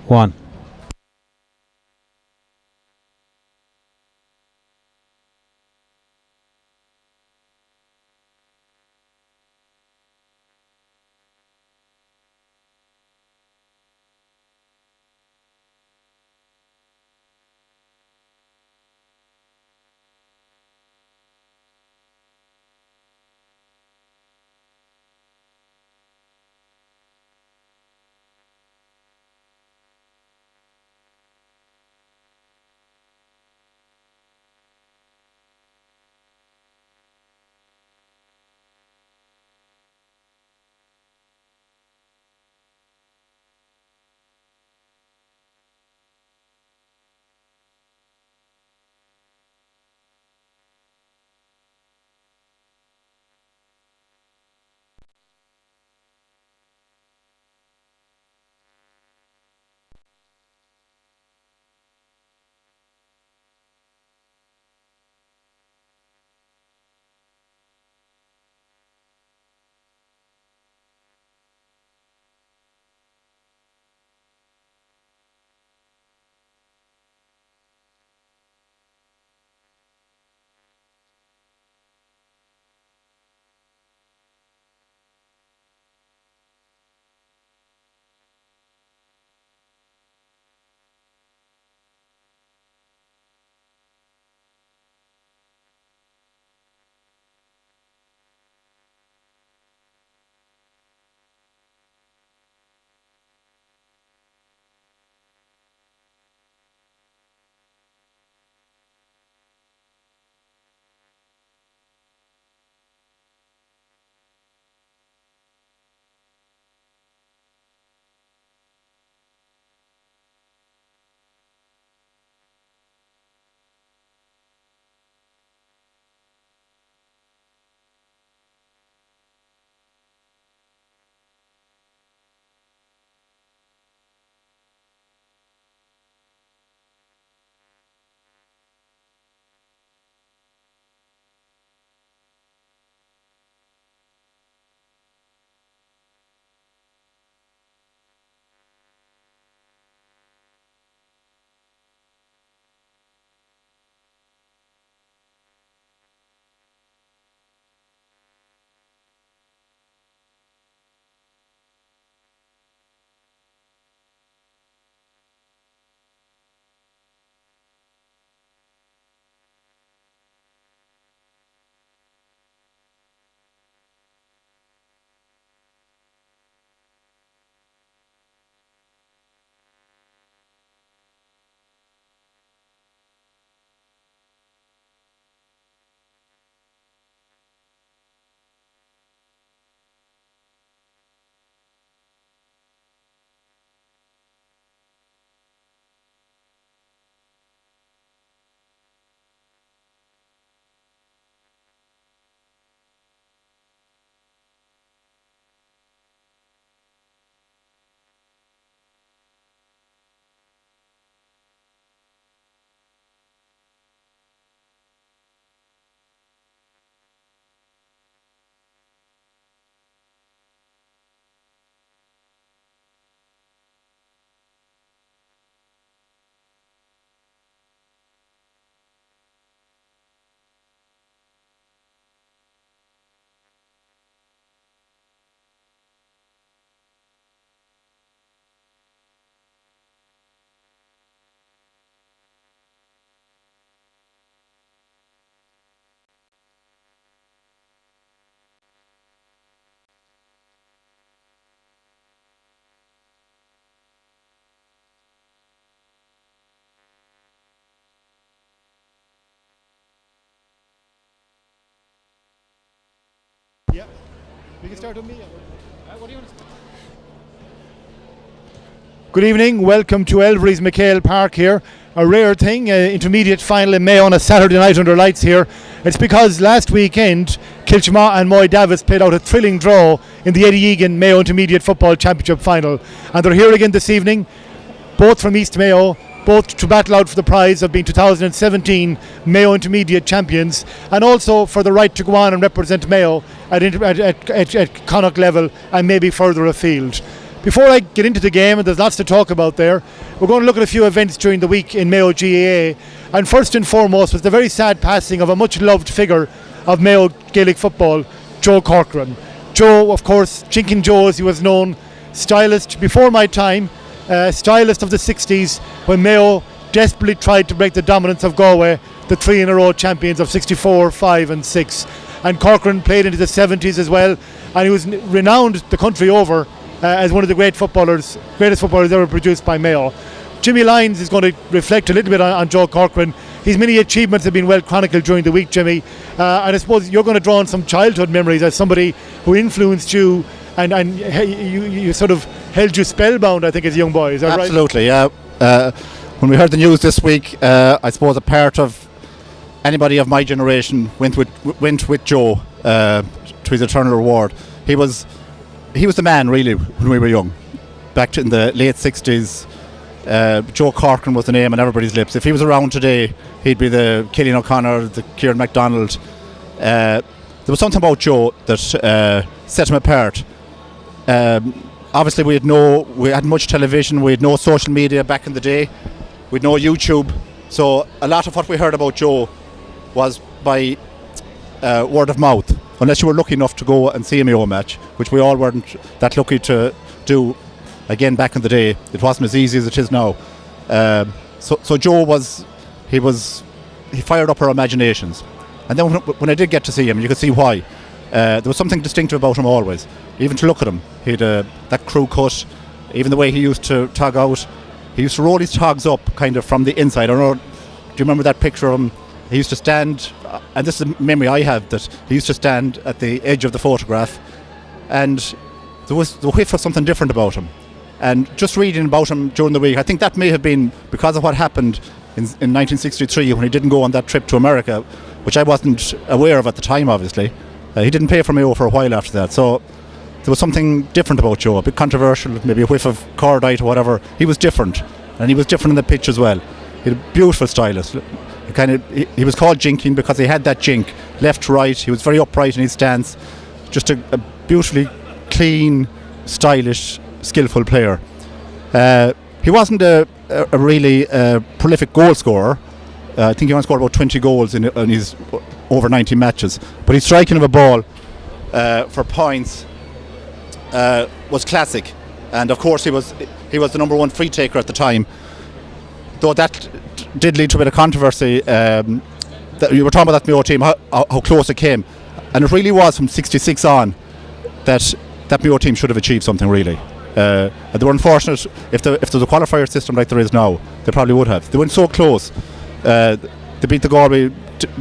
1. Yeah, we can start with me. What do you want to say? Good evening, welcome to Elverys MacHale Park here. A rare thing, intermediate final in Mayo on a Saturday night under lights here. It's because last weekend Kiltimagh and Moy Davitts played out a thrilling draw in the Egan Mayo Intermediate Football Championship final, and they're here again this evening, both from East Mayo, both to battle out for the prize of being 2017 Mayo Intermediate Champions, and also for the right to go on and represent Mayo at Connacht level and maybe further afield. Before I get into the game, and there's lots to talk about there, we're going to look at a few events during the week in Mayo GAA. And first and foremost was the very sad passing of a much loved figure of Mayo Gaelic football, Joe Corcoran. Joe, of course, Jinkin Joe as he was known, stylist before my time, stylist of the 60s when Mayo desperately tried to break the dominance of Galway, the 3-in-a-row champions of 64, 5 and 6. And Corcoran played into the 70s as well, and he was renowned the country over as one of the greatest footballers ever produced by Mayo. Jimmy Lyons is going to reflect a little bit on Joe Corcoran. His many achievements have been well chronicled during the week, Jimmy. And I suppose you're going to draw on some childhood memories as somebody who influenced you and you sort of held you spellbound, I think, as a young boy. Is that Absolutely, right? Yeah. When we heard the news this week, I suppose a part of anybody of my generation went with Joe to his eternal reward. He was the man, really, when we were young. Back in the late 60s, Joe Corcoran was the name on everybody's lips. If he was around today, he'd be the Cillian O'Connor, the Kieran MacDonald. There was something about Joe that set him apart. Obviously, we had much television, we had no social media back in the day, we had no YouTube. So a lot of what we heard about Joe was by word of mouth, unless you were lucky enough to go and see a Mayo match, which we all weren't that lucky to do. Again, back in the day, it wasn't as easy as it is now. So Joe he fired up our imaginations. And then when I did get to see him, you could see why. There was something distinctive about him always. Even to look at him, he had that crew cut, even the way he used to tug out. He used to roll his togs up kind of from the inside. I don't know, do you remember that picture of him? He used to stand, and this is a memory I have, that he used to stand at the edge of the photograph, and there was the whiff of something different about him. And just reading about him during the week, I think that may have been because of what happened in 1963 when he didn't go on that trip to America, which I wasn't aware of at the time, obviously. He didn't play for Mayo for a while after that, so there was something different about Joe, a bit controversial, maybe a whiff of cordite or whatever. He was different, and he was different in the pitch as well. He had a beautiful stylist. He was called Jinking because he had that jink, left to right. He was very upright in his stance, just a beautifully clean, stylish, skillful player. He wasn't a really prolific goal scorer. I think he only scored about 20 goals in his over 90 matches. But his striking of a ball for points was classic. And of course he was the number one free taker at the time. Though that did lead to a bit of controversy. That you were talking about that Mayo team, how close it came. And it really was from 66 on that Mayo team should have achieved something, really. They were unfortunate. If there was a qualifier system like there is now, they probably would have. They went so close. They beat the Galway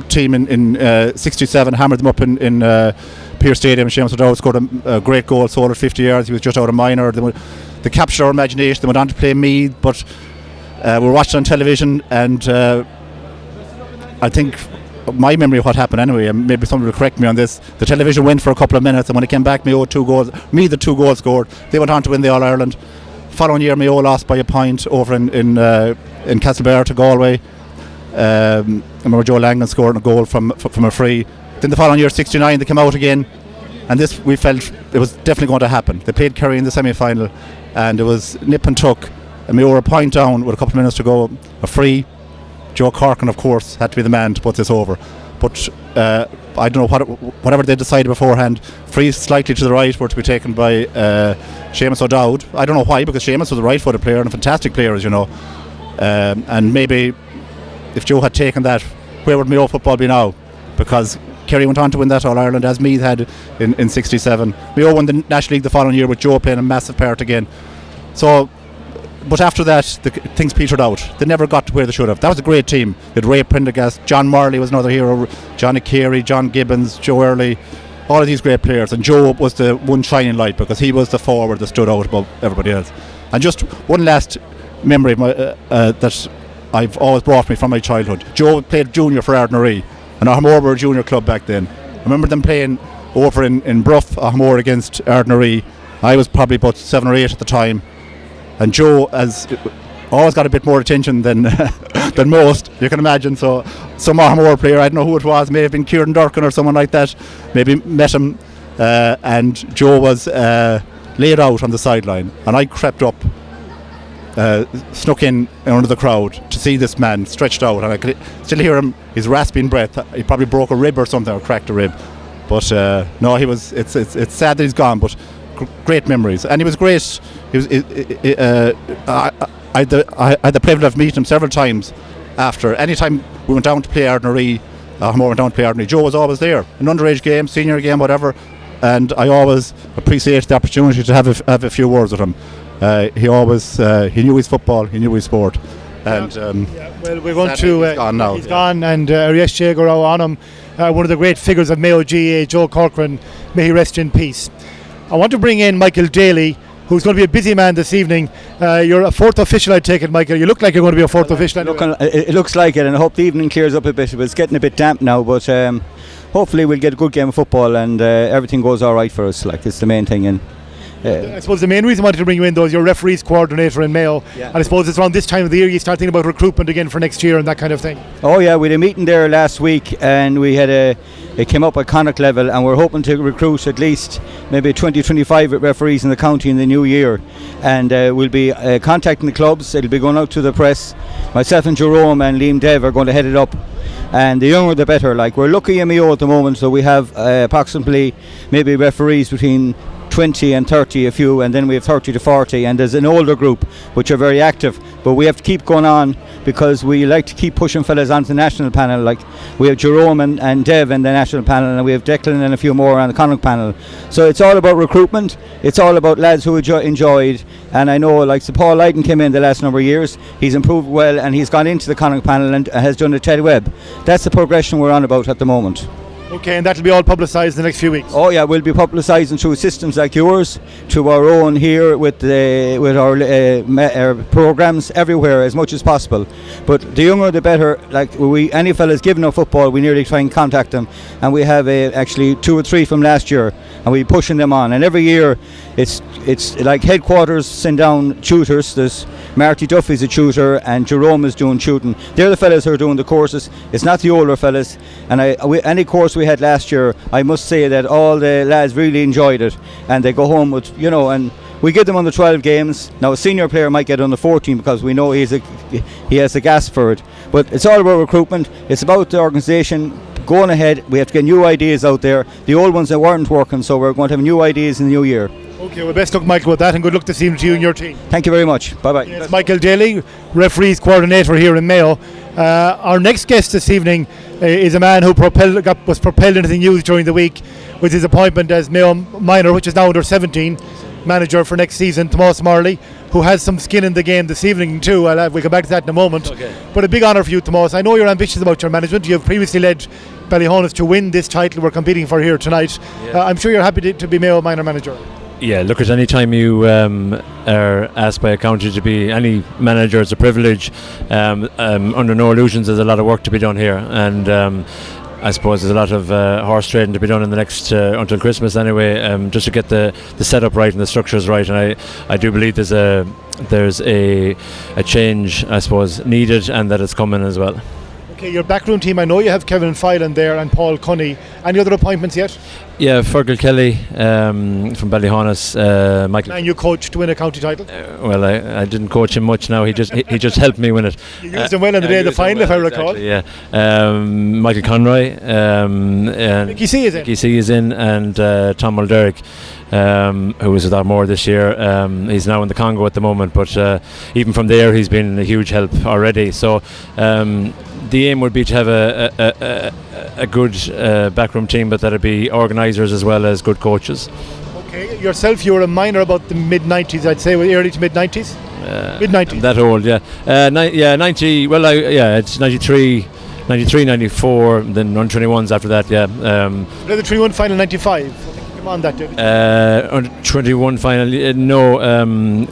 team in 67, hammered them up in Pearse Stadium. Seamus O'Dowd scored a great goal, sold at 50 yards. He was just out of minor. They captured our imagination. They went on to play Meath, but we were watching on television, and I think my memory of what happened anyway, and maybe somebody will correct me on this, the television went for a couple of minutes, and when it came back, Mayo 2 goals. Meath the 2 goals scored. They went on to win the All-Ireland. Following year, Mayo lost by a point over in Castlebar to Galway. I remember Joe Langan scoring a goal from a free. Then the following year, 69, they came out again, and this, we felt it was definitely going to happen. They played Kerry in the semi-final, and it was nip and tuck, and Mayo were a point down with a couple of minutes to go, a free. Joe Corcoran, of course, had to be the man to put this over. But I don't know, whatever they decided beforehand, free slightly to the right were to be taken by Seamus O'Dowd. I don't know why, because Seamus was a right-footed player and a fantastic player, as you know. And maybe if Joe had taken that, where would Mayo football be now? Because Kerry went on to win that All-Ireland, as Meath had in 67. Mayo won the National League the following year with Joe playing a massive part again. So, but after that, things petered out. They never got to where they should have. That was a great team. They had Ray Prendergast, John Marley was another hero, Johnny Carey, John Gibbons, Joe Early, all of these great players. And Joe was the one shining light because he was the forward that stood out above everybody else. And just one last memory of that I've always brought me from my childhood. Joe played junior for Ardnaree, and Armore were a junior club back then. I remember them playing over in Bruff, Armore against Ardnaree. I was probably about 7 or 8 at the time. And Joe has always got a bit more attention than than most, you can imagine. So some Armore player, I don't know who it was, may have been Kieran Durkin or someone like that, maybe met him. And Joe was laid out on the sideline, and I crept up, snuck in under the crowd to see this man stretched out, and I could still hear him, his rasping breath. He probably broke a rib or something, or cracked a rib. But no, he was. It's sad that he's gone, but great memories, and he was great. He was. I had the privilege of meeting him several times. After any time we went down to play Ardnaree, Joe was always there. An underage game, senior game, whatever. And I always appreciated the opportunity to have a few words with him. He always he knew his football, he knew his sport. And well, we're going to he's gone now. He's gone, and Arias Jago on him, one of the great figures of Mayo GAA, Joe Corcoran. May he rest in peace. I want to bring in Michael Daly, who's going to be a busy man this evening. You're a fourth official, I take it, Michael. You look like you're going to be a fourth official. Anyway. It looks like it, and I hope the evening clears up a bit. It's getting a bit damp now, but hopefully we'll get a good game of football, and everything goes all right for us. Like, it's the main thing. And I suppose the main reason I wanted to bring you in, though, is you're referees coordinator in Mayo. Yeah. And I suppose it's around this time of the year you start thinking about recruitment again for next year and that kind of thing. Oh yeah, we had a meeting there last week, and we had it came up at Connacht level, and we're hoping to recruit at least maybe 20-25 referees in the county in the new year, and we'll be contacting the clubs. It'll be going out to the press. Myself and Jerome and Liam Dev are going to head it up, and the younger the better. Like, we're lucky in Mayo at the moment, so we have approximately maybe referees between 20 and 30, a few, and then we have 30 to 40, and there's an older group which are very active, but we have to keep going on because we like to keep pushing fellas onto the national panel. Like, we have Jerome and Dev in the national panel, and we have Declan and a few more on the Connacht panel. So it's all about recruitment, it's all about lads who enjoyed, and I know, like, so Paul Lydon came in the last number of years, he's improved well, and he's gone into the Connacht panel and has done a Ted Webb. That's the progression we're on about at the moment. Okay, and that'll be all publicised in the next few weeks. Oh yeah, we'll be publicising through systems like yours, to our own here with our programmes everywhere as much as possible. But the younger the better. Like, any fellas giving up football, we nearly try and contact them, and we have actually 2 or 3 from last year, and we're pushing them on. And every year, it's like headquarters send down tutors. There's Marty Duffy's a tutor, and Jerome is doing tutoring. They're the fellas who are doing the courses. It's not the older fellas. And any course we had last year, I must say that all the lads really enjoyed it, and they go home with, and we get them on the 12 games. Now a senior player might get on the 14 because we know he has the gas for it. But it's all about recruitment. It's about the organisation going ahead. We have to get new ideas out there. The old ones that weren't working, so we're going to have new ideas in the new year. Okay, well, best luck, Michael, with that, and good luck this evening to you and your team. Thank you very much. Bye bye. Yes, Michael Daly, referees coordinator here in Mayo. Our next guest this evening is a man who was propelled into the news during the week with his appointment as Mayo Minor, which is now under 17 manager for next season, Tomás Marley, who has some skin in the game this evening too. We'll come back to that in a moment. Okay. But a big honour for you, Tomás. I know you're ambitious about your management. You have previously led Ballyhonus to win this title we're competing for here tonight. Yeah. I'm sure you're happy to be Mayo Minor manager. Yeah, look, at any time you are asked by a county to be any manager, it's a privilege. Under no illusions, there's a lot of work to be done here, and I suppose there's a lot of horse trading to be done in the next until Christmas anyway, just to get the setup right and the structures right. And I do believe there's a change, I suppose, needed, and that it's coming as well. Okay, your backroom team, I know you have Kevin Filan there and Paul Cunny. Any other appointments yet? Yeah, Fergal Kelly from Ballyhonus, Michael. And you coached to win a county title? Well, I didn't coach him much now. He just helped me win it. You used him well on the day of the final, if I recall. Exactly, yeah. Michael Conroy. And Mickey C is in. Mickey C is in, and Tom Mulderick, who was with Armore this year. He's now in the Congo at the moment, but even from there, he's been a huge help already. So the aim would be to have a good backroom team, but that'd be organisers as well as good coaches. Okay, yourself, you were a minor about the mid-90s, I'd say, early to mid-90s? Mid-90s. That old, yeah. 90, well, it's 93, 94, then on 21s after that, yeah. The 3-1 final 95. On that, David. On 21 final, no.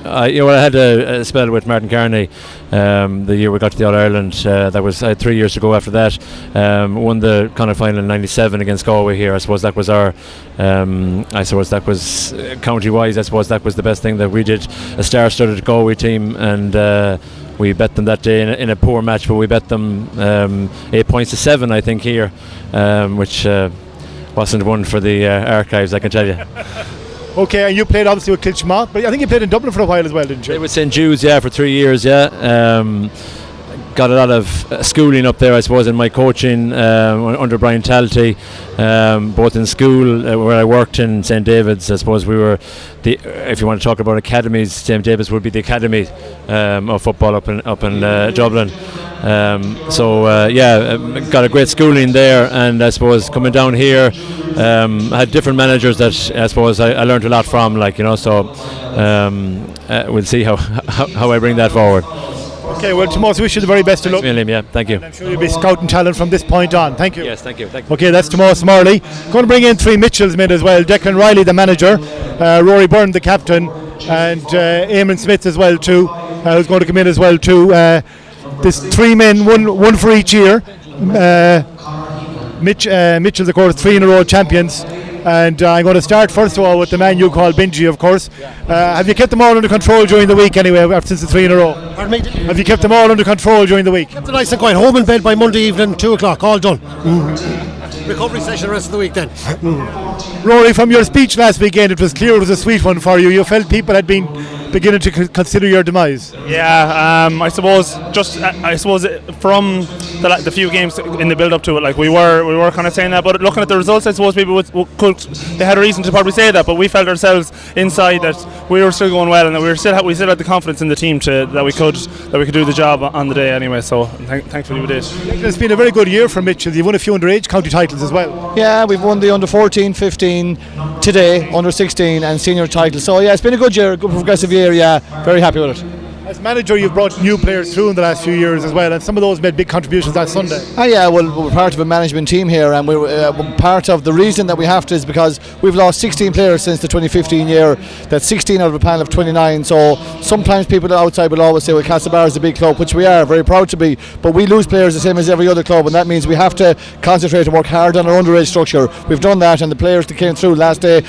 I had a spell with Martin Carney the year we got to the All Ireland. That was 3 years ago. After that, won the Connacht final in '97 against Galway here. I suppose that was our. I suppose that was county-wise. I suppose that was the best thing that we did. A star-studded Galway team, and we bet them that day in a poor match, but we bet them 8 points to 7, I think, here, which. Wasn't one for the archives, I can tell you. Okay, and you played obviously with Kiltimagh, but I think you played in Dublin for a while as well, didn't you? Played with St Jude's, for 3 years, got a lot of schooling up there, I suppose, in my coaching under Brian Talty, both in school where I worked in St David's. I suppose we were if you want to talk about academies, St David's would be the academy of football up in Dublin. Got a great schooling there, and I suppose coming down here, I had different managers that I suppose I learned a lot from, we'll see how I bring that forward. Okay, well, Tomas, wish you the very best of luck. Liam, thank you. And I'm sure you'll be scouting talent from this point on. Thank you. Yes, thank you. Okay, that's Tomas Morley. Going to bring in 3 Mitchells mid as well. Declan Riley, the manager, Rory Byrne, the captain, and Eamon Smith as well too, who's going to come in as well too. There's 3 men, one for each year. Mitchell's, of course, 3 in a row champions. And I'm going to start first of all with the man you call Benji, of course. Have you kept them all under control during the week anyway, since the 3 in a row? Pardon me? Have you kept them all under control during the week? Kept it nice and quiet. Home in bed by Monday evening, 2 o'clock, all done. Recovery session the rest of the week then. Rory, from your speech last weekend, it was clear it was a sweet one for you. You felt people had been beginning to consider your demise. Yeah, I suppose from the few games in the build up to it, we were kind of saying that, but looking at the results, I suppose people they had a reason to probably say that, but we felt ourselves inside that we were still going well, and that we still had the confidence in the team that we could do the job on the day anyway. So thankfully we did. It's been a very good year for Mitchell. You've won a few underage county titles as well. Yeah, we've won the under 14, 15 today, under 16 and senior title. So yeah, it's been a good year, a good progressive year. Yeah, very happy with it. As manager, you've brought new players through in the last few years as well, and some of those made big contributions that Sunday. Yeah, well, we're part of a management team here, and we're part of the reason that we have to is because we've lost 16 players since the 2015 year. That's 16 out of a panel of 29. So sometimes people outside will always say, well, Castlebar is a big club, which we are very proud to be, but we lose players the same as every other club, and that means we have to concentrate and work hard on our underage structure. We've done that, and the players that came through last day,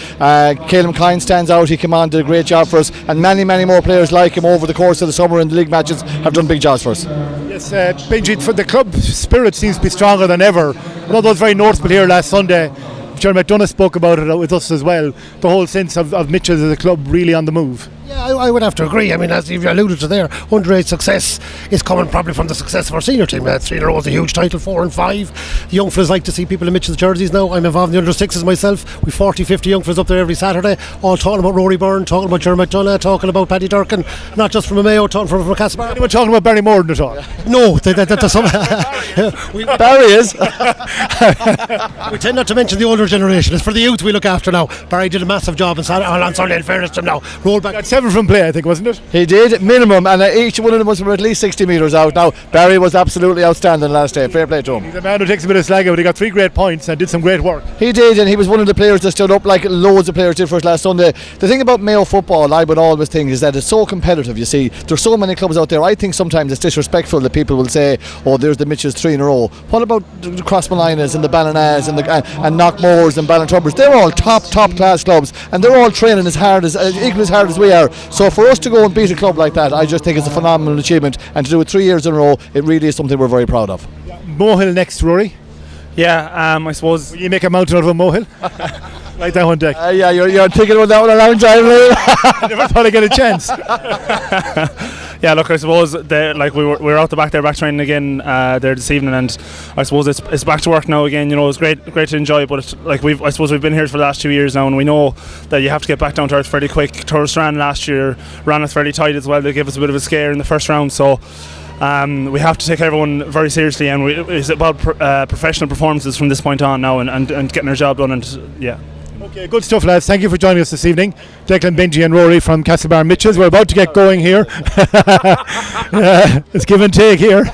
Caleb Kine stands out. He came on, did a great job for us, and many more players like him over the course of the summer in the league matches have done big jobs for us. Yes, Benji, for the club spirit seems to be stronger than ever. I know those very noticeable here last Sunday. Jeremy McDonough spoke about it with us as well. The whole sense of Mitchell's as a club really on the move. Yeah, I would have to agree. I mean, as you've alluded to there, underage success is coming probably from the success of our senior team. 3 in a row is a huge title, 4 and 5. The young fellas like to see people in Mitchell's jerseys now. I'm involved in the under 6s myself. We've 40-50 young fellas up there every Saturday, all talking about Rory Byrne, talking about Jeremy McDonough, talking about Paddy Durkin, not just from a Mayo, talking from Castlebar. Anyone talking about Barry Morden at all? No, that's some. Barry is. We tend not to mention the older generation. It's for the youth we look after now. Barry did a massive job on Sunday, in fairness to him now. Roll back. Got 7 from play, I think, wasn't it? He did, minimum, and each one of them was from at least 60 metres out. Now, Barry was absolutely outstanding last day. Fair play to him. He's a man who takes a bit of slag out. He got 3 great points and did some great work. He did, and he was one of the players that stood up like loads of players did for us last Sunday. The thing about Mayo football, I would always think, is that it's so competitive. You see, there's so many clubs out there. I think sometimes it's disrespectful that people will say, oh, there's the Mitchells 3 in a row. What about the Crossmalinas and the Ballinas and Knockmores and Ballintubbers? They're all top class clubs, and they're all training as hard as equally as hard as we are. So for us to go and beat a club like that, I just think it's a phenomenal achievement, and to do it 3 years in a row, it really is something we're very proud of. MacHale next, Rory. Yeah, I suppose. Will you make a mountain out of a MacHale? Like that one, Dick. Yeah, you're thinking about that one a long time. I never thought I'd get a chance. Yeah, look, I suppose we were out the back there, back training again there this evening, and I suppose it's back to work now again. You know, it's great to enjoy, but it's, I suppose we've been here for the last 2 years now, and we know that you have to get back down to earth fairly quick. Torrestran last year ran us fairly tight as well. They gave us a bit of a scare in the first round, so we have to take everyone very seriously, and it's about professional performances from this point on now, and getting our job done, and yeah. Okay, good stuff, lads. Thank you for joining us this evening. Declan, Benji and Rory from Castlebar Mitchells. We're about to get going here. It's give and take here.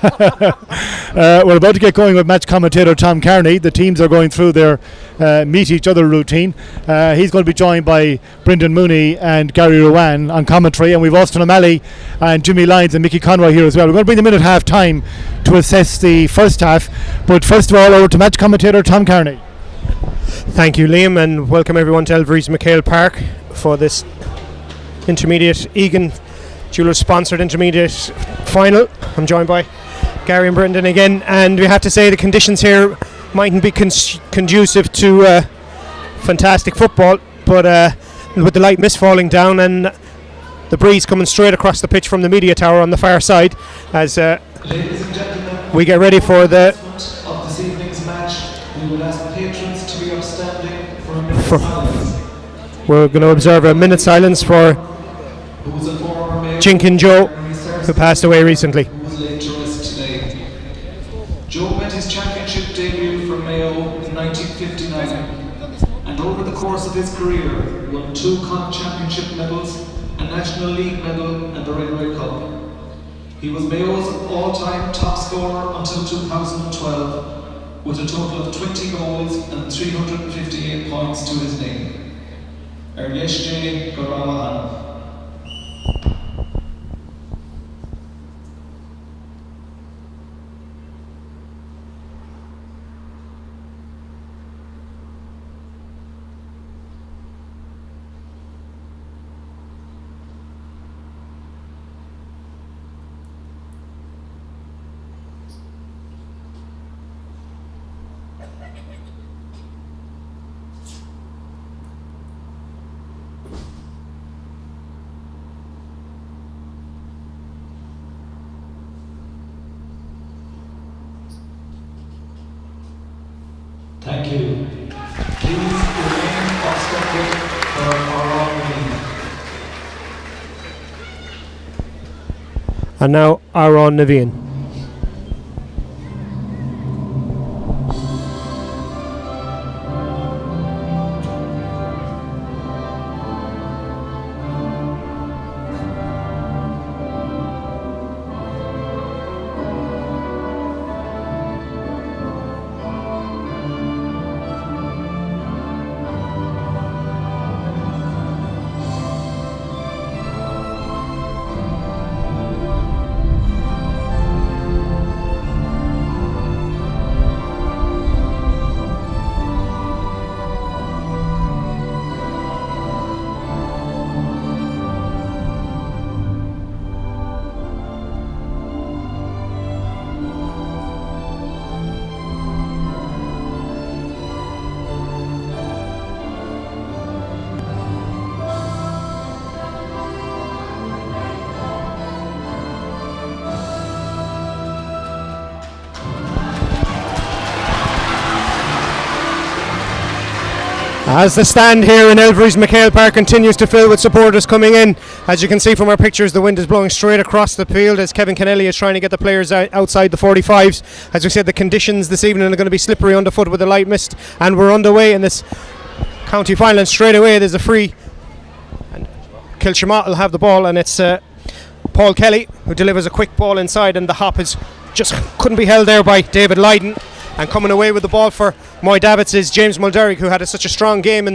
We're about to get going with match commentator Tom Carney. The teams are going through their meet each other routine. He's going to be joined by Brendan Mooney and Gary Rowan on commentary, and we've Austin O'Malley and Jimmy Lyons and Mickey Conroy here as well. We're going to bring them in at half time to assess the first half, but first of all, over to match commentator Tom Carney. Thank you, Liam, and welcome everyone to Elverys MacHale Park for this intermediate Egan Jewelers sponsored intermediate final. I'm joined by Gary and Brendan again, and we have to say the conditions here mightn't be conducive to fantastic football, but with the light mist falling down and the breeze coming straight across the pitch from the media tower on the far side as we get ready for the of this evening's match. We will ask patrons to be upstanding for a minute silence. We're going to observe a minute silence for Who was a former Mayo Jinkin Joe, who passed away recently. who was laid to rest today. Joe made his championship debut for Mayo in 1959, and over the course of his career won 2 Con Championship medals, a National League medal and the Railway Cup. He was Mayo's all-time top scorer until 2012, with a total of 20 goals and 358 points to his name. Erleshje Gorawahan. Thank you. Please remain obstructed for our meeting. And now Aaron Naveen. As the stand here in Elverys MacHale Park continues to fill with supporters coming in, as you can see from our pictures, the wind is blowing straight across the field as Kevin Kennelly is trying to get the players outside the 45s. As we said, the conditions this evening are going to be slippery underfoot with the light mist, and we're underway in this county final. And straight away there's a free, and Kiltimagh will have the ball, and it's Paul Kelly who delivers a quick ball inside, and the hop is just couldn't be held there by David Lydon. And coming away with the ball for Moy Davitts is James Mulderrick, who had such a strong game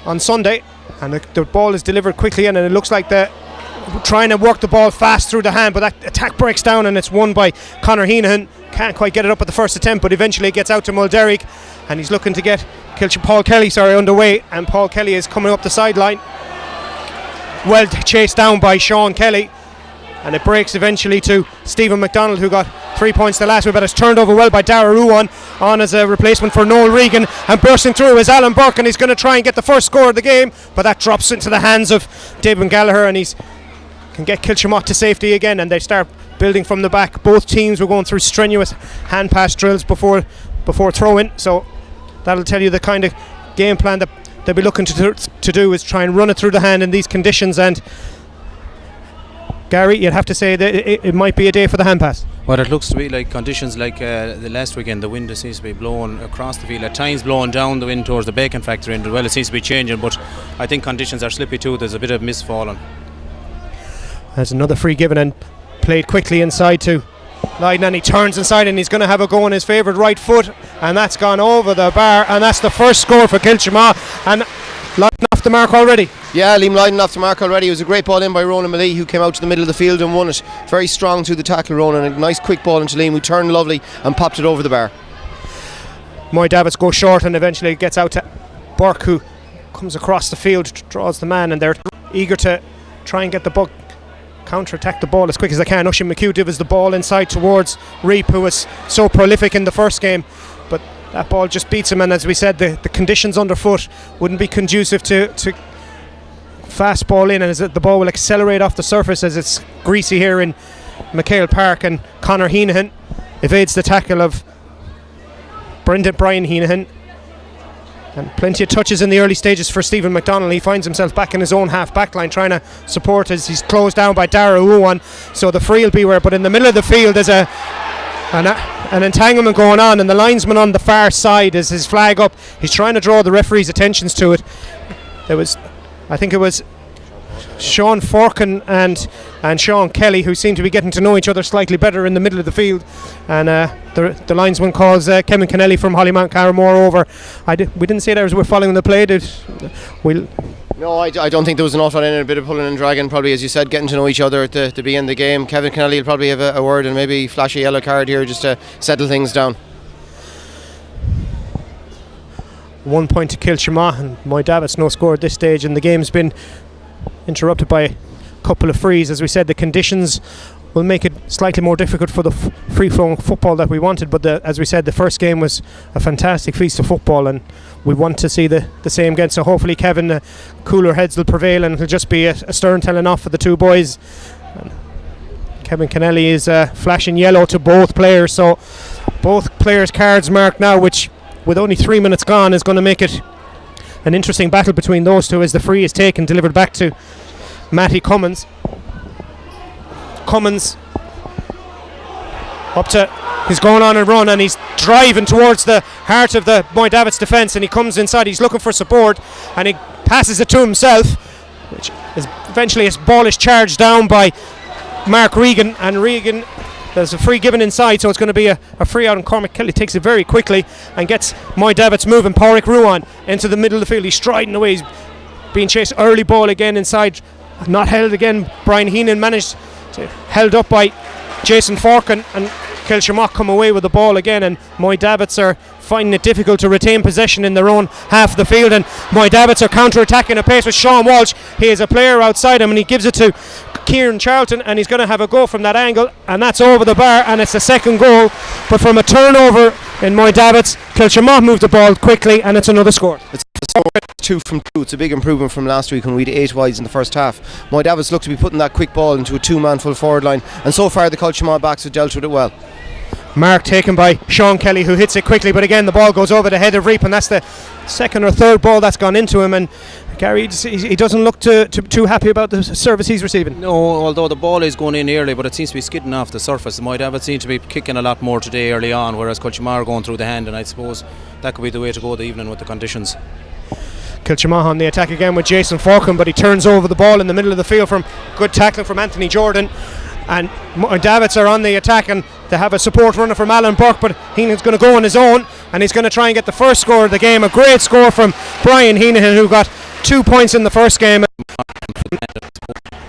on Sunday. And the ball is delivered quickly in, and it looks like they're trying to work the ball fast through the hand, but that attack breaks down and it's won by Conor Heenan. Can't quite get it up at the first attempt, but eventually it gets out to Mulderrick, and he's looking to get Paul Kelly underway, and Paul Kelly is coming up the sideline. Well chased down by Sean Kelly, and it breaks eventually to Stephen McDonald, who got 3 points the last week, but it's turned over well by Dara Ruan on as a replacement for Noel Regan, and bursting through is Alan Burke, and he's going to try and get the first score of the game, but that drops into the hands of David Gallagher, and he's can get Kiltimagh to safety again, and they start building from the back. Both teams were going through strenuous hand pass drills before throw-in, so that'll tell you the kind of game plan that they'll be looking to do is try and run it through the hand in these conditions. And Gary, you'd have to say that it might be a day for the hand pass. Well, it looks to be like conditions like the last weekend. The wind seems to be blowing across the field, at times blowing down the wind towards the Bacon factory, and well, it seems to be changing, but I think conditions are slippy too. There's a bit of mist falling. There's another free given and played quickly inside to Lydon, and he turns inside and he's going to have a go on his favoured right foot, and that's gone over the bar, and that's the first score for Kiltimagh. And Lydon off the mark already. Yeah, Liam Lydon off the mark already. It was a great ball in by Ronan Malee, who came out to the middle of the field and won it. Very strong through the tackle, Ronan. A nice quick ball into Liam, who turned lovely and popped it over the bar. Moy Davitts goes short and eventually gets out to Burke, who comes across the field, draws the man, and they're eager to try and get the buck, counter-attack the ball as quick as they can. Oisin McHugh delivers the ball inside towards Reap, who was so prolific in the first game, but that ball just beats him, and as we said, the conditions underfoot wouldn't be conducive to fast ball in, and as the ball will accelerate off the surface as it's greasy here in MacHale Park. And Conor Heenahan evades the tackle of Brian Heenahan, and plenty of touches in the early stages for Stephen McDonnell. He finds himself back in his own half back line trying to support as he's closed down by Dara Uwan, so the free will be where, but in the middle of the field there's an entanglement going on, and the linesman on the far side is his flag up. He's trying to draw the referee's attentions to it. I think it was Sean Forkin and Sean Kelly who seem to be getting to know each other slightly better in the middle of the field, and the linesman calls Kevin Kennelly from Hollymount Carramore over. We didn't say that as we're following the play. No, I don't think there was an awful lot in it. A bit of pulling and dragging, probably, as you said, getting to know each other at the beginning of the game. Kevin Kennelly will probably have a word and maybe flash a yellow card here just to settle things down. 1 point to Kiltimagh, and Moy Davitts no score at this stage, and the game's been interrupted by a couple of frees. As we said, the conditions will make it slightly more difficult for the free-flowing football that we wanted, but as we said, the first game was a fantastic feast of football, and we want to see the same again. So hopefully, Kevin, cooler heads will prevail, and it'll just be a stern telling off for the two boys. And Kevin Kennelly is flashing yellow to both players, so both players' cards marked now, which with only 3 minutes gone is going to make it an interesting battle between those two as the free is taken, delivered back to Matty Cummins up to, he's going on a run and he's driving towards the heart of the Moy Davitts defence, and he comes inside, he's looking for support and he passes it to himself, which is eventually his ball is charged down by Mark Regan, and Regan, there's a free given inside, so it's going to be a free out, and Cormac Kelly takes it very quickly and gets Moy Davitts moving. Pádraig Ruan into the middle of the field, he's striding away, he's being chased, early ball again inside, not held again. Brian Heenan managed to held up by Jason Forkin, and Kiltimagh come away with the ball again, and Moy Davitts are finding it difficult to retain possession in their own half of the field, and Moy Davitts are counter-attacking a pace with Sean Walsh. He has a player outside him and he gives it to Kieran Charlton, and he's going to have a go from that angle, and that's over the bar, and it's a second goal, but from a turnover in Moy Davitts, Kiltimagh moved the ball quickly, and it's another score. It's 2 from 2. It's a big improvement from last week when we had 8 wides in the first half. Moy Davitts looked to be putting that quick ball into a 2-man full forward line, and so far the Kiltimagh backs have dealt with it well. Mark taken by Sean Kelly, who hits it quickly, but again the ball goes over the head of Reap, and that's the second or third ball that's gone into him, and Gary, he doesn't look too happy about the service he's receiving. No, although the ball is going in early, but it seems to be skidding off the surface. Moy Davitts seem to be kicking a lot more today early on, whereas Kiltimagh are going through the hand, and I suppose that could be the way to go the evening with the conditions. Kiltimagh on the attack again with Jason Forkin, but he turns over the ball in the middle of the field from good tackling from Anthony Jordan, and Moy Davitts are on the attack, and they have a support runner from Alan Burke, but Heenan's going to go on his own, and he's going to try and get the first score of the game. A great score from Brian Heenan, who got 2 points in the first game.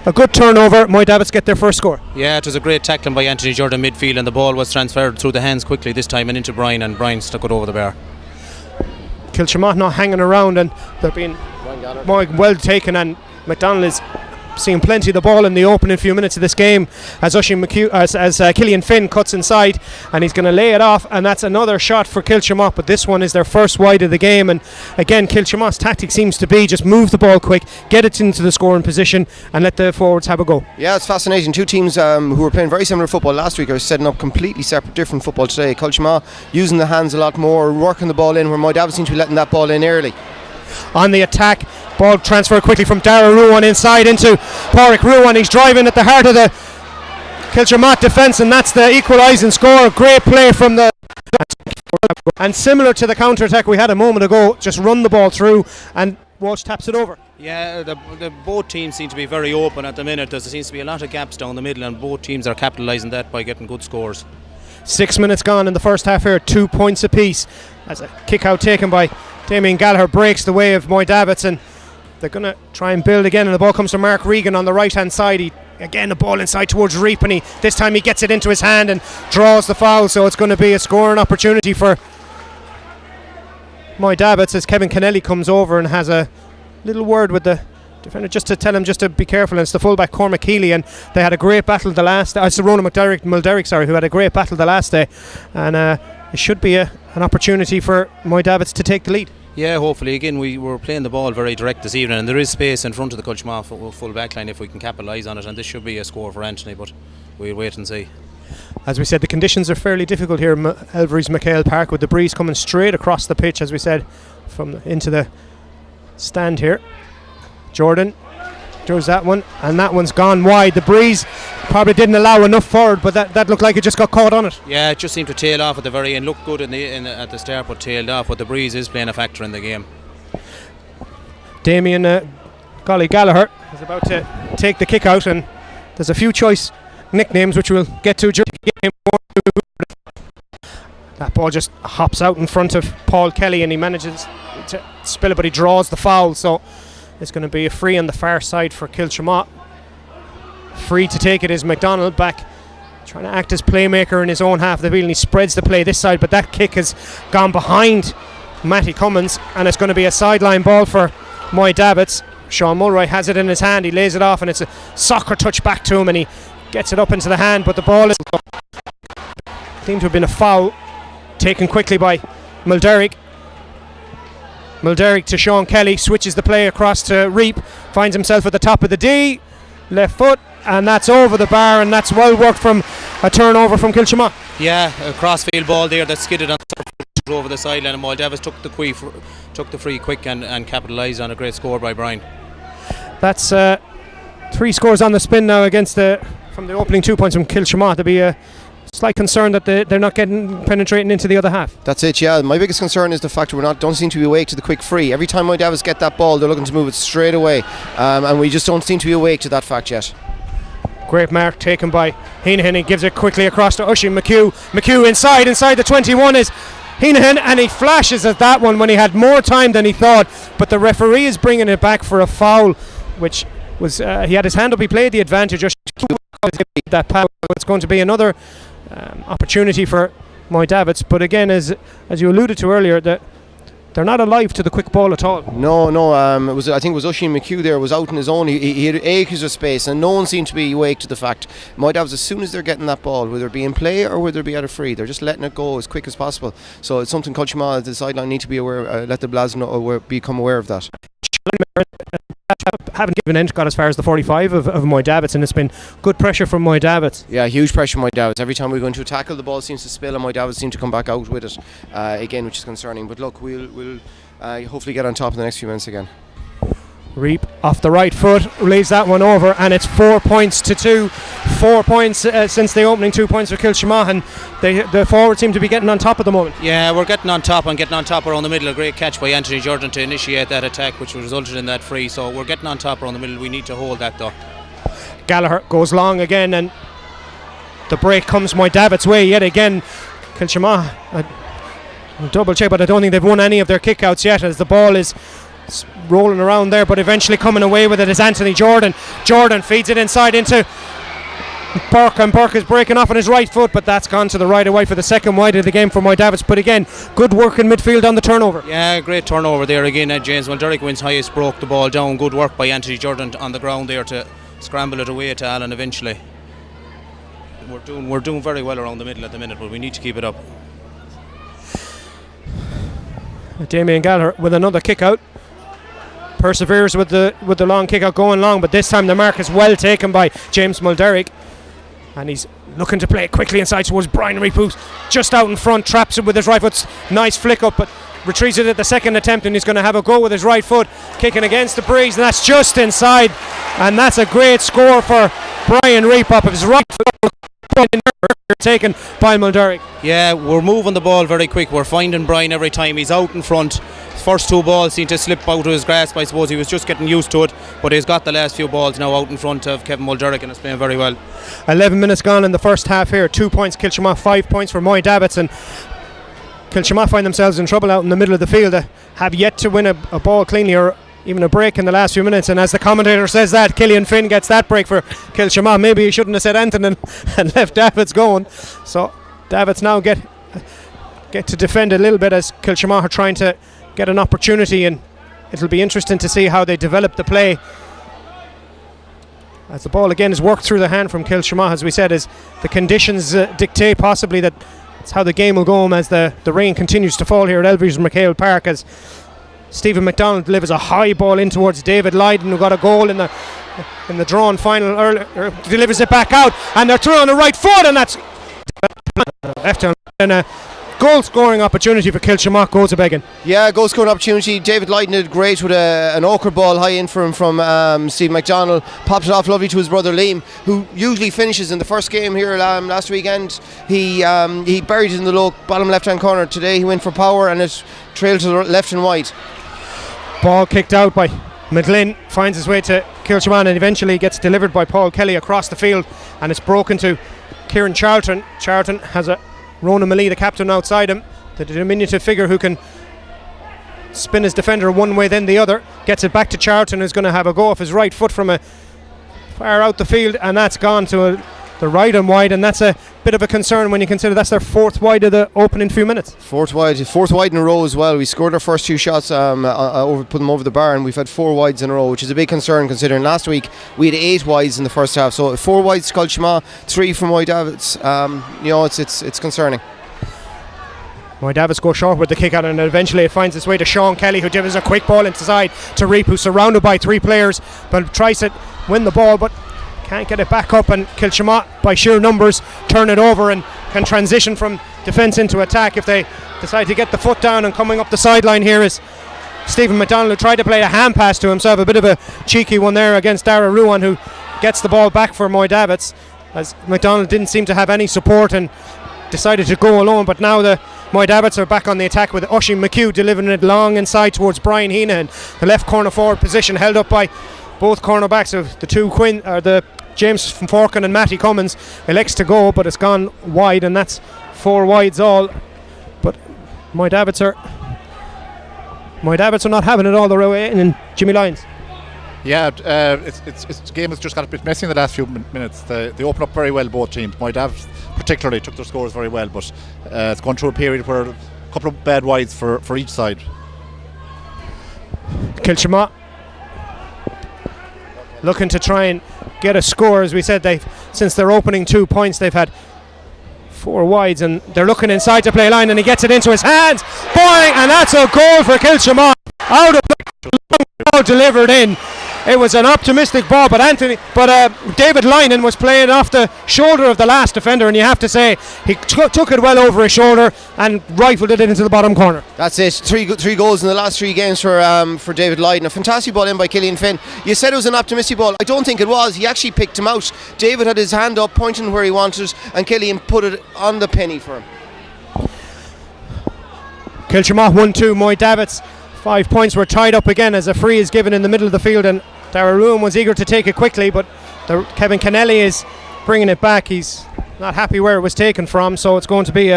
A good turnover. Moy Davitts get their first score. Yeah, it was a great tackling by Anthony Jordan midfield, and the ball was transferred through the hands quickly this time and into Brian, and Brian stuck it over the bar. Kiltimagh not hanging around, and they're being well taken, and McDonnell is seeing plenty of the ball in the opening few minutes of this game as Killian Finn cuts inside, and he's going to lay it off, and that's another shot for Kiltimagh, but this one is their first wide of the game, and again Kiltimagh's tactic seems to be just move the ball quick, get it into the scoring position and let the forwards have a go. Yeah, it's fascinating. Two teams who were playing very similar football last week are setting up completely separate, different football today. Kiltimagh using the hands a lot more, working the ball in, where Moy Davitts seems to be letting that ball in early. On the attack, ball transfer quickly from Dara Ruan inside into Pádraig Ruan. He's driving at the heart of the Kiltimagh defence, and that's the equalising score. Great play from the, and similar to the counter attack we had a moment ago, just run the ball through and Walsh taps it over. Yeah, the both teams seem to be very open at the minute. There seems to be a lot of gaps down the middle, and both teams are capitalising that by getting good scores. 6 minutes gone in the first half here, 2 points apiece as a kick out taken by Damien Gallagher breaks the way of Moy Davitts, and they're going to try and build again, and the ball comes to Mark Regan on the right hand side. Again the ball inside towards Reap, and this time he gets it into his hand and draws the foul, so it's going to be a scoring opportunity for Moy Davitts as Kevin Kennelly comes over and has a little word with the defender just to tell him just to be careful. And it's the fullback Cormac Healy, and they had a great battle the last it's Ronan Mulderrick, who had a great battle the last day, and it should be a an opportunity for Moy Davitts to take the lead. Yeah, hopefully. Again, we were playing the ball very direct this evening, and there is space in front of the Kiltimagh full back line if we can capitalise on it, and this should be a score for Anthony, but we'll wait and see. As we said, the conditions are fairly difficult here at Elverys MacHale Park, with the breeze coming straight across the pitch, as we said, from into the stand here. Jordan throws that one, and that one's gone wide. The breeze probably didn't allow enough forward, but that looked like it just got caught on it. Yeah, it just seemed to tail off at the very end. Looked good at the start, but tailed off. But the breeze is playing a factor in the game. Damien Gallagher is about to take the kick out, and there's a few choice nicknames which we'll get to during the game. That ball just hops out in front of Paul Kelly, and he manages to spill it, but he draws the foul, so it's going to be a free on the far side for Kiltimagh. Free to take it is McDonald, back trying to act as playmaker in his own half of the field, and he spreads the play this side, but that kick has gone behind Matty Cummins, and it's going to be a sideline ball for Moy Davitts. Sean Mulroy has it in his hand, he lays it off, and it's a soccer touch back to him, and he gets it up into the hand, but the ball is seemed to have been a foul taken quickly by Mulderrick. Mulderrick to Sean Kelly, switches the play across to Reap, finds himself at the top of the D, left foot, and that's over the bar, and that's well worked from a turnover from Kiltimagh. Yeah, a crossfield ball there that skidded on over the sideline, and Moy Davitts took the free quick and capitalised on a great score by Brian. That's 3 scores on the spin now against from the opening 2 points from Kiltimagh. There'll be a slight concern that they're not penetrating into the other half. That's it, yeah. My biggest concern is the fact that don't seem to be awake to the quick free. Every time Moy Davitts get that ball, they're looking to move it straight away, and we just don't seem to be awake to that fact yet. Great mark taken by Heenahan. He gives it quickly across to Oisin McHugh. McHugh inside the 21 is Heenahan, and he flashes at that one when he had more time than he thought, but the referee is bringing it back for a foul, which was he had his hand up, he played the advantage. That pass, it's going to be another opportunity for Moy Davitts, but again, as you alluded to earlier, that they're not alive to the quick ball at all. No. I think it was Oisin McHugh there was out on his own. He had acres of space, and no one seemed to be awake to the fact. Moy Davitts, as soon as they're getting that ball, whether it be in play or whether it be at a free, they're just letting it go as quick as possible. So it's something Kiltimagh at the sideline need to be aware, let the lads know, become aware of that. Haven't given in, got as far as the 45 of Moy Davitts, and it's been good pressure from Moy Davitts. Yeah, huge pressure from Moy Davitts. Every time we go into a tackle, the ball seems to spill, and Moy Davitts seem to come back out with it again, which is concerning. But look, we'll hopefully get on top in the next few minutes again. Reap off the right foot, lays that one over, and it's 4 points to 2. 4 points since the opening 2 points for Kiltimagh, and the forwards seem to be getting on top at the moment. Yeah, we're getting on top around the middle. A great catch by Anthony Jordan to initiate that attack, which resulted in that free. So we're getting on top around the middle. We need to hold that though. Gallagher goes long again, and the break comes Moy Davitts' way yet again. Kiltimagh, I'll double check, but I don't think they've won any of their kickouts yet, as the ball is rolling around there, but eventually coming away with it is Anthony Jordan. Jordan feeds it inside into Burke, and Burke is breaking off on his right foot, but that's gone to the right away for the second wide of the game for Moy Davitts. But again, good work in midfield on the turnover. Yeah, great turnover there again. James Mulderrick wins highest, broke the ball down. Good work by Anthony Jordan on the ground there to scramble it away to Alan eventually. We're doing very well around the middle at the minute, but we need to keep it up. Damien Gallagher with another kick out. Perseveres with the long kick out, going long, but this time the mark is well taken by James Mulderrick, and he's looking to play it quickly inside towards Brian Reap, who's just out in front, traps it with his right foot. Nice flick up, but retrieves it at the second attempt, and he's going to have a go with his right foot, kicking against the breeze, and that's just inside, and that's a great score for Brian Reap up of his right foot, taken by Mulderrick. Yeah, we're moving the ball very quick. We're finding Brian every time he's out in front. First 2 balls seem to slip out of his grasp. I suppose he was just getting used to it, but he's got the last few balls now out in front of Kevin Mulderrick, and it's playing very well. 11 minutes gone in the first half here. 2 points Kiltimagh, 5 points for Moy Davitts, and Kiltimagh find themselves in trouble out in the middle of the field. They have yet to win a ball cleanly or even a break in the last few minutes, and as the commentator says that, Killian Finn gets that break for Kiltimagh. Maybe he shouldn't have said anything and left Davitts going. So Davitts now get to defend a little bit as Kiltimagh are trying to get an opportunity, and it'll be interesting to see how they develop the play. As the ball again is worked through the hand from Kiltimagh, as we said, as the conditions dictate possibly that That's how the game will go as the rain continues to fall here at Elverys MacHale Park, as Stephen McDonald delivers a high ball in towards David Lydon, who got a goal in the drawn final earlier, delivers it back out, and they're through on the right foot, and that's left hand, and a goal scoring opportunity for Kiltimagh goes to Egan. Yeah, goal scoring opportunity. David Lydon did great with an awkward ball high in for him from Steve McDonald. Popped it off lovely to his brother Liam, who usually finishes in the first game here last weekend. He buried it in the low bottom left hand corner. Today he went for power and it trailed to the left and wide. Ball kicked out by McGlynn, finds his way to Kiltimagh and eventually gets delivered by Paul Kelly across the field, and it's broken to Kieran Charlton. Charlton has a Ronan Malee, the captain, outside him, the diminutive figure who can spin his defender one way then the other. Gets it back to Charlton, who's going to have a go off his right foot from a far out the field, and that's gone to the right and wide, and that's a bit of a concern when you consider that's their fourth wide of the opening few minutes. Fourth wide in a row as well. We scored our first two shots, put them over the bar, and we've had 4 wides in a row, which is a big concern considering last week we had 8 wides in the first half. So 4 wides to Kiltimagh, 3 from Moy Davitts. It's concerning. Moy Davitts go short with the kick out, and eventually it finds its way to Sean Kelly, who delivers a quick ball inside to Reap, who's surrounded by 3 players, but tries to win the ball but can't get it back up, and Kiltimagh by sheer numbers turn it over and can transition from defence into attack if they decide to get the foot down. And coming up the sideline here is Stephen McDonald, who tried to play a hand pass to himself, a bit of a cheeky one there against Dara Ruan, who gets the ball back for Moy Davitts, as McDonald didn't seem to have any support and decided to go alone. But now the Moy Davitts are back on the attack with Oisin McHugh delivering it long inside towards Brian Heenan, the left corner forward position held up by both cornerbacks of the James from Forkin and Matty Cummins. Elects to go, but it's gone wide, and that's 4 wides all. But Moy Davitts are not having it all the way in, and Jimmy Lyons. Yeah, the game has just got a bit messy in the last few minutes. They opened up very well, both teams. Moy Davitts particularly took their scores very well, but it's gone through a period where a couple of bad wides for each side. Kiltimagh looking to try and get a score. As we said, since their opening 2 points they've had 4 wides, and they're looking inside to play line, and he gets it into his hands, boing, and that's a goal for Kiltimagh out of the ball delivered in. It was an optimistic ball, but David Lynon was playing off the shoulder of the last defender, and you have to say he took it well over his shoulder and rifled it into the bottom corner. That's it. Three goals in the last 3 games for David Lydon. A fantastic ball in by Killian Finn. You said it was an optimistic ball. I don't think it was. He actually picked him out. David had his hand up, pointing where he wanted, and Killian put it on the penny for him. Kiltimagh 1-2. Moy Davitts 5 points were tied up again as a free is given in the middle of the field, and Dara Ruan was eager to take it quickly, but Kevin Kennelly is bringing it back. He's not happy where it was taken from, so it's going to be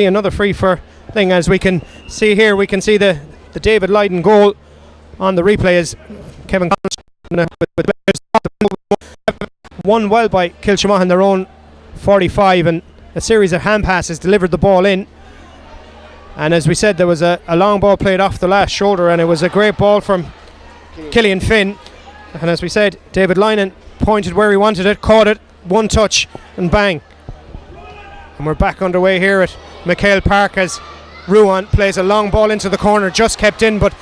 another free for thing. As we can see here, we can see the David Lydon goal on the replay as Kevin won well by Kiltimagh in their own 45, and a series of hand passes delivered the ball in. And as we said, there was a long ball played off the last shoulder, and it was a great ball from Killian Finn. And as we said, David Lydon pointed where he wanted it, caught it, 1 touch, and bang. And we're back underway here at MacHale Park as Ruan plays a long ball into the corner, just kept in, but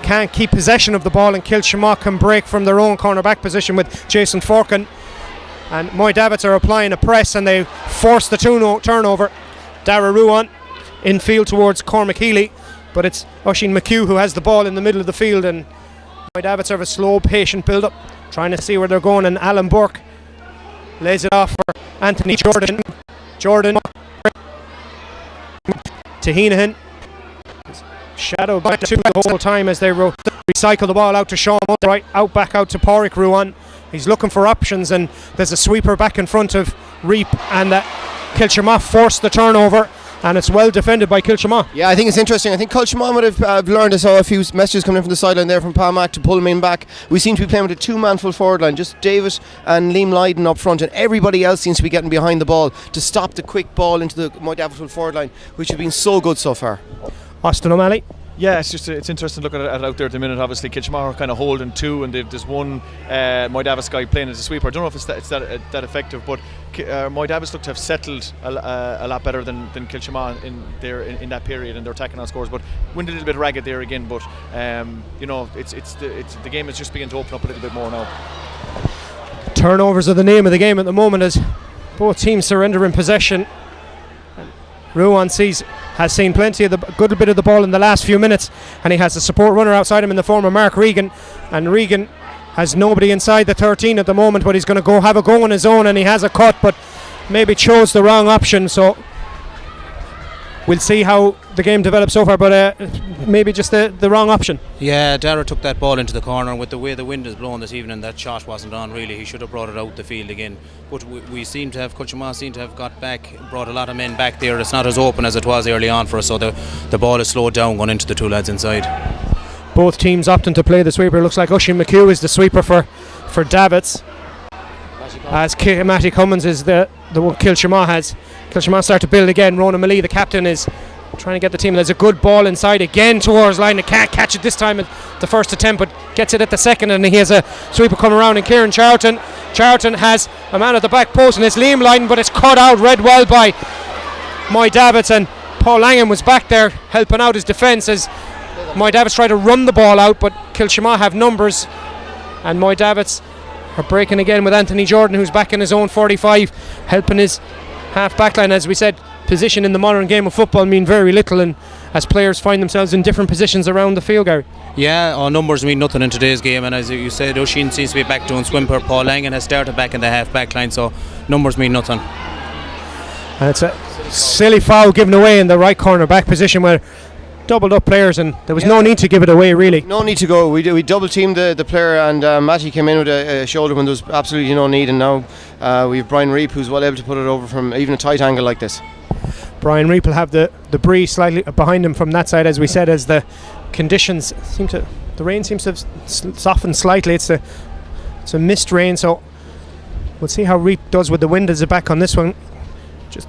can't keep possession of the ball, and Kiltimagh can break from their own cornerback position with Jason Forkin. And Moy Davitts are applying a press, and they force the turnover. Dara Ruan infield towards Cormac Healy, but it's Oisin McHugh who has the ball in the middle of the field, and Moy Davitts have a slow, patient build-up, trying to see where they're going, and Alan Burke lays it off for Anthony Jordan to Heenan, shadowed by 2 the whole time as they recycle the ball out to Sean right back out to Pádraig Ruan. He's looking for options, and there's a sweeper back in front of Reap, and Kiltimagh forced the turnover, and it's well defended by Kiltimagh. Yeah, I think it's interesting. I think Kiltimagh would have learned. I saw a few messages coming in from the sideline there from Palmac to pull him in back. We seem to be playing with a 2-man full forward line, just David and Liam Lydon up front, and everybody else seems to be getting behind the ball to stop the quick ball into the Moy Davitts full forward line, which has been so good so far. Austin O'Malley Yeah, it's interesting looking at it out there at the minute. Obviously, Kiltimagh are kind of holding 2, and there's one Moy Davitts guy playing as a sweeper. I don't know if it's that effective, but Moy Davitts look to have settled a lot better than Kiltimagh in that period, and they're attacking on scores. But went a little bit ragged there again. But the game is just beginning to open up a little bit more now. Turnovers are the name of the game at the moment as both teams surrender in possession. Ruan has seen plenty of the good bit of the ball in the last few minutes, and he has a support runner outside him in the form of Mark Regan, and Regan has nobody inside the 13 at the moment, but he's going to have a go on his own, and he has a cut, but maybe chose the wrong option. So we'll see how the game develops so far, but maybe just the wrong option. Yeah, Dara took that ball into the corner. With the way the wind is blowing this evening, that shot wasn't on really. He should have brought it out the field again. But Kiltimagh seem to have got back, brought a lot of men back there. It's not as open as it was early on for us, so the ball is slowed down going into the 2 lads inside. Both teams opting to play the sweeper. Looks like Oisin McHugh is the sweeper for Davitts, as Matty Cummins is the one Kiltimagh has. Kiltimagh start to build again. Ronan Malee, the captain, is trying to get the team. There's a good ball inside again towards line. They can't catch it this time at the first attempt, but gets it at the second, and he has a sweeper coming around. And Kieran Charlton has a man at the back post, and it's Liam Lydon, but it's cut out read well by Moy Davitts, and Paul Langham was back there helping out his defence as Moy Davitts tried to run the ball out, but Kiltimagh have numbers, and Moy Davitts are breaking again with Anthony Jordan, who's back in his own 45, helping his half back line. As we said, position in the modern game of football mean very little, and as players find themselves in different positions around the field, Gary. Yeah, our numbers mean nothing in today's game, and as you said, Oisin seems to be back doing swimper. Paul Langan has started back in the half back line, so numbers mean nothing. And it's a silly foul given away in the right corner back position where doubled up players, and there was no need to give it away really. No need to go. We double teamed the player, and Matty came in with a shoulder when there was absolutely no need, and now we have Brian Reap who's well able to put it over from even a tight angle like this. Brian Reap will have the breeze slightly behind him from that side, as we said, as the conditions the rain seems to have softened slightly. It's a mist rain, so we'll see how Reap does with the wind as a back on this one. Just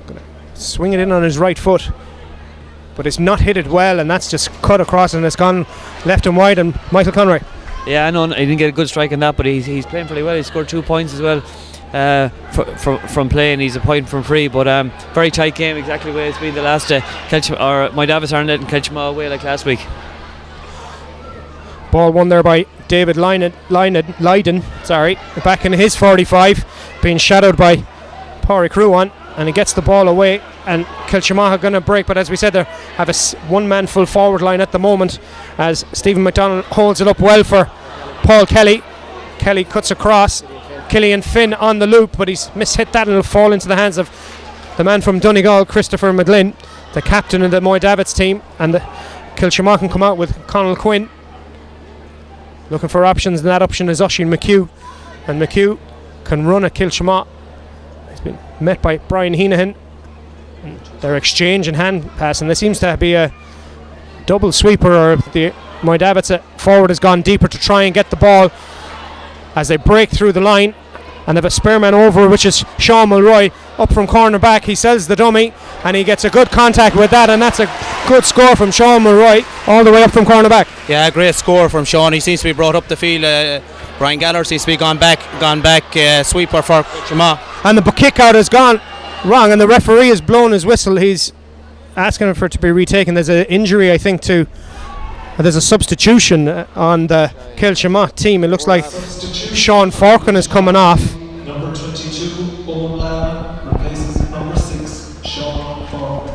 gonna swing it in on his right foot, but it's not hit it well, and that's just cut across, and it's gone left and wide. And Michael Conroy. Yeah, I know he didn't get a good strike in that, but he's playing pretty well. He scored 2 points as well from playing. He's a point from free, but very tight game, exactly the way it's been the last day. Moy Davitts aren't letting Kiltimagh away like last week. Ball won there by David Lydon, back in his 45, being shadowed by Pádraig Ruan, and he gets the ball away, and Kiltimagh are going to break, but as we said, they have a one-man full forward line at the moment, as Stephen McDonald holds it up well for Paul Kelly. Kelly cuts across, Killian Finn on the loop, but he's mishit that, and it'll fall into the hands of the man from Donegal, Christopher McGlynn, the captain of the Moy Davitts team, and the Kiltimagh can come out with Conal Quinn looking for options, and that option is Oisin McHugh, and McHugh can run at Kiltimagh. He's been met by Brian Heenahan, and their exchange and hand pass, and there seems to be a double sweeper, or the Moy Davitts forward has gone deeper to try and get the ball as they break through the line, and they have a spare man over, which is Sean Mulroy up from corner back. He sells the dummy, and he gets a good contact with that, and that's a good score from Sean Mulroy all the way up from corner back. Yeah, great score from Sean. He seems to be brought up the field. Brian Gallagher seems to be gone back sweeper for Kiltimagh. And the kick out has gone wrong, and the referee has blown his whistle. He's asking for it to be retaken. There's an injury, I think, there's a substitution on the Kiltimagh team. It looks like Sean Forkin is coming off. Number 22, Owen Lara, replaces number 6, Sean Forkin.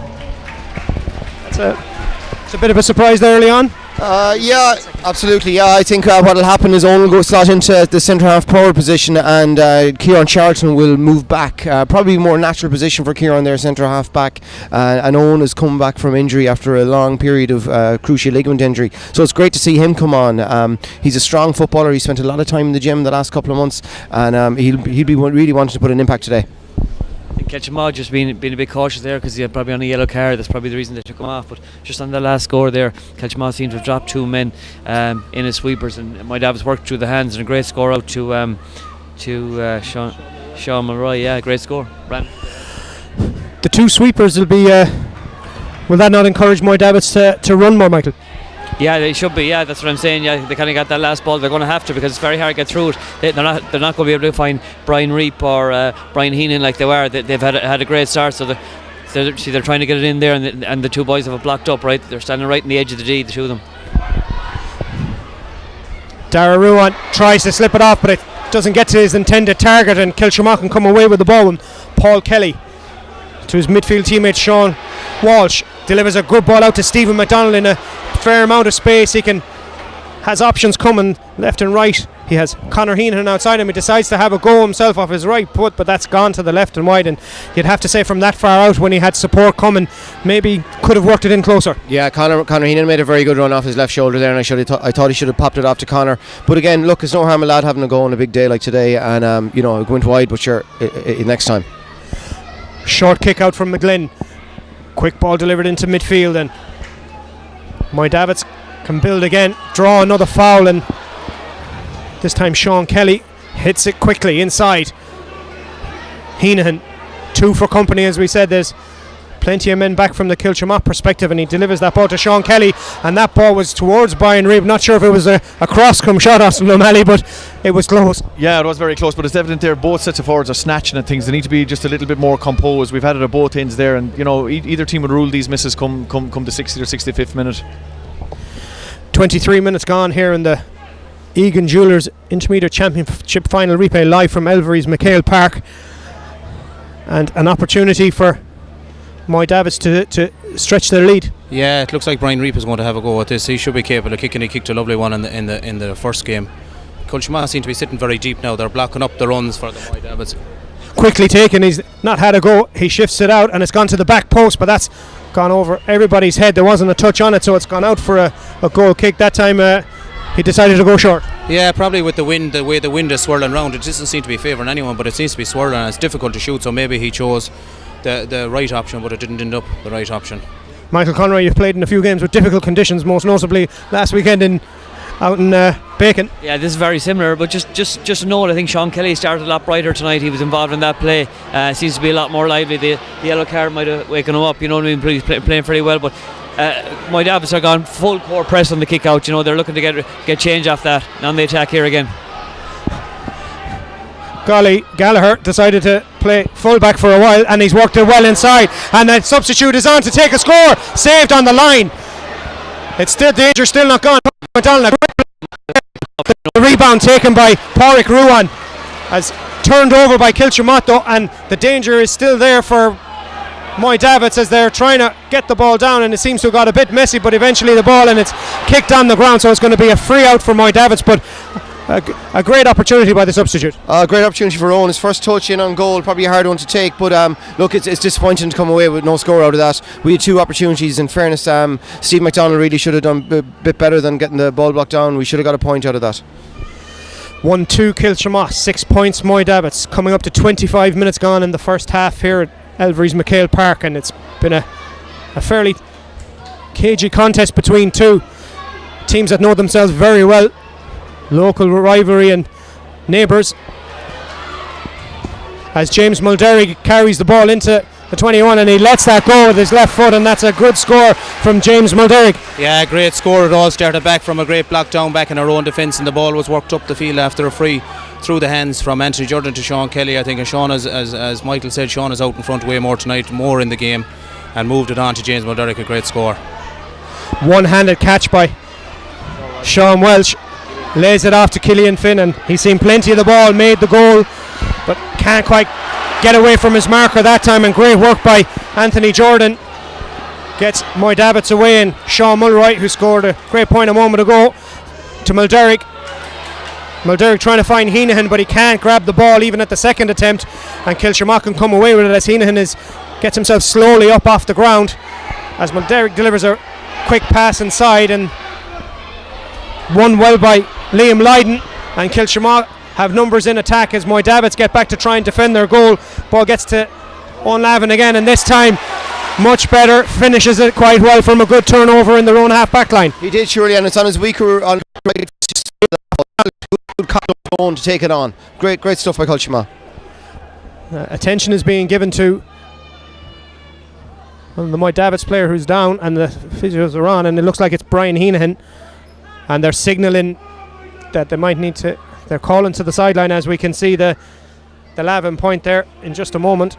It's a bit of a surprise there early on. Yeah, absolutely. Yeah, I think what will happen is Owen will go slot into the centre half forward position, and Kieran Charlton will move back. Probably a more natural position for Kieran there, centre half back. And Owen has come back from injury after a long period of cruciate ligament injury. So it's great to see him come on. He's a strong footballer. He spent a lot of time in the gym the last couple of months, and he'll be really wanting to put an impact today. I think Kiltimagh just being a bit cautious there because he had probably on a yellow card. That's probably the reason they took him off. But just on the last score there, Kiltimagh seemed to have dropped 2 men in his sweepers, and Moy Davitts worked through the hands, and a great score out to Sean Mulroy. Yeah, great score. Brandon. The 2 sweepers will be Will that not encourage Moy Davitts to run more, Michael? Yeah, they should be. Yeah, that's what I'm saying. Yeah, they kind of got that last ball. They're going to have to, because it's very hard to get through it. They're not going to be able to find Brian Reap or Brian Heenan like they were. They've had a great start. So they're trying to get it in there, and the two boys have it blocked up. Right, they're standing right in the edge of the D, the two of them. Dara Ruan tries to slip it off, but it doesn't get to his intended target, and Kiltimagh can come away with the ball. And Paul Kelly to his midfield teammate Sean Walsh delivers a good ball out to Stephen McDonald in a fair amount of space. He has options coming left and right. He has Conor Heenan outside him. He decides to have a go himself off his right foot, but that's gone to the left and wide, and you'd have to say from that far out, when he had support coming, maybe could have worked it in closer. Yeah, Conor Heenan made a very good run off his left shoulder there, and I thought he should have popped it off to Conor. But again, look, it's no harm a lad having a go on a big day like today, and it went wide, but sure, next time. Short kick out from McGlynn. Quick ball delivered into midfield, and Moy Davitts can build again, draw another foul, and this time Sean Kelly hits it quickly inside. Heenan, 2 for company, as we said. There's plenty of men back from the Kiltimagh perspective, and he delivers that ball to Sean Kelly, and that ball was towards Brian Reeve. Not sure if it was a cross-come shot, Austin O'Malley, but it was close. Yeah, it was very close, but it's evident there both sets of forwards are snatching at things. They need to be just a little bit more composed. We've had it at both ends there, and either team would rule these misses come the 60th or 65th minute. 23 minutes gone here in the Egan Jewellers Intermediate Championship Final replay, live from Elverys MacHale Park, and an opportunity for Moy Davitts to stretch their lead. Yeah, it looks like Brian Reap is going to have a go at this. He should be capable of kicking. He kicked a lovely one in the first game. Kiltimagh seem to be sitting very deep now. They're blocking up the runs for the Moy Davitts. Quickly taken, he's not had a go. He shifts it out, and it's gone to the back post, but that's gone over everybody's head. There wasn't a touch on it, so it's gone out for a goal kick. That time he decided to go short. Yeah, probably with the wind, the way the wind is swirling around, it doesn't seem to be favouring anyone, but it seems to be swirling, and it's difficult to shoot, so maybe he chose the right option, but it didn't end up the right option. Michael Conroy, you've played in a few games with difficult conditions, most notably last weekend out in Bacon. Yeah, this is very similar, but just a note, I think Sean Kelly started a lot brighter tonight. He was involved in that play. Seems to be a lot more lively. The yellow card might have waken him up, you know what I mean? He's playing very well, but Moy Davitts are gone full core press on the kick out. They're looking to get change off that. On the attack here again. Golly, Gallagher decided to play full-back for a while, and he's worked it well inside, and the substitute is on to take a score. Saved on the line. It's still danger, still not gone. The rebound taken by Pádraig Ruan, as turned over by Kiltimagh though, and the danger is still there for Moy Davitts as they're trying to get the ball down, and it seems to have got a bit messy, but eventually the ball, and it's kicked on the ground, so it's going to be a free out for Moy Davitts, but a great opportunity by the substitute. Great opportunity for Owen. His first touch in on goal, probably a hard one to take, but look, it's disappointing to come away with no score out of that. We had 2 opportunities. In fairness, Steve McDonald really should have done a bit better than getting the ball blocked down. We should have got a point out of that. 1-2 Kiltimagh, 6 points Moy Davitts. Coming up to 25 minutes gone in the first half here at Elverys MacHale Park, and it's been a fairly cagey contest between two teams that know themselves very well. Local rivalry and neighbours, as James Mulderry carries the ball into the 21, and he lets that go with his left foot, and that's a good score from James Mulderry. Yeah, great score. It all started back from a great block down back in our own defence, and the ball was worked up the field after a free through the hands from Anthony Jordan to Sean Kelly. I think, and Sean, as Michael said, Sean is out in front way more tonight, more in the game, and moved it on to James Mulderry. A great score. One-handed catch by Sean Welsh. Lays it off to Killian Finn, and he's seen plenty of the ball, made the goal, but can't quite get away from his marker that time, and great work by Anthony Jordan. Gets Moy Davitts away, and Sean Mulroy, who scored a great point a moment ago, to Mulderry. Mulderry trying to find Heenan, but he can't grab the ball even at the second attempt, and Kiltimagh can come away with it as Heenan gets himself slowly up off the ground, as Mulderry delivers a quick pass inside, and won well by Liam Lydon, and Kiltimagh have numbers in attack as Moy Davitts get back to try and defend their goal. Ball gets to O'Lavin again, and this time much better, finishes it quite well from a good turnover in their own half back line. He did, surely, and it's on his weaker on good control to take it on. Great stuff by Kiltimagh. Attention is being given to Well, the Moy Davitts player who's down, and the physios are on, and it looks like it's Brian Heenahan, and they're signalling that they might need to. They're calling to the sideline as we can see the Lavin point there in just a moment.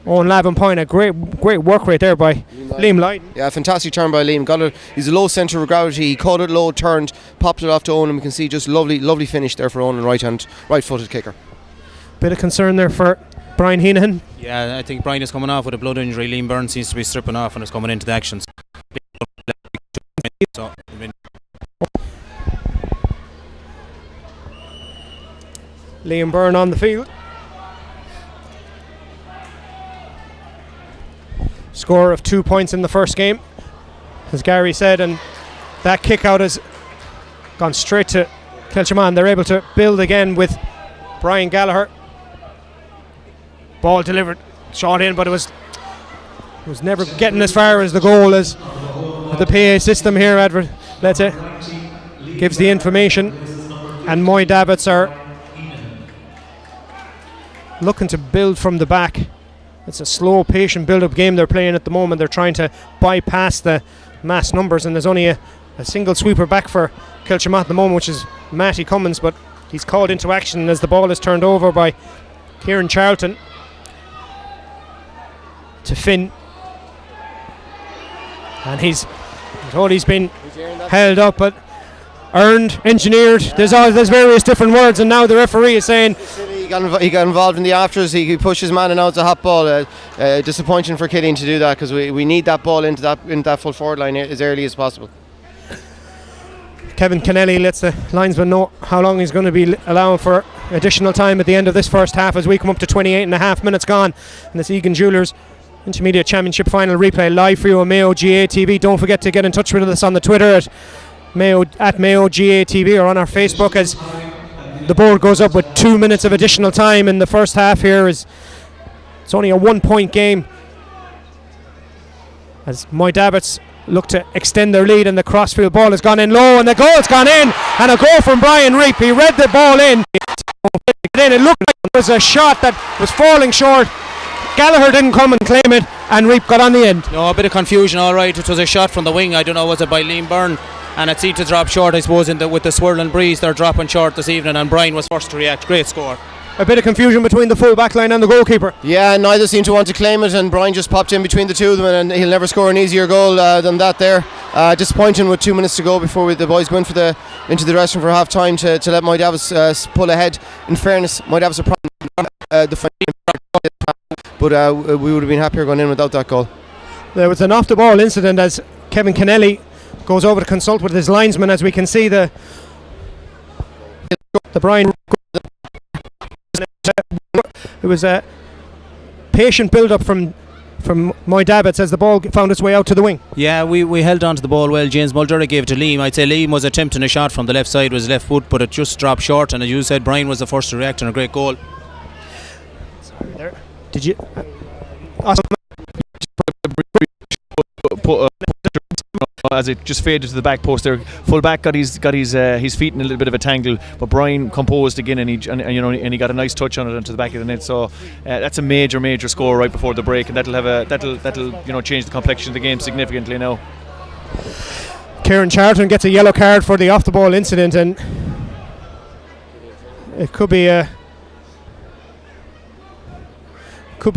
Owen Lavin point, a great work rate there by Liam Lydon. Yeah, fantastic turn by Liam. He's a low centre of gravity. He caught it low, turned, popped it off to Owen, and we can see just lovely finish there for Owen, right-footed kicker. Bit of concern there for Brian Heenahan. Yeah, I think Brian is coming off with a blood injury. Liam Byrne seems to be stripping off and is coming into the actions. So, Liam Byrne on the field. Score of 2 points in the first game, as Gary said, and that kick out has gone straight to Kiltimagh. They're able to build again with Brian Gallagher. Ball delivered, shot in, but it was never getting as far as the goal. As the PA system here, let's say, gives the information, and Moy Davitts are looking to build from the back. It's a slow, patient build-up game they're playing at the moment. They're trying to bypass the mass numbers, and there's only a single sweeper back for Kiltimagh at the moment, which is Matty Cummins, but he's called into action as the ball is turned over by Kieran Charlton to Finn, and he's been held up, but earned, engineered. There's various different words, and now the referee is saying he got involved in the afters. He pushed his man, and now it's a hot ball. Disappointing for Killeen to do that, because we need that ball into that full forward line as early as possible. Kevin Kennelly lets the linesman know how long he's going to be allowing for additional time at the end of this first half, as we come up to 28 and a half minutes gone in this Egan Jewelers Intermediate Championship final replay live for you on Mayo GAA TV. Don't forget to get in touch with us on the Twitter at Mayo GAA TV, or on our Facebook, as the board goes up with 2 minutes of additional time in the first half here. It's only a 1 point game as Moy Davitts look to extend their lead, and the crossfield ball has gone in low, and the goal's gone in, and a goal from Brian Reap. He read the ball in. It looked like it was a shot that was falling short. Gallagher didn't come and claim it, and Reap got on the end. No, a bit of confusion, all right. It was a shot from the wing. I don't know, was it by Liam Byrne? And it seemed to drop short, I suppose, with the swirling breeze. They're dropping short this evening, and Brian was first to react. Great score. A bit of confusion between the full back line and the goalkeeper. Yeah, neither seemed to want to claim it, and Brian just popped in between the two of them, and he'll never score an easier goal than that there. Disappointing with 2 minutes to go before the boys go into the dressing room for half time to let Moy Davitts pull ahead. In fairness, Moy Davitts are but we would have been happier going in without that goal. There was an off the ball incident as Kevin Kennelly goes over to consult with his linesman, as we can see the Brian. It was a patient build-up from Moy Davitts as the ball found its way out to the wing. Yeah, we held on to the ball well. James Mulderry gave it to Liam. I'd say Liam was attempting a shot from the left side with his left foot, but it just dropped short, and as you said, Brian was the first to react, and a great goal. Sorry there. Did you... as it just faded to the back post there. Full back got his feet in a little bit of a tangle, but Brian composed again, and he got a nice touch on it into the back of the net. So that's a major score right before the break, and that'll change the complexion of the game significantly now. Kieran Charlton gets a yellow card for the off the ball incident, and it could be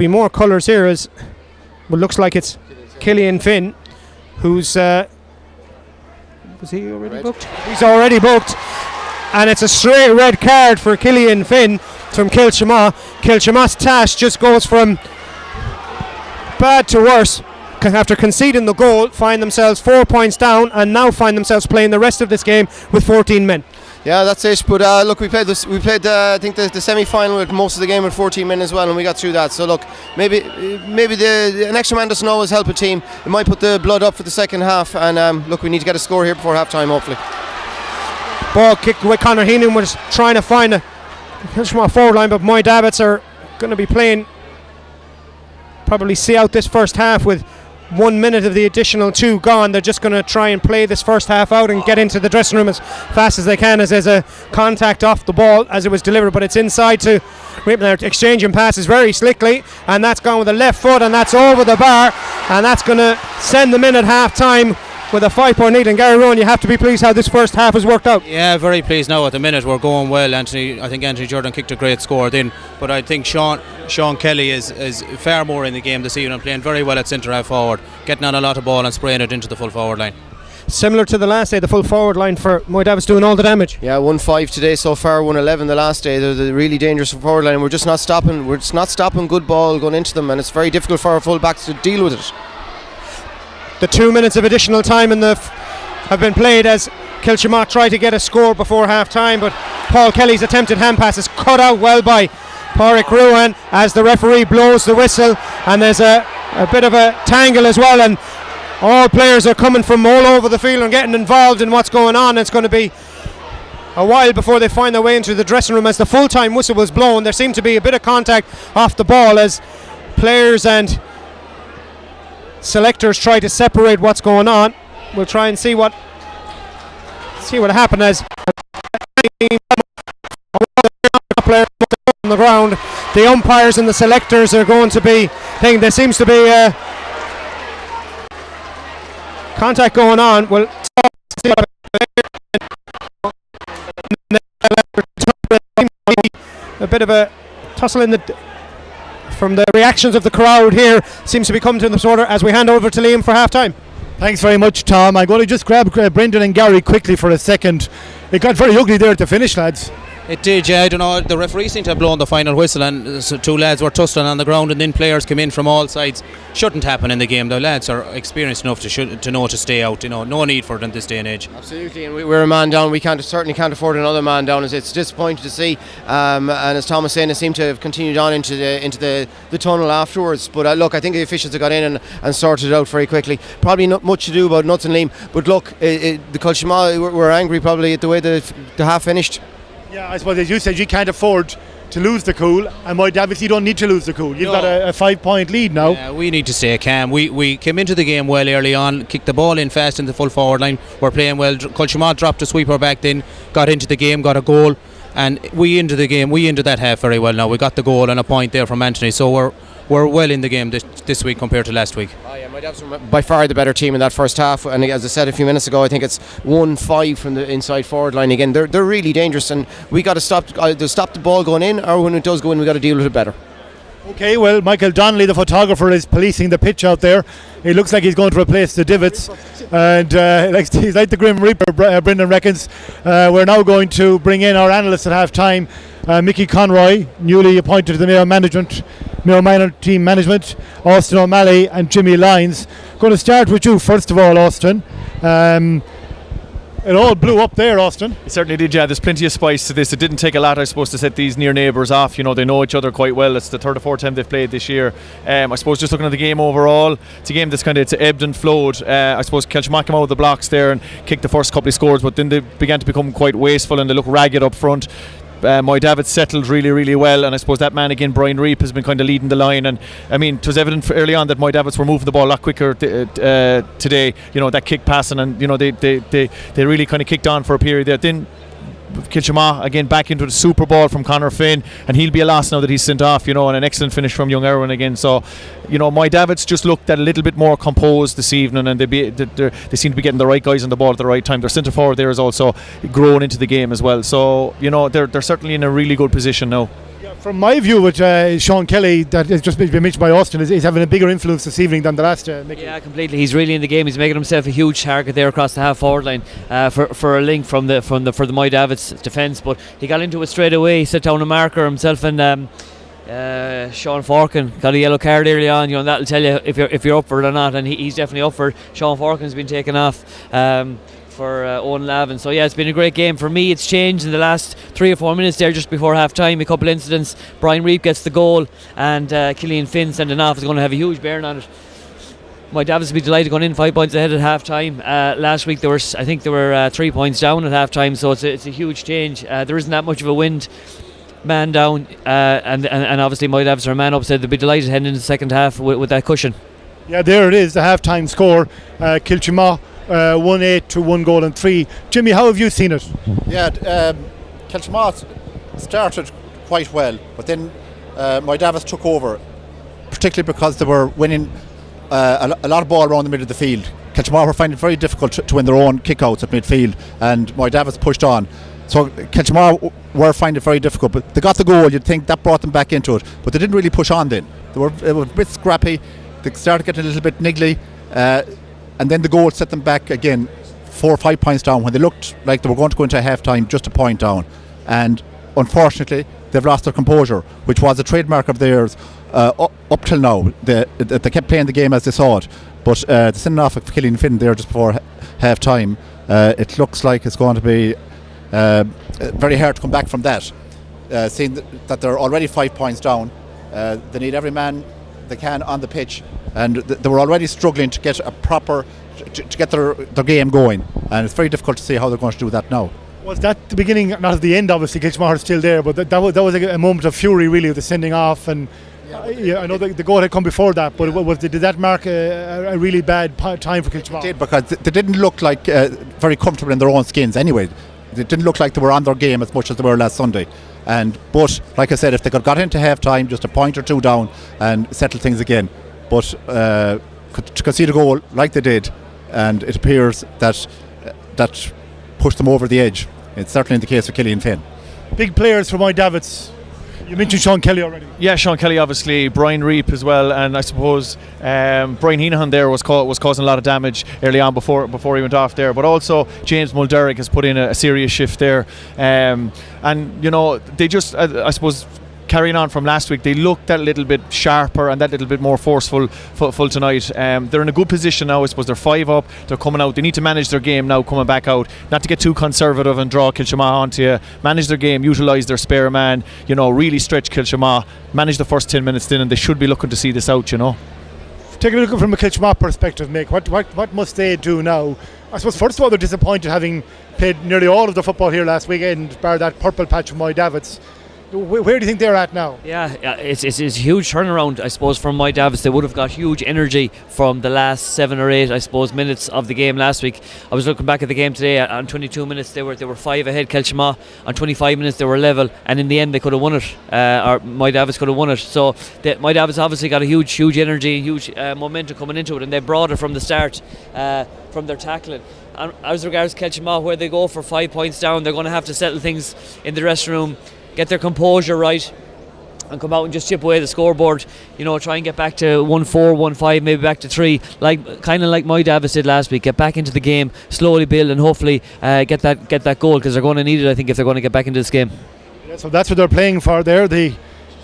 more colours here, as well, looks like it's Killian Finn who's was he already booked? He's already booked, and it's a straight red card for Killian Finn from Kiltimagh. Kiltimagh's task just goes from bad to worse after conceding the goal, find themselves 4 points down, and now find themselves playing the rest of this game with 14 men. Yeah, that's it. But look, we played I think the semi-final with most of the game with 14 men as well, and we got through that. So look, maybe an extra man doesn't always help a team. It might put the blood up for the second half, and look, we need to get a score here before half time, hopefully. Ball kicked away. Conor Heenan was trying to find a forward line, but Moy Davitts are going to be playing, probably see out this first half with 1 minute of the additional 2 gone. They're just going to try and play this first half out and get into the dressing room as fast as they can, as there's a contact off the ball as it was delivered, but it's inside to Ripley. They're exchanging passes very slickly, and that's gone with the left foot, and that's over the bar, and that's going to send them in at half time with a 5-point lead. And Gary Rowan, you have to be pleased how this first half has worked out. Yeah, very pleased now. At the minute we're going well. I think Anthony Jordan kicked a great score then, but I think Sean Kelly is far more in the game this evening, playing very well at centre half forward, getting on a lot of ball and spraying it into the full forward line. Similar to the last day, the full forward line for Moy Davitts doing all the damage. Yeah, 1-5 today so far, 1-11 the last day. They're the really dangerous forward line. We're just not stopping. We're just not stopping good ball going into them, and it's very difficult for our full backs to deal with it. The 2 minutes of additional time have been played as Kiltimagh try to get a score before half time, but Paul Kelly's attempted hand pass is cut out well by Pádraig Ruan as the referee blows the whistle, and there's a bit of a tangle as well, and all players are coming from all over the field and getting involved in what's going on. It's going to be a while before they find their way into the dressing room. As the full-time whistle was blown, there seemed to be a bit of contact off the ball as players and selectors try to separate what's going on. We'll try and see what happened as players on the ground. The umpires and the selectors are going to be thinking there seems to be contact going on. Well, a bit of a tussle in the. From the reactions of the crowd here, seems to be coming to the disorder as we hand over to Liam for half time. Thanks very much, Tom. I'm going to just grab Brendan and Gary quickly for a second. It got very ugly there at the finish, lads. It did, yeah. I don't know, the referee seemed to have blown the final whistle, and so 2 lads were tussling on the ground, and then players came in from all sides. Shouldn't happen in the game. The lads are experienced enough to know to stay out. No need for it in this day and age. Absolutely, and we're a man down. We certainly can't afford another man down. It's disappointing to see, and as Tom was saying, it seemed to have continued on into the tunnel afterwards. But look, I think the officials have got in and sorted it out very quickly. Probably not much to do about nuts and Liam, but look, the Kiltimagh were angry probably at the way the half finished. Yeah, I suppose as you said, you can't afford to lose the cool, and Moy Davitts, you don't need to lose the cool. You've got a 5-point lead now. Yeah, we need to stay calm. We came into the game well early on, kicked the ball in fast in the full forward line. We're playing well. Kiltimagh dropped a sweeper back then, got into the game, got a goal, and we ended the game. We ended that half very well now. We got the goal and a point there from Anthony, so we're well in the game this week compared to last week. Oh yeah, Moy Davitts were by far the better team in that first half, and as I said a few minutes ago, I think it's 1-5 from the inside forward line again. They're really dangerous, and we got to stop the ball going in, or when it does go in, we got to deal with it better. Okay, well, Michael Donnelly, the photographer, is policing the pitch out there. It looks like he's going to replace the Davitts, and he's like the Grim Reaper, Brendan reckons. We're now going to bring in our analyst at half time, Mickey Conroy, newly appointed to the Mayo Minor Team Management, Austin O'Malley and Jimmy Lyons. Going to start with you first of all, Austin. It all blew up there, Austin. It certainly did, yeah. There's plenty of spice to this. It didn't take a lot, I suppose, to set these near neighbours off. You know, they know each other quite well. It's the third or fourth time they've played this year. I suppose just looking at the game overall, it's a game that's it's ebbed and flowed. I suppose Kiltimagh came out of the blocks there and kicked the first couple of scores, but then they began to become quite wasteful and they look ragged up front. Moy Davitts settled really, really well, and I suppose that man again, Brian Reap, has been kind of leading the line. And I mean, it was evident early on that Moy Davitts were moving the ball a lot quicker today. You know, that kick passing, and you know they really kind of kicked on for a period there. Then Kiltimagh again back into the Super Bowl from Conor Finn, and he'll be a loss now that he's sent off, you know, and an excellent finish from young Erwin again. So, you know, Moy Davitts just looked a little bit more composed this evening, and they seem to be getting the right guys on the ball at the right time. Their centre forward there is also grown into the game as well. So, you know, they're certainly in a really good position now. From my view, with Sean Kelly, that has just been mentioned by Austin, is having a bigger influence this evening than the last. Yeah, completely. He's really in the game. He's making himself a huge target there across the half forward line for a link for the Moy Davitts defence. But he got into it straight away. He set down a marker himself, and Sean Forkin got a yellow card early on. You know, that'll tell you if you're up for it or not. And he's definitely up for it. Sean Forkin's been taken off for Owen Lavin. So yeah, it's been a great game. For me, it's changed in the last 3 or 4 minutes there just before half time. A couple of incidents. Brian Reap gets the goal, and Killian Finn sending off is going to have a huge bearing on it. Moy Davitts will be delighted going in 5 points ahead at half time. Last week I think there were 3 points down at half time, so it's a huge change. There isn't that much of a wind, man down, and obviously Moy Davitts are a man up, so they'll be delighted heading into the second half with that cushion. Yeah, there it is, the half-time score. Kiltimagh 1-8 to 1 goal and 3. Jimmy, how have you seen it? Yeah, Kiltimagh started quite well, but then Moy Davitts took over, particularly because they were winning a lot of ball around the middle of the field. Kiltimagh were finding it very difficult to win their own kickouts at midfield, and Moy Davitts pushed on. So Kiltimagh were finding it very difficult, but they got the goal. You'd think that brought them back into it, but they didn't really push on then. They were a bit scrappy. They started getting a little bit niggly, and then the goal set them back again 4 or 5 points down when they looked like they were going to go into half time just a point down. And unfortunately they've lost their composure, which was a trademark of theirs up till now. They kept playing the game as they saw it, but the sending off of Killian Finn there just before half time, it looks like it's going to be very hard to come back from that, seeing that they're already 5 points down. They need every man they can on the pitch, and they were already struggling to get a proper to get their game going, and it's very difficult to see how they're going to do that now. Was that the beginning, not at the end obviously? Kiltimagh are still there, but that was a moment of fury really, with the sending off, and I know the goal had come before that, but did that mark a really bad time for Kiltimagh? It did, because they didn't look like very comfortable in their own skins anyway. It didn't look like they were on their game as much as they were last Sunday. But like I said, if they got into half time just a point or two down and settle things again, but to concede a goal like they did, and it appears that pushed them over the edge. It's certainly the case for Killian Finn. Big players for Moy Davitts. You mentioned Sean Kelly already. Yeah, Sean Kelly obviously, Brian Reap as well, and I suppose Brian Heenahan there was causing a lot of damage early on before he went off there. But also James Mulderrick has put in a serious shift there, and you know, they just I suppose, carrying on from last week, they looked that little bit sharper and that little bit more forceful tonight. They're in a good position now. I suppose they're 5 up. They're coming out. They need to manage their game now, coming back out. Not to get too conservative and draw Kiltimagh onto you. Manage their game. Utilise their spare man. You know, really stretch Kiltimagh. Manage the first 10 minutes in, and they should be looking to see this out. You know. Taking a look from a Kiltimagh perspective, Mick, what must they do now? I suppose first of all they're disappointed having played nearly all of the football here last weekend, bar that purple patch of Moy Davitts. Where do you think they're at now? Yeah, it's a huge turnaround, I suppose, from Moy Davitts. They would have got huge energy from the last 7 or 8, I suppose, minutes of the game last week. I was looking back at the game today. On 22 minutes, they were 5 ahead, Kiltimagh. On 25 minutes, they were level, and in the end, they could have won it. Or Moy Davitts could have won it. So Moy Davitts obviously got a huge energy, huge momentum coming into it, and they brought it from the start, from their tackling. And as regards Kiltimagh, where they go for 5 points down, they're going to have to settle things in the dressing room, get their composure right, and come out and just chip away the scoreboard. You know, try and get back to 1-4, 1-5, maybe back to 3, kind of like Moy Davitts did last week. Get back into the game, slowly build, and hopefully get that goal, because they're going to need it, I think, if they're going to get back into this game. Yeah, so that's what they're playing for there.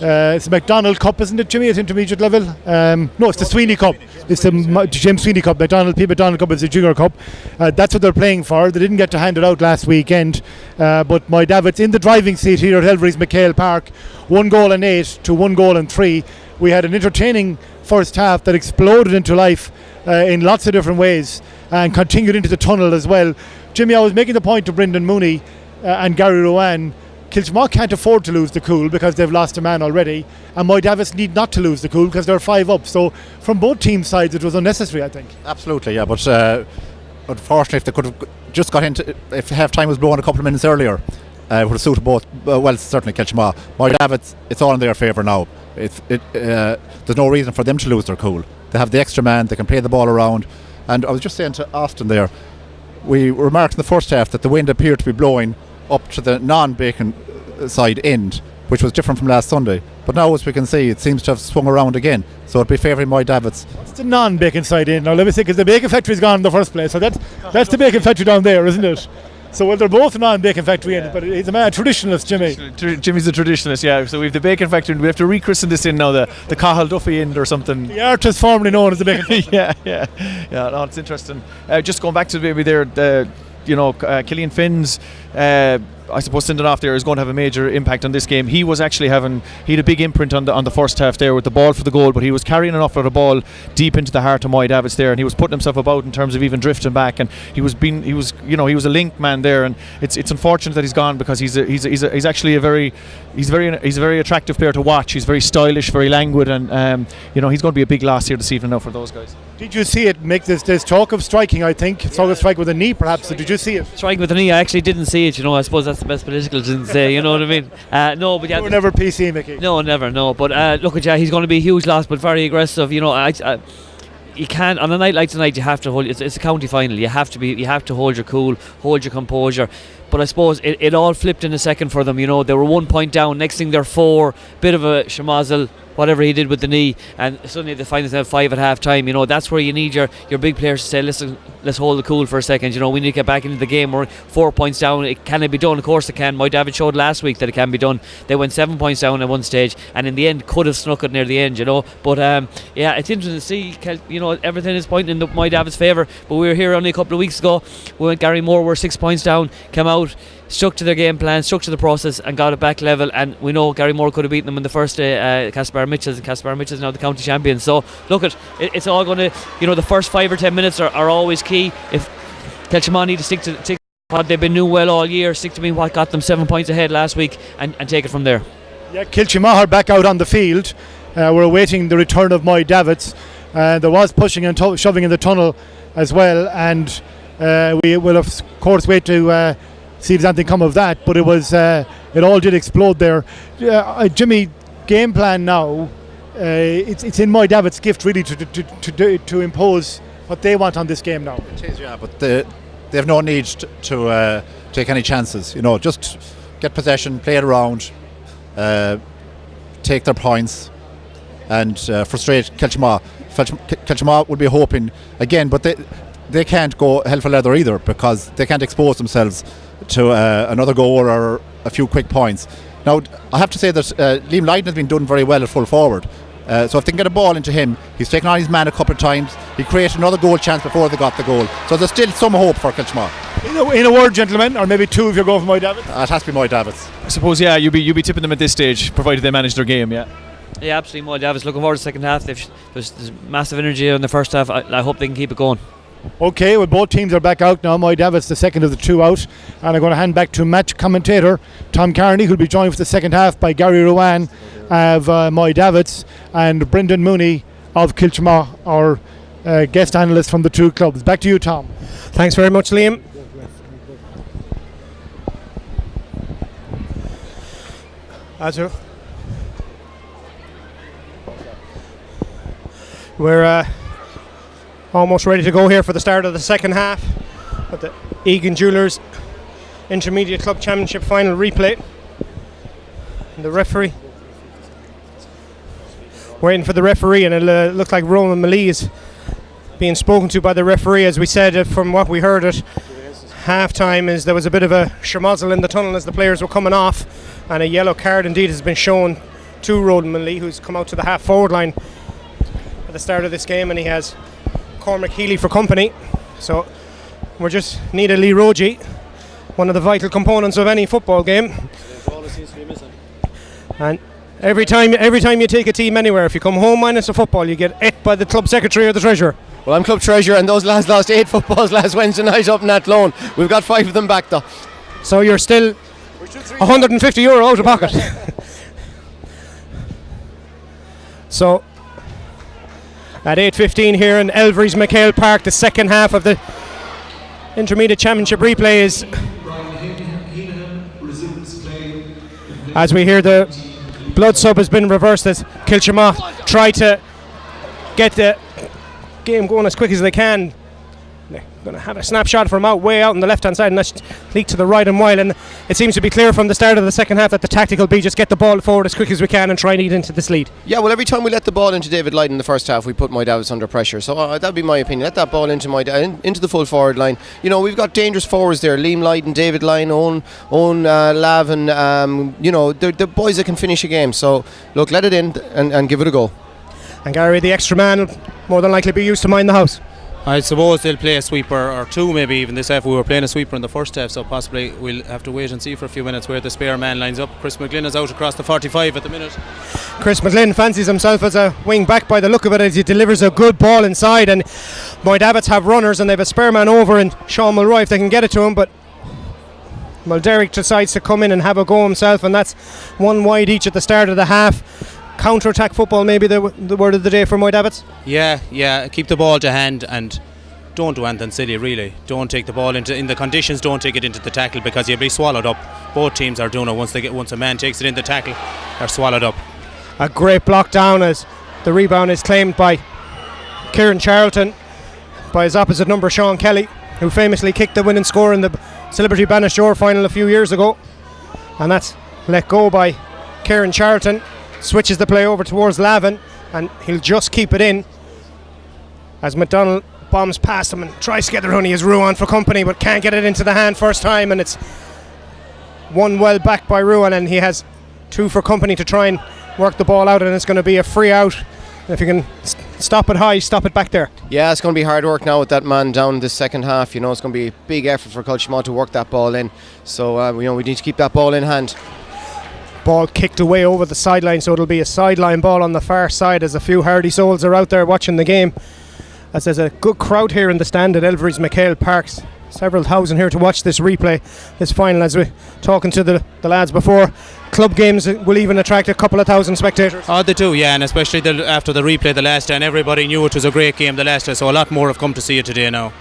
It's the McDonald Cup, isn't it, Jimmy, at intermediate level? No, it's the Sweeney Cup. It's the James Sweeney Cup. P. McDonald Cup is the Junior Cup. That's what they're playing for. They didn't get to hand it out last weekend, but Moy Davitts in the driving seat here at Elverys MacHale Park. 1 goal and 8 to 1 goal and 3. We had an entertaining first half that exploded into life in lots of different ways, and continued into the tunnel as well. Jimmy, I was making the point to Brendan Mooney and Gary Rowan. Kiltimagh can't afford to lose the cool because they've lost a man already, and Moy Davitts need not to lose the cool because they're 5 up. So from both team sides it was unnecessary, I think. Absolutely, yeah, but unfortunately if they could have just got into, if half time was blown a couple of minutes earlier, it would have suited both, well, certainly Kiltimagh. Moy Davitts, it's all in their favour now. There's no reason for them to lose their cool. They have the extra man, they can play the ball around, and I was just saying to Austin there, we remarked in the first half that the wind appeared to be blowing up to the non-Bacon side end, which was different from last Sunday. But now, as we can see, it seems to have swung around again. So it'd be favouring Moy Davitts. What's the non-Bacon side end? Now let me see, because the Bacon factory's gone in the first place. So that's the Bacon factory down there, isn't it? So well, they're both non-Bacon factory end, but he's a traditionalist, Jimmy. Jimmy's a traditionalist, yeah. So we have the Bacon factory, and we have to rechristen this in now, the Cahill Duffy end or something. The artist formerly known as the Bacon factory. yeah. No, it's interesting. Just going back to maybe there, Killian Finn's, I I suppose sending off there is going to have a major impact on this game. He was actually he had a big imprint on the first half there with the ball for the goal, but he was carrying enough of the ball deep into the heart of Moy Davitts there, and he was putting himself about in terms of even drifting back, and he was a link man there, and it's unfortunate that he's gone, because he's actually a very attractive player to watch. He's very stylish, very languid, and he's going to be a big loss here this evening now for those guys. Did you see it make this talk of striking? I think a strike with a knee, perhaps. Did you see it? Strike with a knee. I actually didn't see it. I suppose that's the best political to say. You know what I mean? No, but yeah. You were never PC, Mickey. No, never. No, but look at he's going to be a huge loss, but very aggressive. You can't, on a night like tonight, you have to hold. It's a county final. You have to hold your cool, hold your composure. But I suppose it all flipped in a second for them. They were 1 point down. Next thing they're 4. Bit of a shamazel, whatever he did with the knee, and suddenly they find themselves 5 at half time. That's where you need your big players to say, listen, let's hold the cool for a second. We need to get back into the game. We're 4 points down. Can it be done? Of course it can. Moy Davitts showed last week that it can be done. They went 7 points down at one stage, and in the end could have snuck it near the end. But it's interesting to see. Everything is pointing in Moy Davitts' favour. But we were here only a couple of weeks ago. We went Gary Moore. We're 6 points down. Came out, stuck to their game plan, stuck to the process, and got it back level. And we know Gary Moore could have beaten them in the first day, Caspar Mitchells, and Caspar Mitchells now the county champions. So look, it's all going to, the first 5 or 10 minutes are always key. If Kiltimagh need to stick to what they've been doing well all year, stick to what got them 7 points ahead last week, and take it from there. Yeah, Kiltimagh are back out on the field. We're awaiting the return of Moy Davitts. There was pushing and shoving in the tunnel as well, and we will of course wait to see if there's anything come of that. But it all did explode there. Jimmy, game plan now. It's in Moy Davitts' gift really to impose what they want on this game now. It is, yeah, but they have no need to take any chances. Just get possession, play it around, take their points, and frustrate Kiltimagh. Kiltimagh would be hoping again, but they can't go hell for leather either, because they can't expose themselves to another goal or a few quick points. Now, I have to say that Liam Lydon has been doing very well at full forward. So if they can get a ball into him, he's taken on his man a couple of times. He created another goal chance before they got the goal. So there's still some hope for Kiltimagh. In a word, gentlemen, or maybe 2 if you're going for Moy Davitts. It has to be Moy Davitts. I suppose, yeah, you'd be tipping them at this stage, provided they manage their game, yeah. Yeah, absolutely. Moy Davitts looking forward to the second half. There's massive energy in the first half. I hope they can keep it going. Okay, well, both teams are back out now. Moy Davitts, the second of the 2 out, and I'm going to hand back to match commentator Tom Carney, who'll be joined for the second half by Gary Rowan of Moy Davitts and Brendan Mooney of Kiltimagh, our guest analyst from the 2 clubs. Back to you, Tom. Thanks very much, Liam. We're almost ready to go here for the start of the second half of the Egan Jewelers Intermediate Club Championship final replay. And the referee, waiting for the referee, and it looks like Roman Malee is being spoken to by the referee. As we said, from what we heard at half time, is there was a bit of a schmozzle in the tunnel as the players were coming off, and a yellow card indeed has been shown to Roman Malee, who's come out to the half forward line at the start of this game, and he has Cormac Healy for company. So we just need a Lee Rogie, one of the vital components of any football game. And every time you take a team anywhere, if you come home minus a football, you get ate by the club secretary or the treasurer. Well, I'm club treasurer, and those lads lost 8 footballs last Wednesday night up in that loan. We've got 5 of them back though. So you're still €150 out of pocket. So at 8:15 here in Elverys MacHale Park, the second half of the Intermediate Championship replay is, as we hear, the blood sub has been reversed as Kiltimagh try to get the game going as quick as they can. They're going to have a snapshot from way out on the left hand side, and that's leaked to the right and wide, and it seems to be clear from the start of the second half that the tactic will be just get the ball forward as quick as we can and try and eat into this lead. Yeah, well, every time we let the ball into David Lydon in the first half, we put Moy Davitts under pressure. So that'd be my opinion. Let that ball into the full forward line. We've got dangerous forwards there: Liam Lydon, David Lydon, Owen Lavin. The boys that can finish a game. So look, let it in and give it a go. And Gary, the extra man, will more than likely be used to mind the house. I suppose they'll play a sweeper or two, maybe even this half. We were playing a sweeper in the first half, so possibly we'll have to wait and see for a few minutes where the spare man lines up. Chris McGlynn is out across the 45 at the minute. Chris McGlynn fancies himself as a wing back by the look of it, as he delivers a good ball inside, and Moy Davitts have runners and they have a spare man over in Sean Mulroy if they can get it to him, but Derek decides to come in and have a go himself, and that's one wide each at the start of the half. Counter-attack football, maybe the word of the day for Moy Davitts. Yeah, keep the ball to hand and don't do anything silly, really. Don't take the ball in the conditions, don't take it into the tackle, because you'll be swallowed up. Both teams are doing it. Once a man takes it in the tackle, they're swallowed up. A great block down as the rebound is claimed by Kieran Charlton by his opposite number Sean Kelly, who famously kicked the winning score in the Celebrity Bannister final a few years ago, and that's let go by Kieran Charlton. Switches the play over towards Lavin, and he'll just keep it in as McDonald bombs past him and tries to get the run. He has Ruan for company but can't get it into the hand first time, and it's one well back by Ruan, and he has two for company to try and work the ball out, and it's going to be a free out. If you can stop it high, stop it back there. Yeah, it's going to be hard work now with that man down this second half. It's going to be a big effort for Kiltimagh to work that ball in, so we need to keep that ball in hand. Ball kicked away over the sideline, so it'll be a sideline ball on the far side as a few hardy souls are out there watching the game, as there's a good crowd here in the stand at Elverys MacHale Parks. Several thousand here to watch this replay, this final, as we're talking to the lads before. Club games will even attract a couple of thousand spectators. Oh, they do, yeah, and especially after the replay the last day, and everybody knew it was a great game the last day, so a lot more have come to see it today now.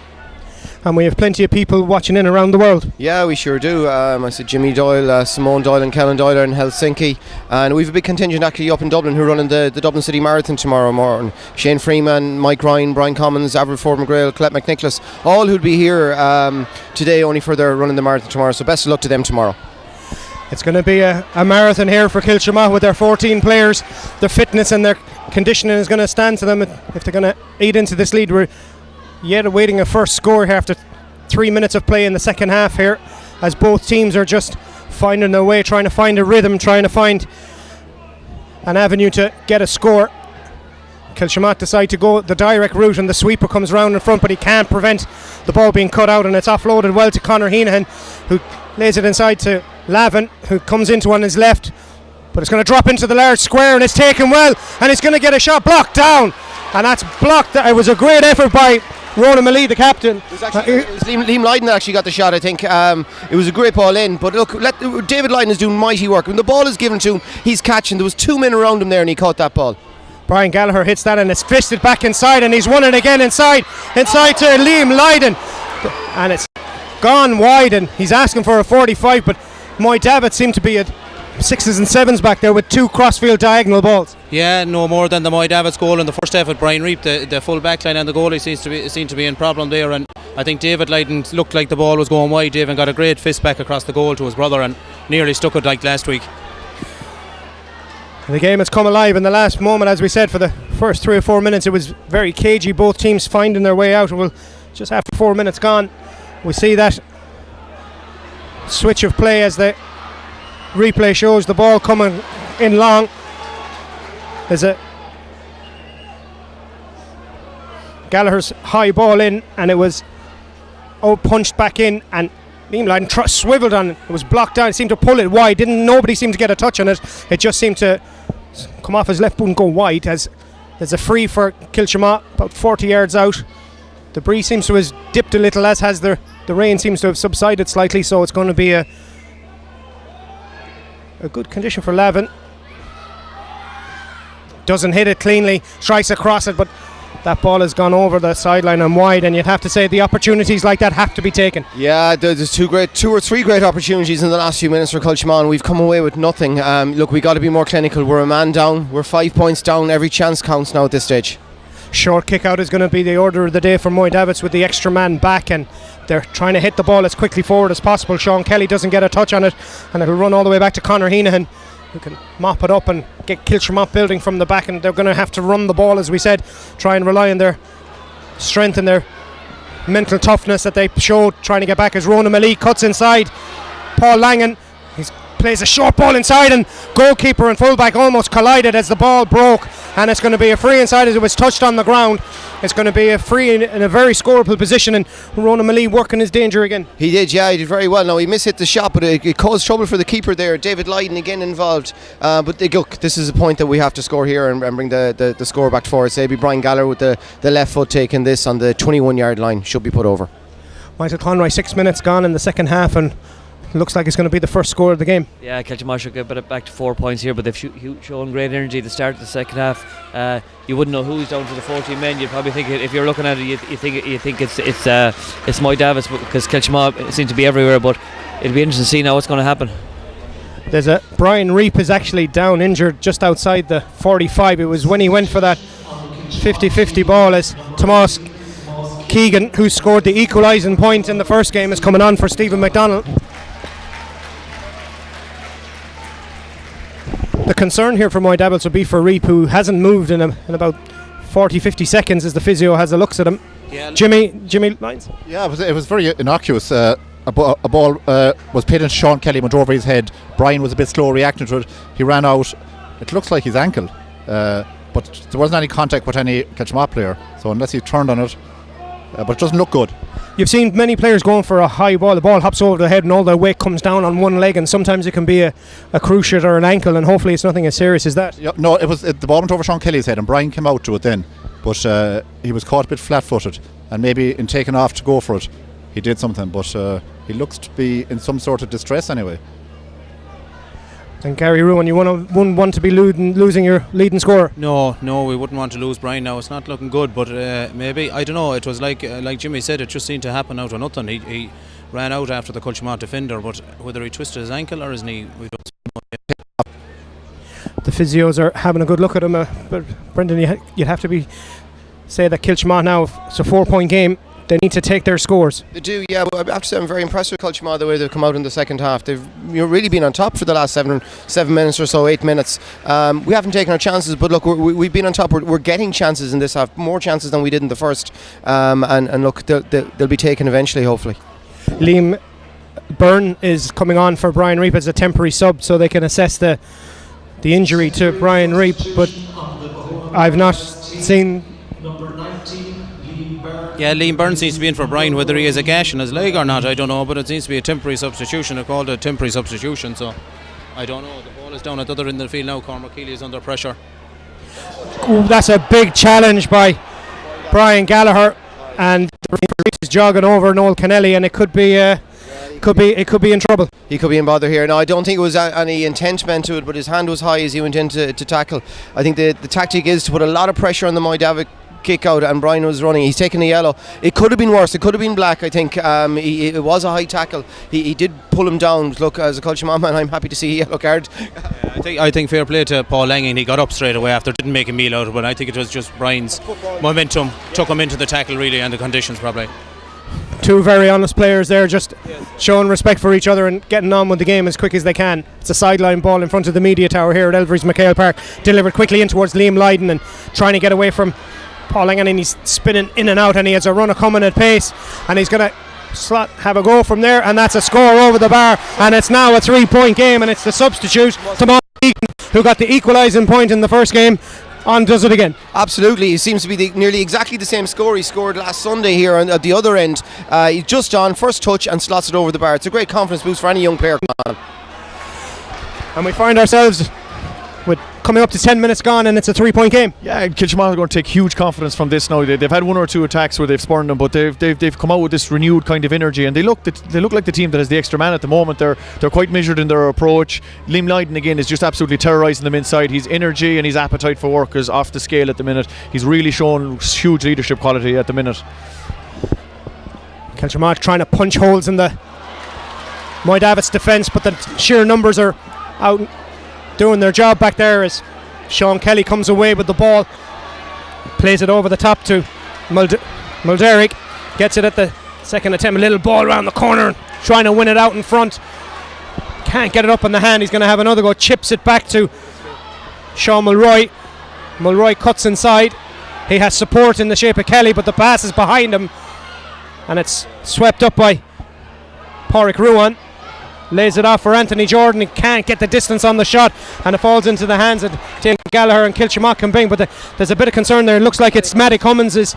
And we have plenty of people watching in around the world. Yeah, we sure do. I see Jimmy Doyle, Simone Doyle and Kellen Doyle are in Helsinki, and we've a big contingent actually up in Dublin who are running the Dublin City Marathon tomorrow morning. Shane Freeman, Mike Ryan, Brian Commons, Averett Ford McGrail, Colette McNicholas, all who'll be here today only for their running the marathon tomorrow, so best of luck to them tomorrow. It's going to be a marathon here for Kiltimagh with their 14 players. Their fitness and their conditioning is going to stand to them if they're going to eat into this lead. We're yet awaiting a first score here after 3 minutes of play in the second half here, as both teams are just finding their way, trying to find a rhythm, trying to find an avenue to get a score. Kiltimagh decide to go the direct route, and the sweeper comes round in front, but he can't prevent the ball being cut out, and it's offloaded well to Conor Heenan, who lays it inside to Lavin, who comes into on his left, but it's going to drop into the large square, and it's taken well, and it's going to get a shot blocked down, and that's blocked. It was a great effort by Ronan Malee, the captain. It was Liam Lydon that actually got the shot, I think. It was a great ball in, but look, David Lydon is doing mighty work. When the ball is given to him, he's catching. There was 2 men around him there and he caught that ball. Brian Gallagher hits that, and it's fisted back inside, and he's won it again inside to Liam Lydon, and it's gone wide, and he's asking for a 45, but Moy Davitts seemed to be at 6s and 7s back there with 2 crossfield diagonal balls. Yeah, no more than the Moy Davitts goal in the first half with Brian Reap. The full back line and the goalie seemed to be in problem there, and I think David Lydon looked like the ball was going wide. David got a great fist back across the goal to his brother and nearly stuck it like last week. The game has come alive in the last moment, as we said. For the first 3 or 4 minutes it was very cagey, both teams finding their way out. Well, just after 4 minutes gone, we see that switch of play as the replay shows the ball coming in long. There's a Gallagher's high ball in, and it was punched back in, and Liam Lydon swiveled on it. It was blocked down. It seemed to pull it wide. Nobody seemed to get a touch on it. It just seemed to come off his left boot and go wide, as there's a free for Kiltimagh about 40 yards out. The breeze seems to have dipped a little, as has the rain seems to have subsided slightly, so it's going to be a good condition for Lavin. Doesn't hit it cleanly, strikes across it, but that ball has gone over the sideline and wide, and you'd have to say the opportunities like that have to be taken. Yeah, there's 2 or 3 great opportunities in the last few minutes for Kiltimagh, and we've come away with nothing. Look, we got to be more clinical. We're a man down, we're 5 points down. Every chance counts now at this stage. Short kick out is going to be the order of the day for Moy Davitts, with the extra man back, and they're trying to hit the ball as quickly forward as possible. Sean Kelly doesn't get a touch on it, and it'll run all the way back to Conor Heenan, who can mop it up and get Kiltimagh building from the back, and they're going to have to run the ball, as we said, try and rely on their strength and their mental toughness that they showed trying to get back, as Ronan Malee cuts inside Paul Langan. He's plays a short ball inside, and goalkeeper and fullback almost collided as the ball broke, and it's going to be a free inside as it was touched on the ground. It's going to be a free in a very scoreable position, and Ronan Malee working his danger again. He did, yeah, he did very well. Now he mishit the shot, but it caused trouble for the keeper there. David Lydon again involved. But look, this is a point that we have to score here and bring the score back forward. Say, Brian Gallagher with the left foot taking this on the 21-yard line, should be put over. Michael Conroy, 6 minutes gone in the second half, and looks like it's going to be the first score of the game. Yeah, Kiltimagh should get back to 4 points here, but they've shown great energy at the start of the second half. You wouldn't know who's down to the 14 men. You'd probably think, if you're looking at it, you think it's Moy Davitts, because Kiltimagh seem to be everywhere. But it'll be interesting to see now what's going to happen. There's Brian Reap is actually down injured just outside the 45. It was when he went for that 50-50 ball as Tomas Keegan, who scored the equalising point in the first game, is coming on for Stephen McDonald. The concern here for Moy Davitts would be for Reap, who hasn't moved in about 40-50 seconds as the physio has a look at him. Yeah, Jimmy Lyons? Yeah, it was very innocuous. A ball was played into Sean Kelly, went over his head. Brian was a bit slow reacting to it. He ran out. It looks like his ankle, but there wasn't any contact with any Kiltimagh player, so unless he turned on it, but it doesn't look good. You've seen many players going for a high ball. The ball hops over the head and all their weight comes down on one leg, and sometimes it can be a cruciate or an ankle, and hopefully it's nothing as serious as that. Yeah, no, the ball went over Sean Kelly's head and Brian came out to it then, but he was caught a bit flat-footed, and maybe in taking off to go for it he did something, but he looks to be in some sort of distress anyway. And Gary Ruan, you wouldn't want to be losing your leading scorer? No, we wouldn't want to lose Brian now. It's not looking good, but maybe, I don't know, it was like Jimmy said, it just seemed to happen out of nothing. He ran out after the Kiltimagh defender, but whether he twisted his ankle or his knee, we don't know. The physios are having a good look at him, but Brendan, you'd have to say that Kiltimagh now, it's a 4-point game. They need to take their scores. They do, yeah. But I have to say I'm very impressed with Kiltimagh the way they've come out in the second half. They've really been on top for the last 7 minutes or so, 8 minutes. We haven't taken our chances, but look, we've been on top. We're getting chances in this half, more chances than we did in the first. And look, they'll be taken eventually, hopefully. Liam Byrne is coming on for Brian Reap as a temporary sub, so they can assess the injury to Brian Reap. But I've not seen. Yeah, Liam Byrne seems to be in for Brian. Whether he has a gash in his leg or not, I don't know, but it seems to be a temporary substitution. They're called a temporary substitution, so I don't know. The ball is down at the other end of the field now. Cormac Keeley is under pressure. Ooh, that's a big challenge by Brian Gallagher, and the referee is jogging over Noel Kennelly, and it could be in trouble. He could be in bother here. Now, I don't think it was any intent meant to it, but his hand was high as he went in to tackle. I think the tactic is to put a lot of pressure on the Moy Davitts kick out, and Brian was running. He's taken a yellow. It could have been worse. It could have been black. I think it was a high tackle. He did pull him down. Look, as a Kiltimagh man, I'm happy to see a yellow card. I think fair play to Paul Langan. He got up straight away after, didn't make a meal out of it, but I think it was just Brian's momentum took him into the tackle really, and the conditions probably. Two very honest players there, just showing respect for each other and getting on with the game as quick as they can. It's a sideline ball in front of the media tower here at Elverys MacHale Park, delivered quickly in towards Liam Lydon and trying to get away from Paul Langan, and he's spinning in and out, and he has a runner coming at pace, and he's going to have a go from there, and that's a score over the bar, and it's now a 3-point game, and it's the substitute Tomas Egan, who got the equalising point in the first game, on does it again. Absolutely, it seems to be nearly exactly the same score he scored last Sunday here at the other end. He's just on first touch and slots it over the bar. It's a great confidence boost for any young player. And we find ourselves with coming up to 10 minutes gone, and it's a 3-point game. Yeah, Kiltimagh are going to take huge confidence from this now. They've had 1 or 2 attacks where they've spurned them, but they've come out with this renewed kind of energy, and they look like the team that has the extra man at the moment. They're quite measured in their approach. Liam Lydon again is just absolutely terrorising them inside. His energy and his appetite for work is off the scale at the minute. He's really shown huge leadership quality at the minute. Kiltimagh trying to punch holes in the Moy Davitts defence, but the sheer numbers are out doing their job back there as Sean Kelly comes away with the ball, plays it over the top to Mulderick, gets it at the second attempt, a little ball around the corner, trying to win it out in front, can't get it up in the hand. He's going to have another go, chips it back to Sean Mulroy. Mulroy cuts inside, he has support in the shape of Kelly, but the pass is behind him, and it's swept up by Pádraig Ruan. lays it off for Anthony Jordan. He can't get the distance on the shot, and it falls into the hands of Tim Gallagher, and Kiltimagh can bring. But there's a bit of concern there. It looks like it's Matty Cummins is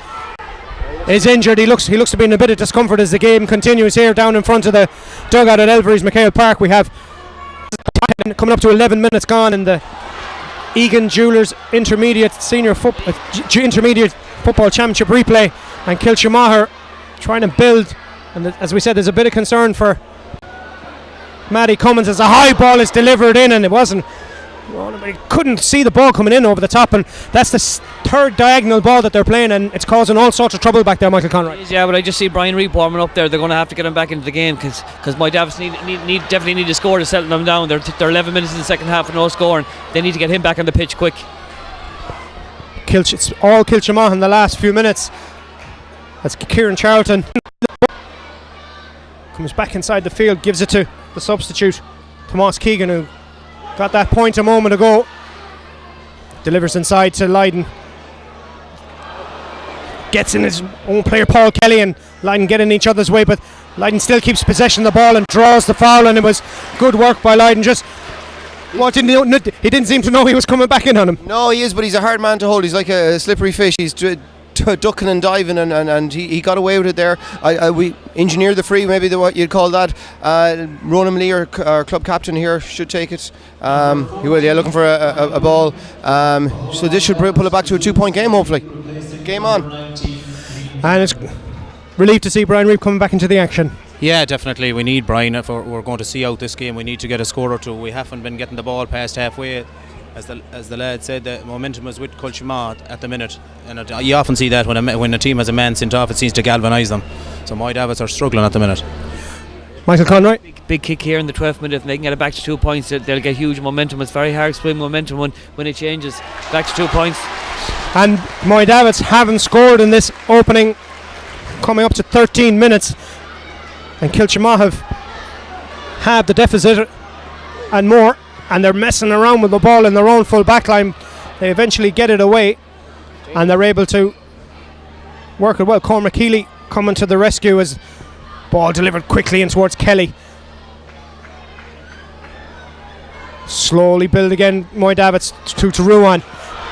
injured. He looks to be in a bit of discomfort as the game continues here down in front of the dugout at Elverys MacHale Park. We have coming up to 11 minutes gone in the Egan Jewelers Intermediate Football Championship replay, and Kiltimagh trying to build, and as we said, there's a bit of concern for Matty Cummins as a high ball is delivered in, and it wasn't, he couldn't see the ball coming in over the top, and that's the third diagonal ball that they're playing, and it's causing all sorts of trouble back there, Michael Conroy. Yeah, but I just see Brian Reid warming up there. They're going to have to get him back into the game because Moy Davitts definitely need to score to settle them down. They're 11 minutes in the second half with no scoring. They need to get him back on the pitch quick. It's all Kiltimagh in the last few minutes. That's Kieran Charlton. Comes back inside the field, gives it to the substitute, Tomas Keegan, who got that point a moment ago. Delivers inside to Lydon. Gets in his own player, Paul Kelly, and Lydon get in each other's way, but Lydon still keeps possession of the ball and draws the foul, and it was good work by Lydon. He didn't seem to know he was coming back in on him. No, he is, but he's a hard man to hold. He's like a slippery fish. He's ducking and diving, and he got away with it there. We engineered the free, maybe what you'd call that. Ronan Lee, our club captain here, should take it. He will, looking for a ball. So this should pull it back to a 2-point game, hopefully. Game on. And it's relieved to see Brian Reid coming back into the action. Yeah, definitely. We need Brian if we're going to see out this game. We need to get a score or two. We haven't been getting the ball past halfway. As the lad said, the momentum is with Kiltimagh at the minute, and you often see that when a team has a man sent off, it seems to galvanise them. So Moy Davitts are struggling at the minute. Michael Conroy. Big kick here in the 12th minute. If they can get it back to 2 points, they'll get huge momentum. It's very hard to split momentum when it changes. Back to 2 points. And Moy Davitts haven't scored in this opening, coming up to 13 minutes, and Kiltimagh have had the deficit and more, and they're messing around with the ball in their own full back line. They eventually get it away, and they're able to work it well. Cormac Keeley coming to the rescue as ball delivered quickly in towards Kelly. Slowly build again, Moy Davitts to Ruan.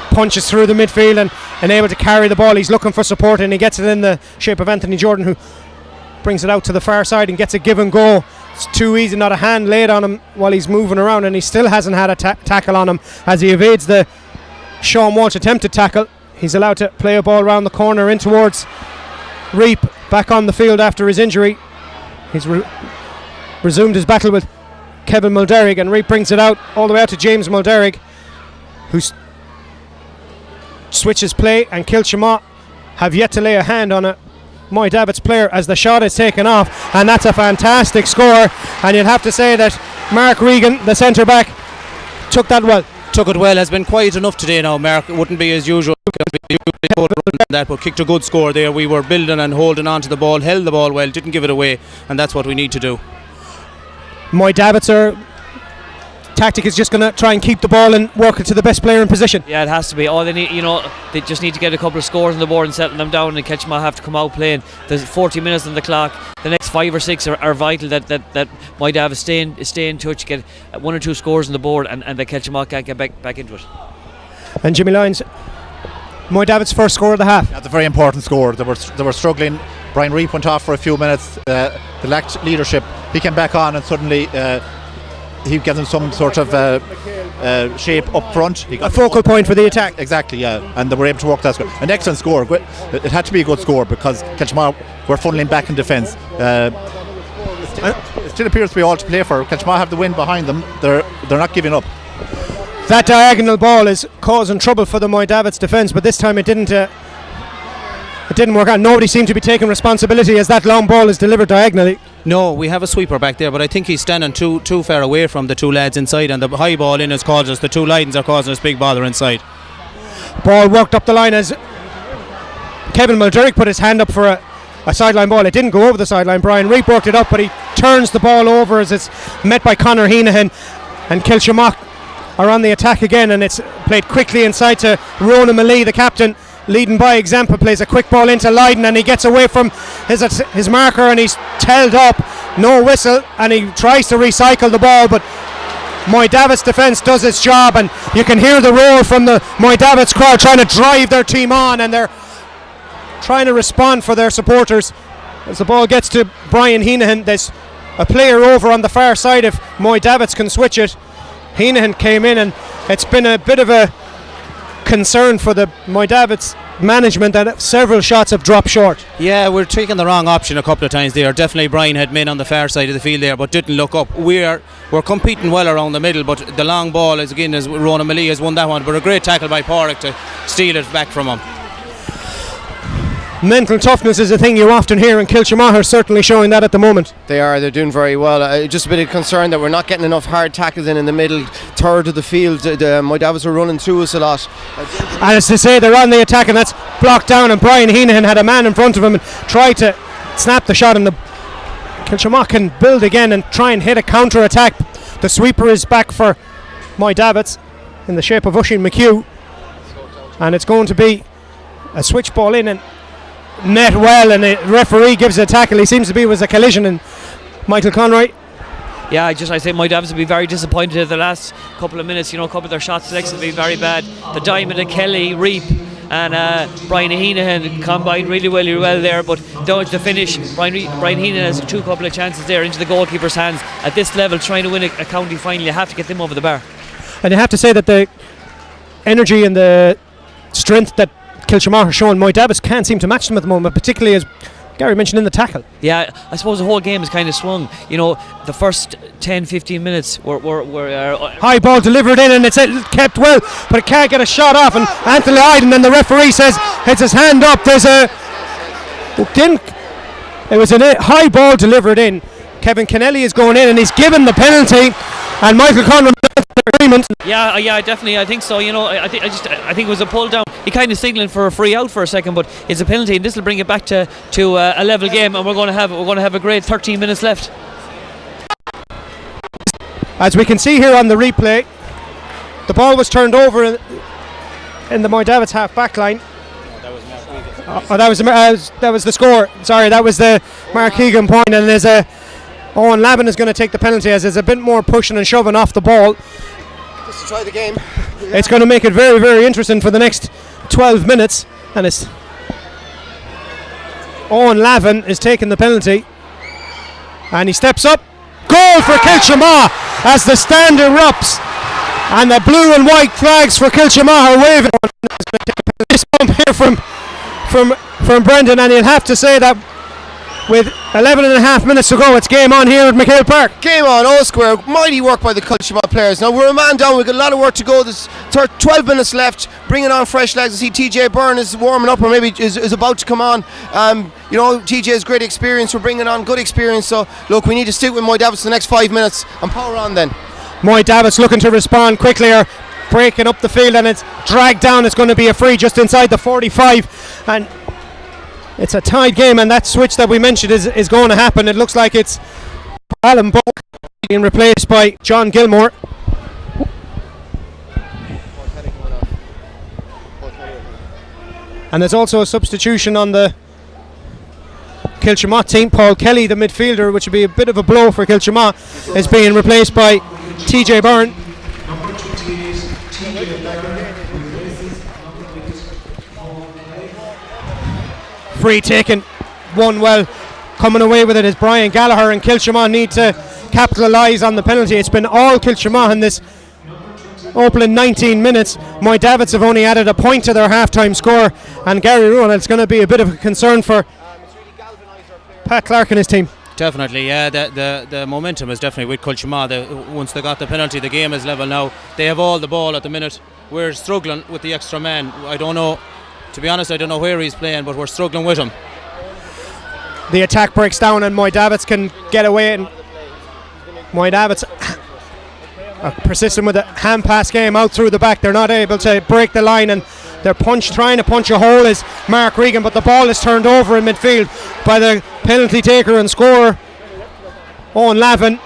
Punches through the midfield and able to carry the ball. He's looking for support, and he gets it in the shape of Anthony Jordan, who brings it out to the far side and gets a give and go. It's too easy, not a hand laid on him while he's moving around, and he still hasn't had a tackle on him as he evades the Sean Walsh attempted tackle. He's allowed to play a ball around the corner in towards Reap, back on the field after his injury. He's resumed his battle with Kevin Mulderrick, and Reap brings it out all the way out to James Mulderrick, who switches play, and Kiltimagh have yet to lay a hand on a Moy Davitts player as the shot is taken off, and that's a fantastic score. And you'd have to say that Mark Regan, the centre back, took it well. Has been quiet enough today now, Mark. It wouldn't be as usual but kicked a good score there. We were building and holding on to the ball, held the ball well, didn't give it away, and that's what we need to do. Moy Davitts' tactic is just going to try and keep the ball and work it to the best player in position. Yeah, it has to be. All they need, they just need to get a couple of scores on the board and settle them down, and Kiltimagh have to come out playing. There's 40 minutes on the clock. The next 5 or 6 are vital that Moy Davitts stay in touch, get 1 or 2 scores on the board, and that Kiltimagh can't get back into it. And Jimmy Lyons, Moy Davitts' first score of the half. That's a very important score. They were struggling. Brian Reap went off for a few minutes. They lacked leadership. He came back on, and suddenly he gave them some sort of shape up front. He got a focal point for the attack. Exactly, yeah. And they were able to work that score. An excellent score. It had to be a good score because Kiltimagh were funneling back in defence. It still appears to be all to play for. Kiltimagh have the win behind them. They're not giving up. That diagonal ball is causing trouble for the Moy Davitts defence, but this time it didn't work out. Nobody seemed to be taking responsibility as that long ball is delivered diagonally. No, we have a sweeper back there, but I think he's standing too far away from the 2 lads inside, and the high ball in has caused us. The 2 Lydons are causing us big bother inside. Ball worked up the line as Kevin Mulderrick put his hand up for a sideline ball. It didn't go over the sideline. Brian Reap worked it up, but he turns the ball over as it's met by Conor Heenahan, and Kiltimagh are on the attack again, and it's played quickly inside to Ronan Malee, the captain, leading by example. Plays a quick ball into Lydon, and he gets away from his marker, and he's tailed up no whistle, and he tries to recycle the ball, but Moy Davitts' defence does its job, and you can hear the roar from the Moy Davitts crowd trying to drive their team on, and they're trying to respond for their supporters. As the ball gets to Brian Heenahan, there's a player over on the far side if Moy Davitts can switch it. Heenahan came in, and it's been a bit of a concern for the Moy Davitts management that several shots have dropped short. Yeah, we're taking the wrong option a couple of times there. Definitely Brian had men on the far side of the field there, but didn't look up. We're competing well around the middle, but the long ball is again, as Ronan Malee has won that one, but a great tackle by Porrick to steal it back from him. Mental toughness is a thing you often hear, and Kiltimagh are certainly showing that at the moment. They're doing very well. Just a bit of concern that we're not getting enough hard tackles in the middle third of the field. Moy Davitts are running through us a lot. And as they say, they're on the attack, and that's blocked down, and Brian Heenahan had a man in front of him and tried to snap the shot, and the Kiltimagh can build again and try and hit a counter attack. The sweeper is back for Moy Davitts in the shape of Oisín McHugh, and it's going to be a switch ball in and net well, and the referee gives a tackle. He seems to be was a collision, and Michael Conroy. Yeah, I think Moy Davitts will be very disappointed the last couple of minutes. You know, a couple of their shot selections have been very bad. The diamond of Kelly, Reap and Brian Heenahan combined really well there, but don't the finish. Brian Heenahan has a couple of chances there into the goalkeeper's hands. At this level, trying to win a county final, you have to get them over the bar. And you have to say that the energy and the strength that Kiltimagh are showing, Moy Davitts can't seem to match them at the moment, particularly as Gary mentioned in the tackle. Yeah, I suppose the whole game is kind of swung. You know, the first 10-15 minutes were high ball delivered in, and it's kept well, but it can't get a shot off, and Anthony Hyde, and then the referee says it's his hand up. It was a high ball delivered in. Kevin Kennelly is going in, and he's given the penalty, and Michael Conroy agreement. Yeah, definitely. I think so. You know, I think it was a pull down. He kind of signalling for a free out for a second, but it's a penalty, and this will bring it back to a level game, and we're going to have a great 13 minutes left. As we can see here on the replay, the ball was turned over in the Moy Davitts half back line. That was the score. Sorry, that was the Mark Egan point, and there's Owen Lavin is going to take the penalty, as there's a bit more pushing and shoving off the ball. Just to try the game. It's going to make it very, very interesting for the next 12 minutes, and it's Owen Lavin is taking the penalty, and he steps up. Goal for Kiltimagh as the stand erupts, and the blue and white flags for Kiltimagh are waving. This bump here from Brendan, and you'll have to say that with 11 and a half minutes to go, it's game on here at MacHale Park. Game on, all square. Mighty work by the Kiltimagh players. Now we're a man down, we've got a lot of work to go. There's 12 minutes left, bringing on fresh legs. I see TJ Byrne is warming up, or maybe is about to come on. You know, TJ has great experience, we're bringing on good experience, so look, we need to stick with Moy Davitts the next 5 minutes and power on then. Moy Davitts looking to respond quickly, or breaking up the field, and it's dragged down. It's going to be a free just inside the 45, and it's a tied game, and that switch that we mentioned is going to happen. It looks like it's Alan Buck being replaced by John Gilmore. And there's also a substitution on the Kiltimagh team. Paul Kelly, the midfielder, which would be a bit of a blow for Kiltimagh, is being replaced by TJ Byrne. Number 28, TJ Byrne replaces Free taken, won well. Coming away with it is Brian Gallagher, and Kiltimagh need to capitalise on the penalty. It's been all Kiltimagh in this opening 19 minutes. Moy Davitts have only added a point to their half-time score, and Gary Rowan, it's going to be a bit of a concern for Pat Clark and his team. Definitely, yeah. The momentum is definitely with Kiltimagh. Once they got the penalty, the game is level now. They have all the ball at the minute. We're struggling with the extra man. I don't know, to be honest, I don't know where he's playing, but we're struggling with him. The attack breaks down, and Moy Davitts can get away, and Moy Davitts are persistent with a hand pass game out through the back. They're not able to break the line, and they're trying to punch a hole is Mark Regan, but the ball is turned over in midfield by the penalty taker and scorer Owen Lavin,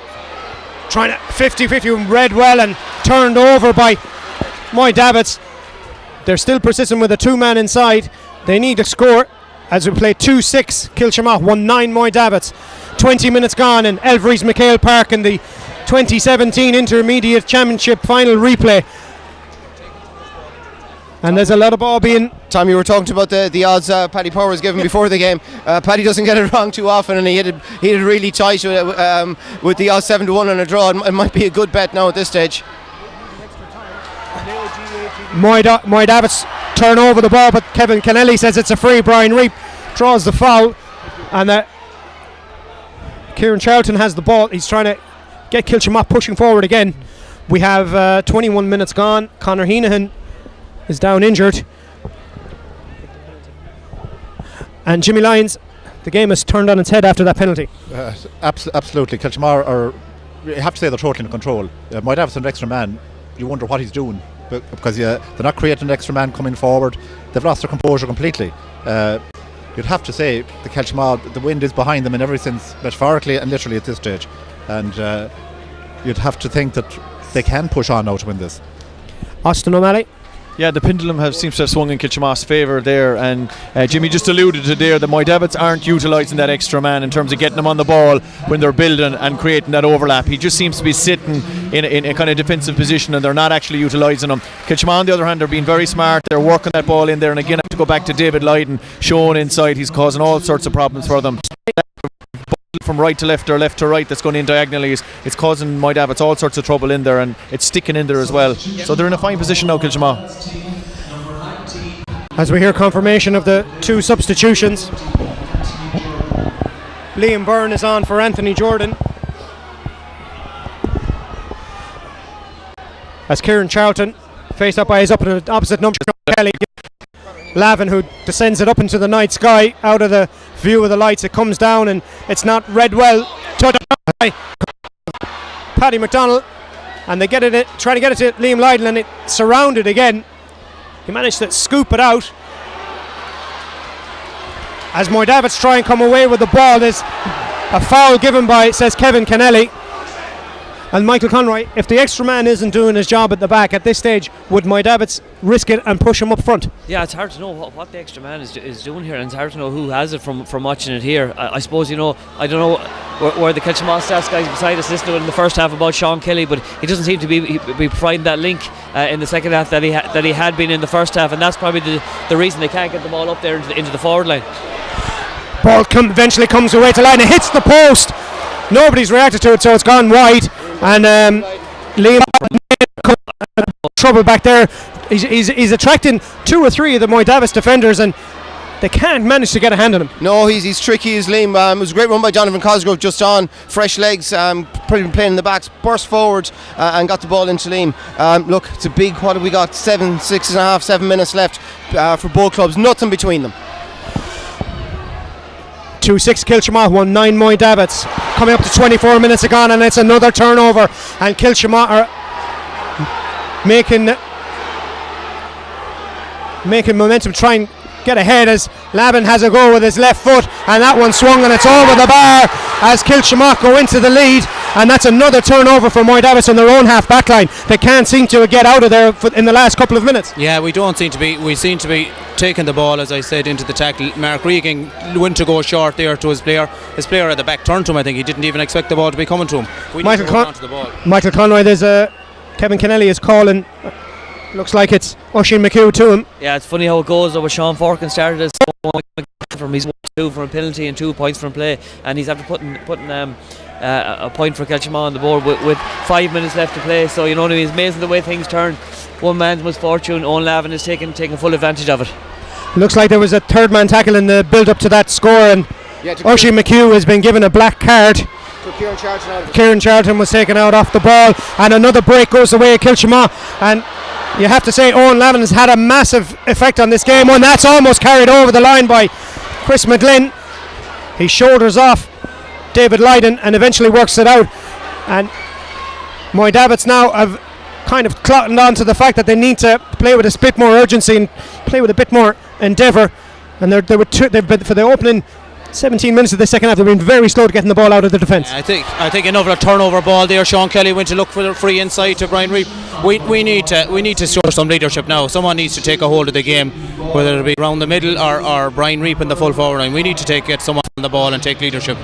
trying to 50-50 read well and turned over by Moy Davitts. They're still persistent with a two-man inside. They need a score as we play 2-6 Kiltimagh, 1-9 Moy Davitts. 20 minutes gone in Elverys MacHale Park in the 2017 Intermediate Championship final replay. And there's a lot of ball being... Tom, you were talking about the odds Paddy Power was given before the game. Paddy doesn't get it wrong too often, and he hit it really tight with the odds 7-1 on a draw. It might be a good bet now at this stage. Moy Davitts turn over the ball, but Kevin Kennelly says it's a free. Brian Reap draws the foul, and Kieran Charlton has the ball. He's trying to get Kiltimagh pushing forward again. We have 21 minutes gone. Conor Heenahan is down injured, and Jimmy Lyons, the game has turned on its head after that penalty. Absolutely. Kiltimagh are, you have to say, they're totally in control. Moy Davitts an extra man, you wonder what he's doing, because they're not creating an extra man coming forward. They've lost their composure completely. You'd have to say the Kiltimagh, the wind is behind them in every sense, metaphorically and literally at this stage, and you'd have to think that they can push on now to win this. Austin O'Malley. Yeah, the pendulum seems to have swung in Kiltimagh's favour there, and Jimmy just alluded to there that Moy Davitts aren't utilising that extra man in terms of getting them on the ball when they're building and creating that overlap. He just seems to be sitting in a kind of defensive position, and they're not actually utilising him. Kiltimagh, on the other hand, they're being very smart. They're working that ball in there, and again I have to go back to David Lydon showing inside. He's causing all sorts of problems for them. From right to left or left to right that's going in diagonally, it's causing Moy Davitts all sorts of trouble in there, and it's sticking in there as well. So they're in a fine position now, Kiltimagh. As we hear confirmation of the two substitutions, Liam Byrne is on for Anthony Jordan, as Kieran Charlton, faced up by his opposite number, Kelly Lavin, who descends it up into the night sky out of the view of the lights. It comes down and it's not read well. By Paddy McDonnell, and they try to get it to Liam Lydon, and it's surrounded again. He managed to scoop it out. As Moy Davitts try and come away with the ball, there's a foul given by, says Kevin Kennelly. And Michael Conroy, if the extra man isn't doing his job at the back at this stage, would Moy Davitts risk it and push him up front? Yeah, it's hard to know what the extra man is doing here, and it's hard to know who has it from watching it here. I suppose, I don't know where the Kiltimagh stats guys beside us listening in the first half about Sean Kelly, but he doesn't seem to be providing that link in the second half that he had been in the first half, and that's probably the reason they can't get the ball up there into the forward line. Ball eventually comes away to line, it hits the post. Nobody's reacted to it, so it's gone wide, and Liam trouble back there. He's attracting two or three of the Moy Davitts defenders, and they can't manage to get a hand on him. No, he's tricky as Liam. It was a great run by Jonathan Cosgrove, just on fresh legs, playing in the backs, burst forward and got the ball into Liam. Look, it's a big, what have we got, 7 minutes left for both clubs, nothing between them. 2-6 Kiltimagh, 1-9 Moy Davitts. Coming up to 24 minutes gone, and it's another turnover, and Kiltimagh are making momentum, try and get ahead as Lavin has a go with his left foot, and that one swung and it's over the bar as Kiltimagh go into the lead, and that's another turnover for Moy Davitts on their own half back line. They can't seem to get out of there in the last couple of minutes. Yeah, we seem to be taking the ball, as I said, into the tackle. Mark Egan went to go short there to his player at the back turned to him. I think he didn't even expect the ball to be coming to him. Michael Conroy, there's Kevin Kennelly is calling. Looks like it's Oisin McHugh to him. Yeah, it's funny how it goes though, with Sean Forkin started as from he's 1-2 from a penalty and 2 points from play, and he's after putting a point for Kiltimagh on the board with 5 minutes left to play. So you know what I mean, it's amazing the way things turn. One man's misfortune, Owen Lavin is taking full advantage of it. Looks like there was a third man tackle in the build up to that score, and Oisin McHugh has been given a black card. Kieran Charlton was taken out off the ball, and another break goes away at Kiltimagh, and you have to say Owen Lavin has had a massive effect on this game. One that's almost carried over the line by Chris McGlynn. He shoulders off David Lydon and eventually works it out, and Moy Davitts now have kind of clotted on to the fact that they need to play with a bit more urgency and play with a bit more endeavour, and they've been, for the opening 17 minutes of the second half, they've been very slow to getting the ball out of the defence. I think another turnover ball there. Sean Kelly went to look for the free inside to Brian Reap. We need to show some leadership now. Someone needs to take a hold of the game, whether it be around the middle or Brian Reap in the full forward line. We need to get someone on the ball and take leadership.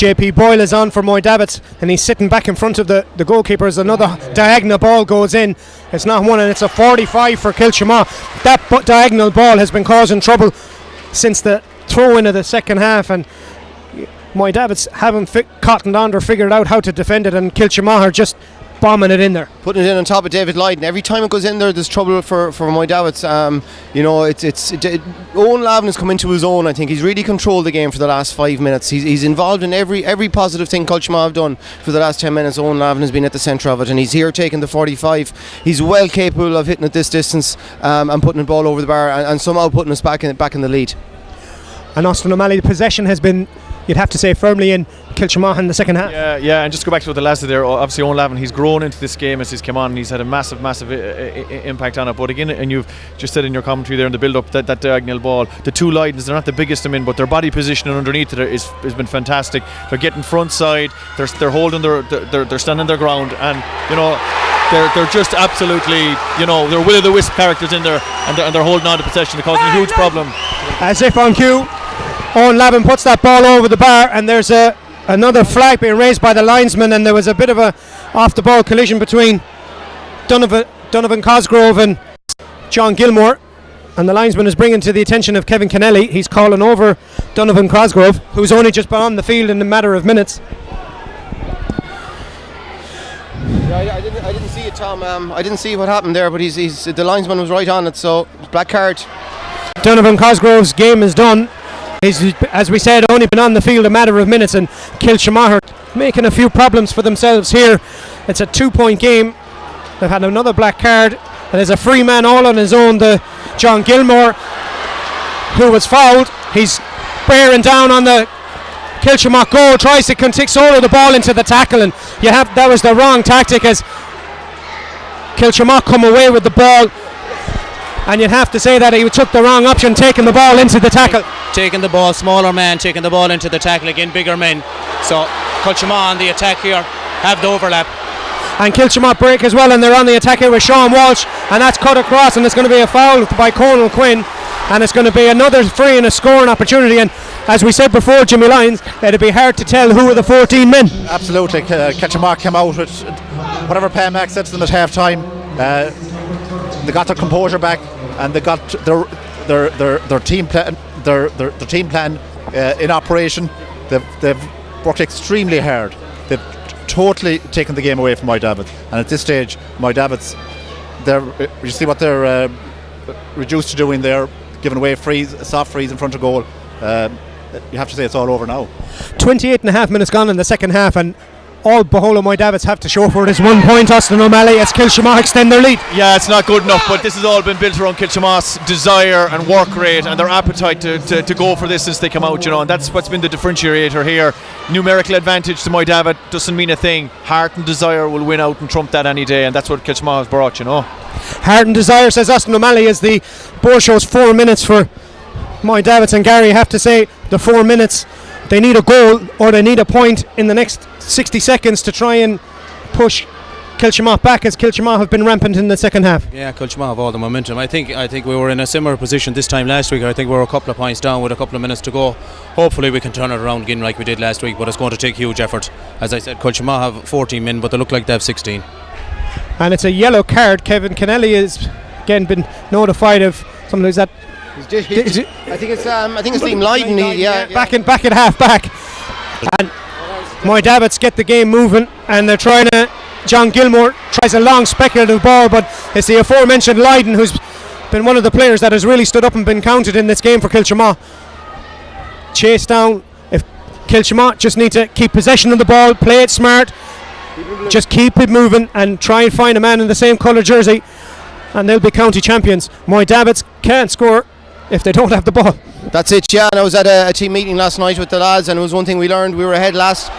JP Boyle is on for Moy Davitts, and he's sitting back in front of the goalkeeper as another diagonal ball goes in. It's not one, and it's a 45 for Kiltimagh. That diagonal ball has been causing trouble since the throw-in of the second half, and Moy Davitts haven't cottoned on or figured out how to defend it, and Kiltimagh are just bombing it in there. Putting it in on top of David Lydon. Every time it goes in there's trouble for Moy Davitts. Owen Lavin has come into his own. I think he's really controlled the game for the last 5 minutes. He's involved in every positive thing Kiltimagh have done for the last 10 minutes. Owen Lavin has been at the centre of it, and he's here taking the 45. He's well capable of hitting it this distance and putting the ball over the bar and somehow putting us back in the lead. And Austin O'Malley, the possession has been, you'd have to say, firmly in Kiltimagh in the second half. Yeah, and just go back to what the lads said there. Obviously, Owen Lavin, he's grown into this game as he's come on, and he's had a massive impact on it. But again, and you've just said in your commentary there in the build-up, that diagonal ball, the two Lydons, they're not the biggest of men, but their body positioning underneath it has been fantastic. They're getting front side, they're holding they're standing their ground, and they're just absolutely, they're will-o'-the-wisp characters in there, and they're holding on to possession. They're causing a huge problem. As if on cue, Owen Lavin puts that ball over the bar, and there's another flag being raised by the linesman, and there was a bit of a off-the-ball collision between Donovan Cosgrove and John Gilmore, and the linesman is bringing to the attention of Kevin Kennelly. He's calling over Donovan Cosgrove, who's only just been on the field in a matter of minutes. I didn't see it, Tom. I didn't see what happened there, but the linesman was right on it, so black card. Donovan Cosgrove's game is done. He's, as we said, only been on the field a matter of minutes, and Kiltimagh are making a few problems for themselves here. It's a 2-point game. They've had another black card, and there's a free man all on his own, the John Gilmore, who was fouled. He's bearing down on the Kiltimagh goal, tries to take solo the ball into the tackle, and that was the wrong tactic as Kiltimagh come away with the ball. And you'd have to say that he took the wrong option, taking the ball into the tackle. Taking the ball, smaller man taking the ball into the tackle, again bigger men. So Kiltimagh on the attack here have the overlap. And Kiltimagh break as well, and they're on the attack here with Sean Walsh, and that's cut across, and it's going to be a foul by Conal Quinn, and it's going to be another free and a scoring opportunity. And as we said before, Jimmy Lyons, it'd be hard to tell who were the 14 men. Absolutely. Kiltimagh came out with whatever Pam Mac said to them at half time. They got their composure back, and they got their team plan. Their team plan in operation. They've worked extremely hard. They've totally taken the game away from Moy Davitts, and at this stage, Moy Davitts, you see what they're reduced to doing there, giving away soft frees in front of goal. You have to say it's all over now. 28.5 minutes gone in the second half, and all Boholo Moy Davitts have to show for it is 1 point. Austin O'Malley, as Kiltimagh extend their lead. Yeah, it's not good enough, but this has all been built around Kiltimagh's desire and work rate and their appetite to go for this since they come out, and that's what's been the differentiator here. Numerical advantage to Moy Davitts doesn't mean a thing. Heart and desire will win out and trump that any day, and that's what Kiltimagh has brought, Heart and desire, says Austin O'Malley, as the board shows 4 minutes for Moy Davitts. And Gary, have to say, the 4 minutes, they need a goal or they need a point in the next 60 seconds to try and push Kiltimagh back, as Kiltimagh have been rampant in the second half. Yeah, Kiltimagh have all the momentum. I think we were in a similar position this time last week. I think we were a couple of points down with a couple of minutes to go. Hopefully we can turn it around again like we did last week, but it's going to take huge effort. As I said, Kiltimagh have 14 men, but they look like they have 16. And it's a yellow card. Kevin Kennelly has again been notified of something. Is that? I think it's Liam Lydon. Back at half back, and Moy Davitts get the game moving, and they're trying to. John Gilmore tries a long speculative ball, but it's the aforementioned Lydon who's been one of the players that has really stood up and been counted in this game for Kiltimagh. Chase down. If Kiltimagh just need to keep possession of the ball, play it smart, just keep it moving and try and find a man in the same colour jersey, and they'll be county champions. Moy Davitts can't score if they don't have the ball. That's it, yeah. And I was at a team meeting last night with the lads, and it was one thing we learned. We were ahead last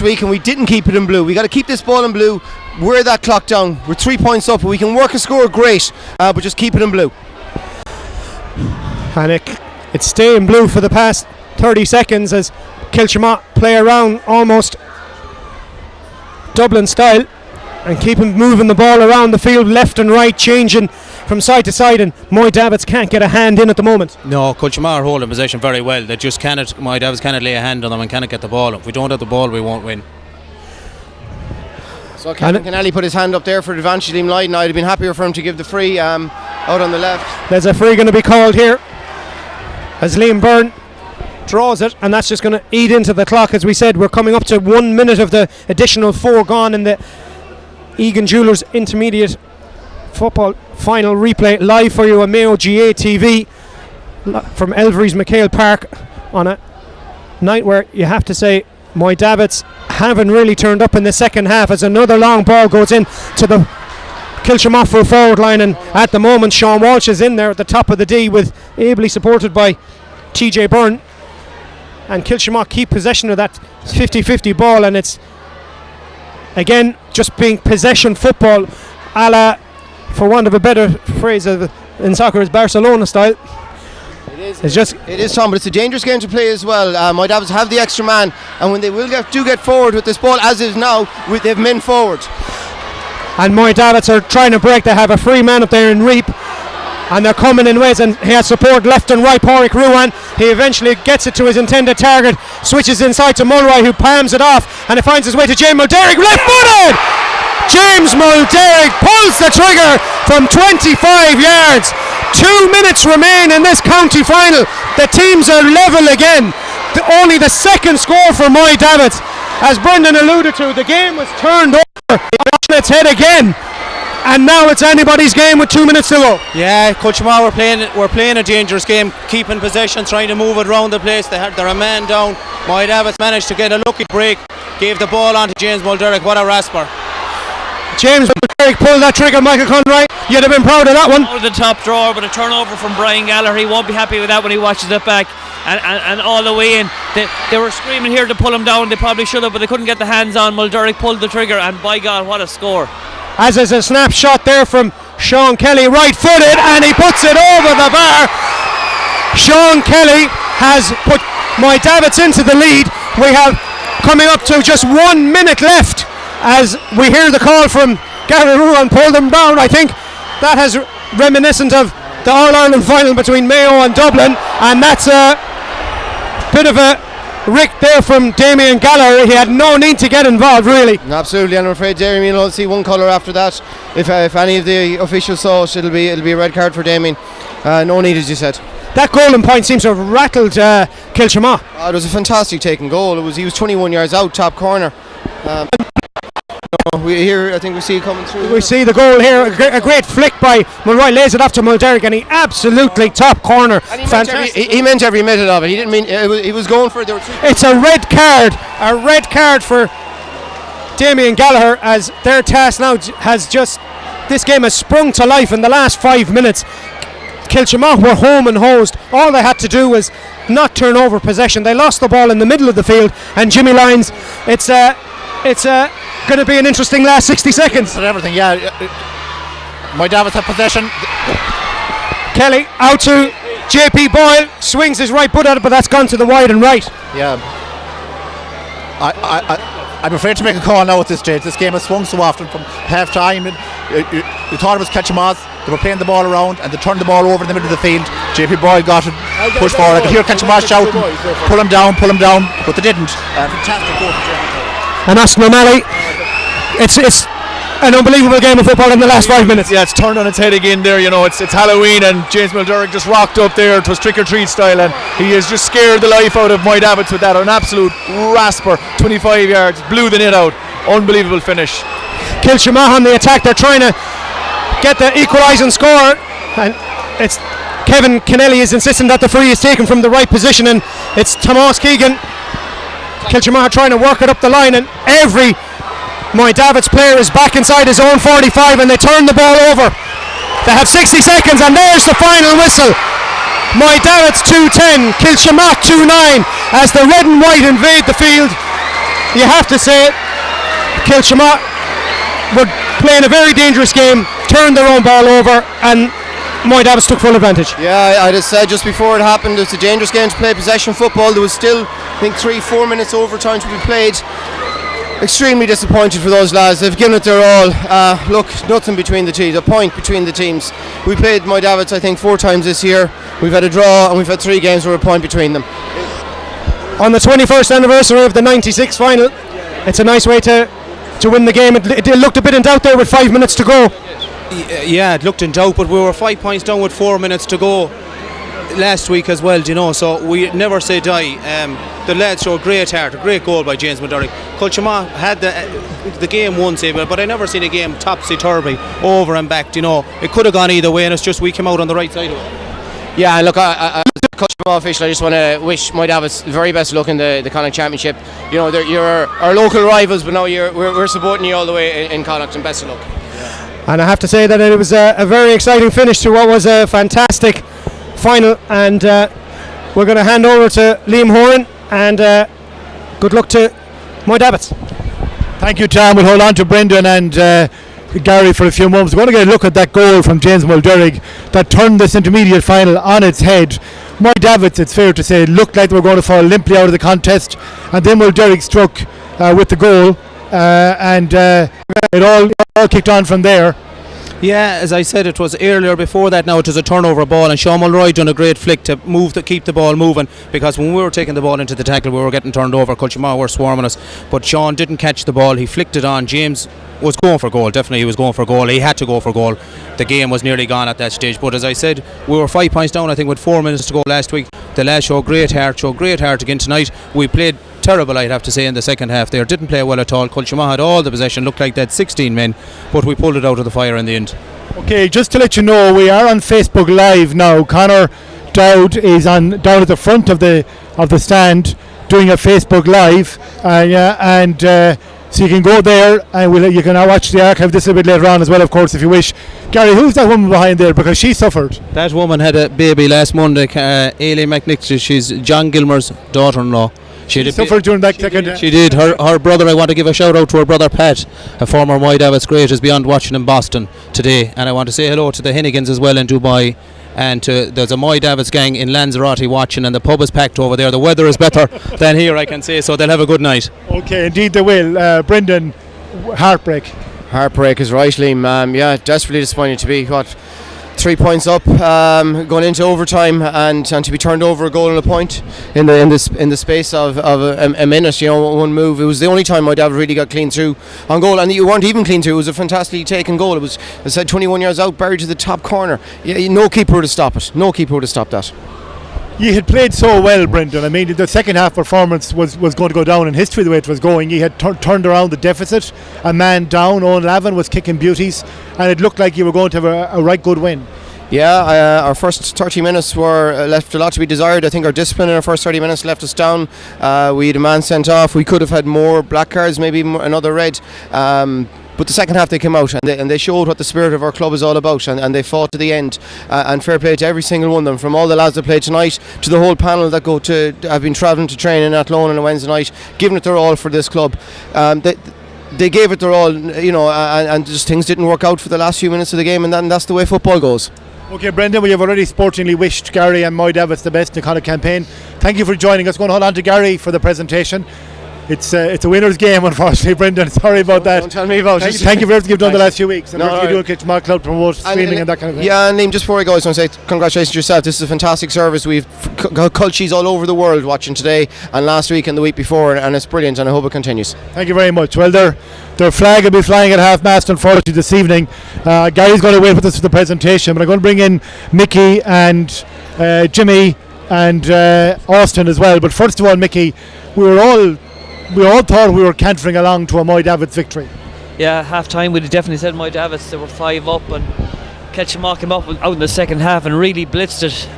week, and we didn't keep it in blue. We got to keep this ball in blue. We're that clock down. We're 3 points up. We can work a score, great, but just keep it in blue. And it's stay in blue for the past 30 seconds as Kiltimagh play around almost Dublin style and keep moving the ball around the field left and right, changing from side to side, and Moy Davitts can't get a hand in at the moment. No, Kiltimagh are holding possession very well. They just cannot. Moy Davitts cannot lay a hand on them and cannot get the ball. If we don't have the ball, we won't win. So Kevin Kennelly put his hand up there for the advantage team line. I'd have been happier for him to give the free out on the left. There's a free going to be called here as Liam Byrne draws it, and that's just going to eat into the clock. As we said, we're coming up to 1 minute of the additional 4 gone in the Egan Jewelers Intermediate Football Final replay live for you on Mayo GAA TV from Elverys MacHale Park on a night where you have to say Moy Davitts haven't really turned up in the second half, as another long ball goes in to the Kiltimagh forward line, and at the moment Sean Walsh is in there at the top of the D, with ably supported by TJ Byrne, and Kiltimagh keep possession of that 50-50 ball, and it's again just being possession football a la, for want of a better phrase in soccer, is Barcelona style. It is, Tom, but it's a dangerous game to play as well. Moy Davitts have the extra man, and when they do get forward with this ball, as is now, they've men forward. And Moy Davitts are trying to break. They have a free man up there in Reap, and they're coming in ways, and he has support left and right. Pádraig Ruan, he eventually gets it to his intended target, switches inside to Mulroy, who palms it off, and it finds his way to James Mulderrick, left-footed! James Mulderrick pulls the trigger from 25 yards. 2 minutes remain in this county final. The teams are level again. Only the second score for Moy Davitts. As Brendan alluded to, the game was turned over on its head again, and now it's anybody's game with 2 minutes to go. Yeah, Kiltimagh we're playing a dangerous game, keeping possession, trying to move it around the place. They're a man down. Moy Davitts managed to get a lucky break, gave the ball on to James Mulderrick. What a rasper. James Mulderrick pulled that trigger, Michael Conroy. You'd have been proud of that one. Out of the top drawer, but a turnover from Brian Gallagher. He won't be happy with that when he watches it back. And all the way in, they were screaming here to pull him down. They probably should have, but they couldn't get the hands on. Mulderrick pulled the trigger, and by God, what a score. As is a snapshot there from Sean Kelly, right-footed, and he puts it over the bar. Sean Kelly has put Moy Davitts into the lead. We have coming up to just 1 minute left as we hear the call from Gary Ruan, pulled them down. I think that has reminiscent of the All-Ireland final between Mayo and Dublin, and that's a bit of a rick there from Damien Gallagher. He had no need to get involved, really. Absolutely, and I'm afraid Damien will see one colour after that. If any of the officials saw it, it'll be a red card for Damien. No need, as you said. That golden point seems to have rattled Kiltimagh. It was a fantastic taken goal. He was 21 yards out, top corner. I think we see it coming through. We see the goal here, a great flick by Mulroy, lays it off to Mulderrick, and he absolutely top corner. Fantastic. He meant every minute of it. He didn't mean he was going for it. It's a red card for Damien Gallagher, as their task now has just, this game has sprung to life in the last 5 minutes. Kiltimagh were home and hosed. All they had to do was not turn over possession. They lost the ball in the middle of the field, and Jimmy Lyons, it's going to be an interesting last 60 seconds. And everything, yeah. Moy Davitts have possession. Kelly out to JP Boyle, swings his right foot at it, but that's gone to the wide and right. Yeah. I'm afraid to make a call now at this stage. This game has swung so often from half time. You thought it was Kiltimagh. They were playing the ball around, and they turned the ball over in the middle of the field. JP Boyle got it, pushed forward. I could hear Kiltimagh shouting, pull him down, but they didn't. Fantastic goal from JP. And Austin O'Malley, it's an unbelievable game of football in the last 5 minutes. Yeah, it's turned on its head again there. You know, it's Halloween, and James Mulderrick just rocked up there. It was trick or treat style, and he has just scared the life out of Moy Davitts with that. An absolute rasper, 25 yards, blew the net out. Unbelievable finish. Kiltimagh on the attack. They're trying to get the equalising score, and it's Kevin Kennelly is insisting that the free is taken from the right position, and it's Tomás Keegan. Kiltimagh trying to work it up the line, and every Moy Davitts player is back inside his own 45, and they turn the ball over. They have 60 seconds, and there's the final whistle. Moy Davitts 2-10, Kiltimagh 2-9. As the red and white invade the field, you have to say it, Kiltimagh were playing a very dangerous game, turned their own ball over, and Moy Davitts took full advantage. Yeah, I just said just before it happened, it's a dangerous game to play possession football. There was still, I think, 3-4 minutes overtime to be played. extremely disappointed for those lads. They've given it their all. Look, nothing between the teams, a point between the teams. We played Moy Davitts, I think, 4 times this year. We've had a draw and we've had 3 games with a point between them. On the 21st anniversary of the 96 final, it's a nice way to win the game. It looked a bit in doubt there with 5 minutes to go. Yeah, it looked in doubt, but we were 5 points down with 4 minutes to go last week as well, so we never say die. The lads showed great heart, a great goal by James McDerrick. Kiltimagh had the game once, but I never seen a game topsy-turvy, over and back, it could have gone either way, and it's just we came out on the right side of it. Yeah, look, I Kiltimagh official, I just want to wish Moy Davitts the very best luck in the Connacht Championship. You're our local rivals, but now we're supporting you all the way in Connacht, and best of luck. And I have to say that it was a very exciting finish to what was a fantastic final, and we're going to hand over to Liam Horan, and good luck to Moy Davitts. Thank you, Tom. We'll hold on to Brendan and Gary for a few moments. We're going to get a look at that goal from James Mulderrick that turned this intermediate final on its head. Moy Davitts, it's fair to say, looked like they were going to fall limply out of the contest, and then Mulderrick struck with the goal, and it all kicked on from there. Yeah, as I said, it was earlier before that. Now it was a turnover ball, and Sean Mulroy done a great flick to keep the ball moving, because when we were taking the ball into the tackle, we were getting turned over. Kiltimagh were swarming us, but Sean didn't catch the ball. He flicked it on. James was going for goal. Definitely, he was going for goal. He had to go for goal. The game was nearly gone at that stage. But as I said, we were 5 points down, I think, with 4 minutes to go last week. The lads showed great heart again tonight. We played terrible, I'd have to say, in the second half there. Didn't play well at all. Kiltimagh had all the possession, looked like they had 16 men, but we pulled it out of the fire in the end. Okay, just to let you know, we are on Facebook Live now. Conor Dowd is down at the front of the stand doing a Facebook Live, so you can go there, and you can now watch the archive this a bit later on as well, of course, if you wish. Gary, who's that woman behind there? Because she suffered. That woman had a baby last Monday, Aileen McNicholas. She's John Gilmer's daughter-in-law. She suffered during that second. She did. Her brother, I want to give a shout out to her brother Pat, a former Moy Davitts great, is beyond watching in Boston today, and I want to say hello to the Hennigans as well in Dubai, and there's a Moy Davitts gang in Lanzarote watching, and the pub is packed over there. The weather is better than here, I can say, so they'll have a good night. Okay, indeed they will. Brendan, heartbreak is right, Liam. Yeah, desperately disappointed to be 3 points up, going into overtime, and to be turned over a goal and a point in the space of a minute. One move. It was the only time Moy Davitts really got clean through on goal, and you weren't even clean through. It was a fantastically taken goal. It was, as I said, 21 yards out, buried to the top corner. No keeper would have stopped it. No keeper would have stopped that. You had played so well, Brendan. I mean, the second half performance was going to go down in history the way it was going. You had turned around the deficit, a man down. Owen Lavin was kicking beauties, and it looked like you were going to have a right good win. Yeah, our first 30 minutes were left a lot to be desired. I think our discipline in our first 30 minutes left us down. We had a man sent off. We could have had more black cards, maybe another red. But the second half they came out and they showed what the spirit of our club is all about, and they fought to the end, and fair play to every single one of them, from all the lads that played tonight to the whole panel that have been travelling to train in Athlone on a Wednesday night, giving it their all for this club. They gave it their all, and just things didn't work out for the last few minutes of the game, and that's the way football goes. Okay, Brendan, we have already sportingly wished Gary and Moy Davitts the best in the Connacht campaign. Thank you for joining us. Going to hold on to Gary for the presentation. It's a winner's game, unfortunately, Brendan. Sorry about that. Don't tell me about it. Thank you for everything you've done the last few weeks. And everything you do at Kiltimagh Club to promote streaming and that kind of thing. Yeah, and Liam, just before I go, I just want to say congratulations to yourself. This is a fantastic service. We've cultures all over the world watching today and last week and the week before, and it's brilliant, and I hope it continues. Thank you very much. Well, their flag will be flying at half-mast, unfortunately, this evening. Gary's going to wait with us for the presentation, but I'm going to bring in Mickey and Jimmy and Austin as well. But first of all, Mickey, we all thought we were cantering along to a Moy Davitts victory. Yeah, half time we'd definitely said Moy Davitts. They were 5 up, and Kiltimagh came up out in the second half and really blitzed it.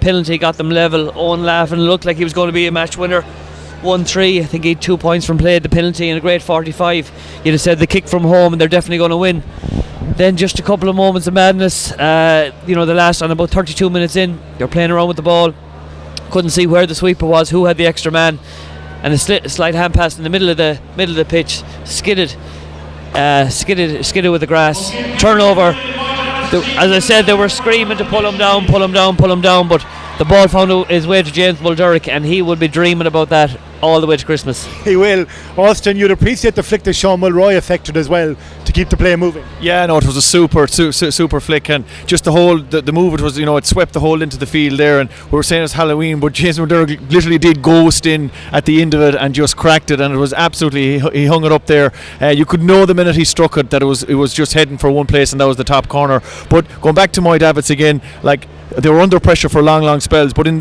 Penalty got them level. Owen Lavin looked like he was going to be a match winner. 1-3, I think he had 2 points from play at the penalty and a great 45. You'd have said the kick from home and they're definitely going to win. Then just a couple of moments of madness. The last, on about 32 minutes in, they're playing around with the ball. Couldn't see where the sweeper was, who had the extra man. And a slight hand pass in the middle of the pitch, skidded with the grass. Turnover. As I said, they were screaming to pull him down, but the ball found its way to James Mulderrick, and he would be dreaming about that all the way to Christmas. He will. Austin, you'd appreciate the flick that Sean Mulroy affected as well to keep the play moving. Yeah, no, it was a super flick, and just the whole the move. It was, it swept the whole into the field there, and we were saying it's Halloween, but James McDermott literally did ghost in at the end of it and just cracked it, and it was absolutely, he hung it up there. You could know the minute he struck it that it was just heading for one place, and that was the top corner. But going back to Moy Davitts again, like, they were under pressure for long spells, but in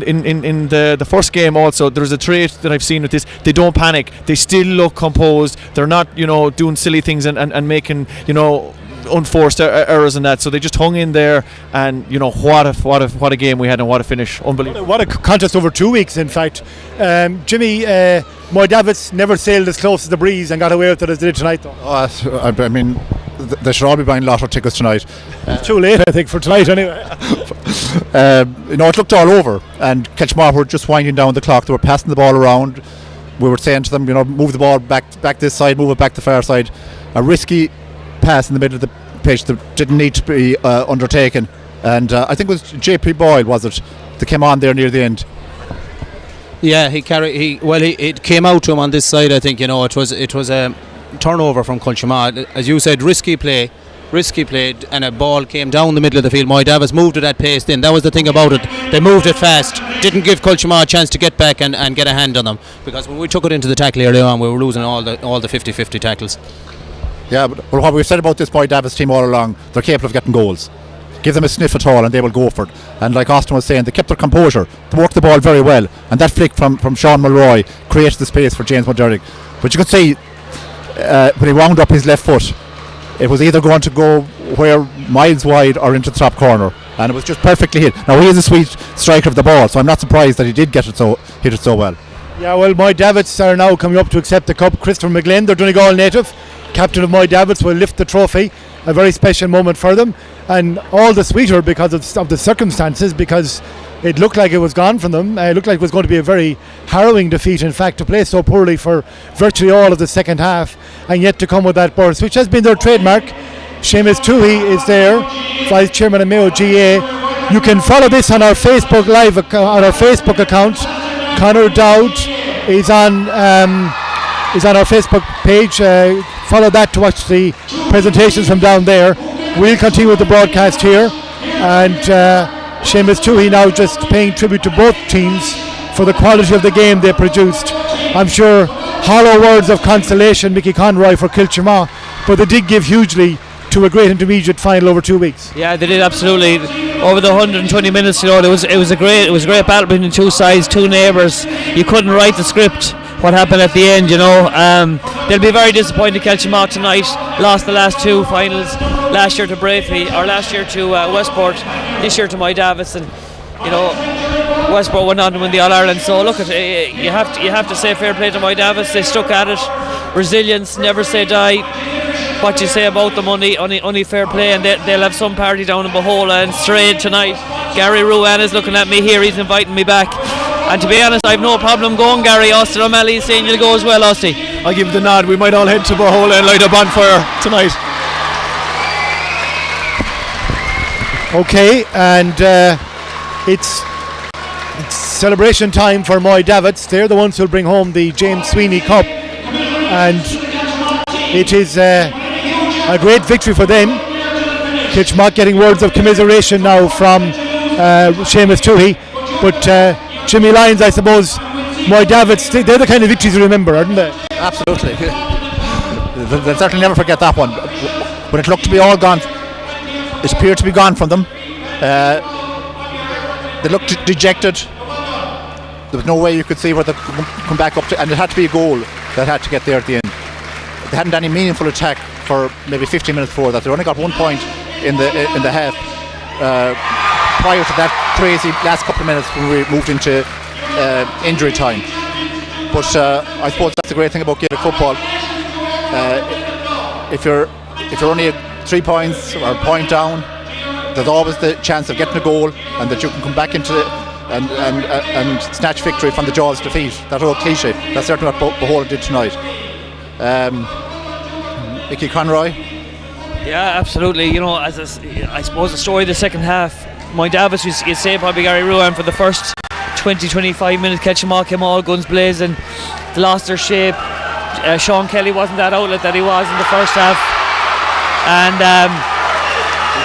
the first game also, there's a trait that I've seen with this: they don't panic, they still look composed, they're not doing silly things and making unforced errors and that. So they just hung in there, and what a game we had, and what a finish. Unbelievable. What a contest over 2 weeks, in fact. Jimmy, Moy Davitts never sailed as close as the breeze and got away with it as they did tonight, though. I mean, they should all be buying lotto tickets tonight. It's too late, I think, for tonight anyway. It looked all over, and Kiltimagh were just winding down the clock. They were passing the ball around. We were saying to them, move the ball back this side, move it back the far side. A risky pass in the middle of the pitch that didn't need to be undertaken. And I think it was JP Boyle, was it, that came on there near the end. Yeah, it came out to him on this side. I think it was a turnover from Kiltimagh. As you said, risky play, and a ball came down the middle of the field. Moy Davitts moved at that pace then. That was the thing about it. They moved it fast, didn't give Kiltimagh a chance to get back and get a hand on them, because when we took it into the tackle early on, we were losing all the 50-50 tackles. Yeah, but what we've said about this Moy Davitts team all along, they're capable of getting goals. Give them a sniff at all and they will go for it. And like Austin was saying, they kept their composure, they worked the ball very well, and that flick from Sean Mulroy created the space for James McDermott. But you could see when he wound up his left foot, it was either going to go where miles wide or into the top corner, and it was just perfectly hit. Now, he is a sweet striker of the ball, so I'm not surprised that he did hit it so well. Yeah, well, Moy Davitts are now coming up to accept the cup. Christopher McGlynn, their Donegal native, captain of Moy Davitts, will lift the trophy. A very special moment for them, and all the sweeter because of the circumstances, because it looked like it was gone from them. It looked like it was going to be a very harrowing defeat, in fact, to play so poorly for virtually all of the second half, and yet to come with that burst, which has been their trademark. Seamus Toohey is there, Vice Chairman of Mayo GAA. You can follow this on our Facebook Live, on our Facebook account. Conor Dowd is on our Facebook page. Follow that to watch the presentations from down there. We'll continue with the broadcast here, and Seamus Toohey now just paying tribute to both teams for the quality of the game they produced. I'm sure hollow words of consolation, Mickey Conroy, for Kiltimagh, but they did give hugely to a great intermediate final over 2 weeks. Yeah, they did, absolutely. Over the 120 minutes, it was a great battle between two sides, two neighbours. You couldn't write the script. What happened at the end, they'll be very disappointed. Kiltimagh tonight lost the last two finals, last year to Braithwaite, or last year to Westport, this year to Moy Davitts, and Westport went on to win the All-Ireland. So look, you have to say fair play to Moy Davitts. They stuck at it, resilience, never say die. What you say about them, only fair play, and they'll have some party down in Mahaula and Strayed tonight. Gary Ruan is looking at me here, he's inviting me back. And to be honest, I've no problem going, Gary. Austin O'Malley is saying you'll go as well, Austin. I'll give the nod. We might all head to Mahaula and light a bonfire tonight. Okay, and it's celebration time for Moy Davitts. They're the ones who'll bring home the James Sweeney Cup, and it is a great victory for them. Kiltimagh getting words of commiseration now from Seamus Toohey, but Jimmy Lyons, I suppose, Moy Davitts, they're the kind of victories you remember, aren't they? Absolutely. They'll certainly never forget that one. When it looked to be all gone, it appeared to be gone from them. They looked dejected. There was no way you could see where they could come back up to, and it had to be a goal that had to get there at the end. They hadn't any meaningful attack for maybe 15 minutes before that. They only got 1 point in the half. Prior to that crazy last couple of minutes when we moved into injury time. But I suppose that's the great thing about Gaelic football. If you're only 3 points or a point down, there's always the chance of getting a goal, and that you can come back into and snatch victory from the jaws of defeat. That old cliche. That's certainly what Mahaula did tonight. Mickey Conroy. Yeah, absolutely. I suppose the story of the second half, Moy Davitts, you'd say probably Gary Ruan, for the first 20-25 minutes, Kiltimagh came all guns blazing. they lost their shape. Sean Kelly wasn't that outlet that he was in the first half, and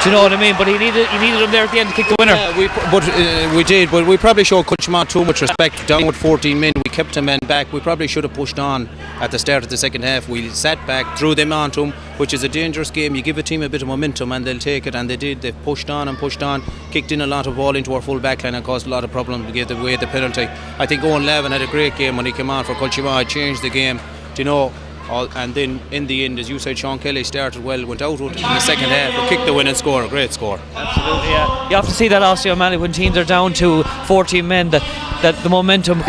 do you know what I mean? But he needed him there at the end to kick the winner. Yeah, we did, but we probably showed Kiltimagh too much respect. Down with 14 men, we kept 10 men back. We probably should have pushed on at the start of the second half. We sat back, threw them onto them, which is a dangerous game. You give a team a bit of momentum and they'll take it, and they did. They pushed on, kicked in a lot of ball into our full back line and caused a lot of problems to give away the penalty. I think Owen Lavin had a great game when he came on for Kiltimagh. Changed the game, do you know. And then in the end, as you said, Sean Kelly started well, went out in the second half, but kicked the winning score, a great score. Absolutely, yeah. You have to see that also, O'Malley, when teams are down to 14 men, that the momentum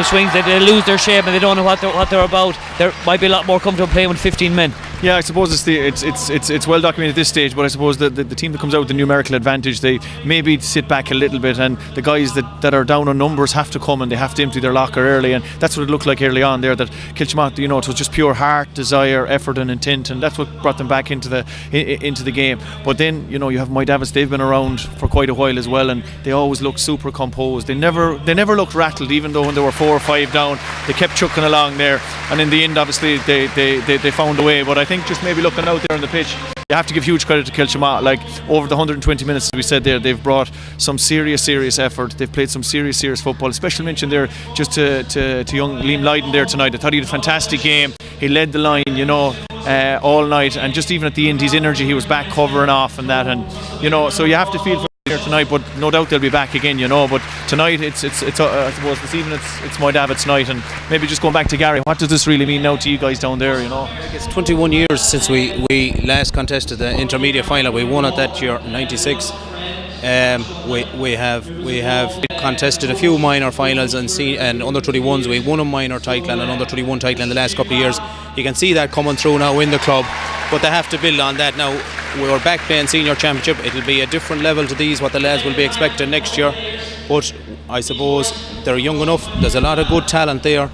swings, they lose their shape and they don't know what they're about. There might be a lot more comfortable playing with 15 men. Yeah, I suppose it's well documented at this stage, but I suppose the team that comes out with the numerical advantage, they maybe sit back a little bit, and the guys that are down on numbers have to come and they have to empty their locker early, and that's what it looked like early on there, that Kiltimagh, you know, it was just pure heart, desire, effort and intent, and that's what brought them back into the game. But then, you know, you have Moy Davitts, they've been around for quite a while as well, and they always look super composed. They never looked rattled, even though when they were 4 or 5 down, they kept chucking along there, and in the end obviously they found a way. But I think just maybe looking out there on the pitch, you have to give huge credit to Kiltimagh. Like, over the 120 minutes, as we said there, they've brought some serious effort. They've played some serious football. Special mention there just to young Liam Lydon there tonight. I thought he had a fantastic game. He led the line, you know, all night, and just even at the end, his energy, he was back covering off and that, and you know, so you have to feel for here tonight, but no doubt they'll be back again, you know. But tonight it's I suppose this evening it's Moy Davitts night, and maybe just going back to Gary, what does this really mean now to you guys down there, you know? It's 21 years since we last contested the intermediate final. We won it that year, 96. We have contested a few minor finals and under 21s. We won a minor title and an under 21 title in the last couple of years. You can see that coming through now in the club, but they have to build on that now. We're back playing senior championship. It'll be a different level to these, what the lads will be expecting next year, but I suppose they're young enough. There's a lot of good talent there.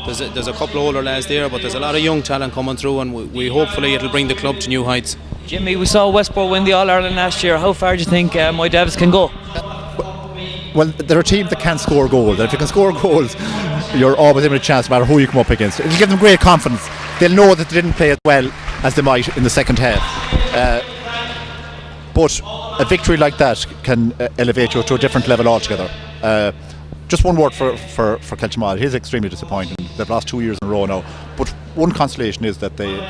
There's a couple of older lads there, but there's a lot of young talent coming through, and we hopefully it'll bring the club to new heights. Jimmy, we saw Westport win the All-Ireland last year. How far do you think Moy Davitts can go? Well, they're a team that can score goals, and if you can score goals, you're always in a chance no matter who you come up against. It'll give them great confidence. They'll know that they didn't play as well as they might in the second half, but a victory like that can elevate you to a different level altogether. Just one word for Kiltimagh. It is extremely disappointing. They've lost 2 years in a row now, but one consolation is that they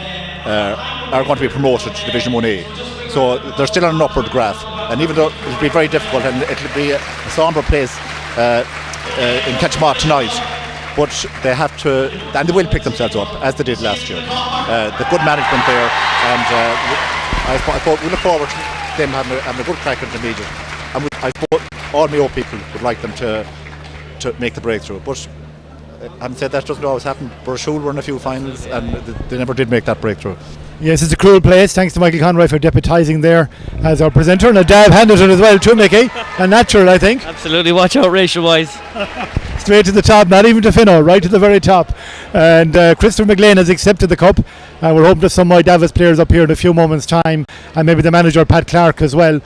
are going to be promoted to Division 1A, so they're still on an upward graph, and even though it'll be very difficult and it'll be a sombre place in Kiltimagh tonight, but they have to, and they will pick themselves up as they did last year. The good management there, and we look forward to them having a good crack at the media, and I suppose all Mayo people would like them to make the breakthrough, but having said that, doesn't always happen. Burshul were in a few finals and they never did make that breakthrough. Yes, it's a cruel place. Thanks to Michael Conroy for deputising there as our presenter, and a dab handed it as well too, Mickey. A natural, I think. Absolutely, watch out racial wise. Straight to the top, not even to Finno, right to the very top. And Christopher McLean has accepted the cup, and we're hoping to some Moy Davitts players up here in a few moments' time, and maybe the manager Pat Clark as well.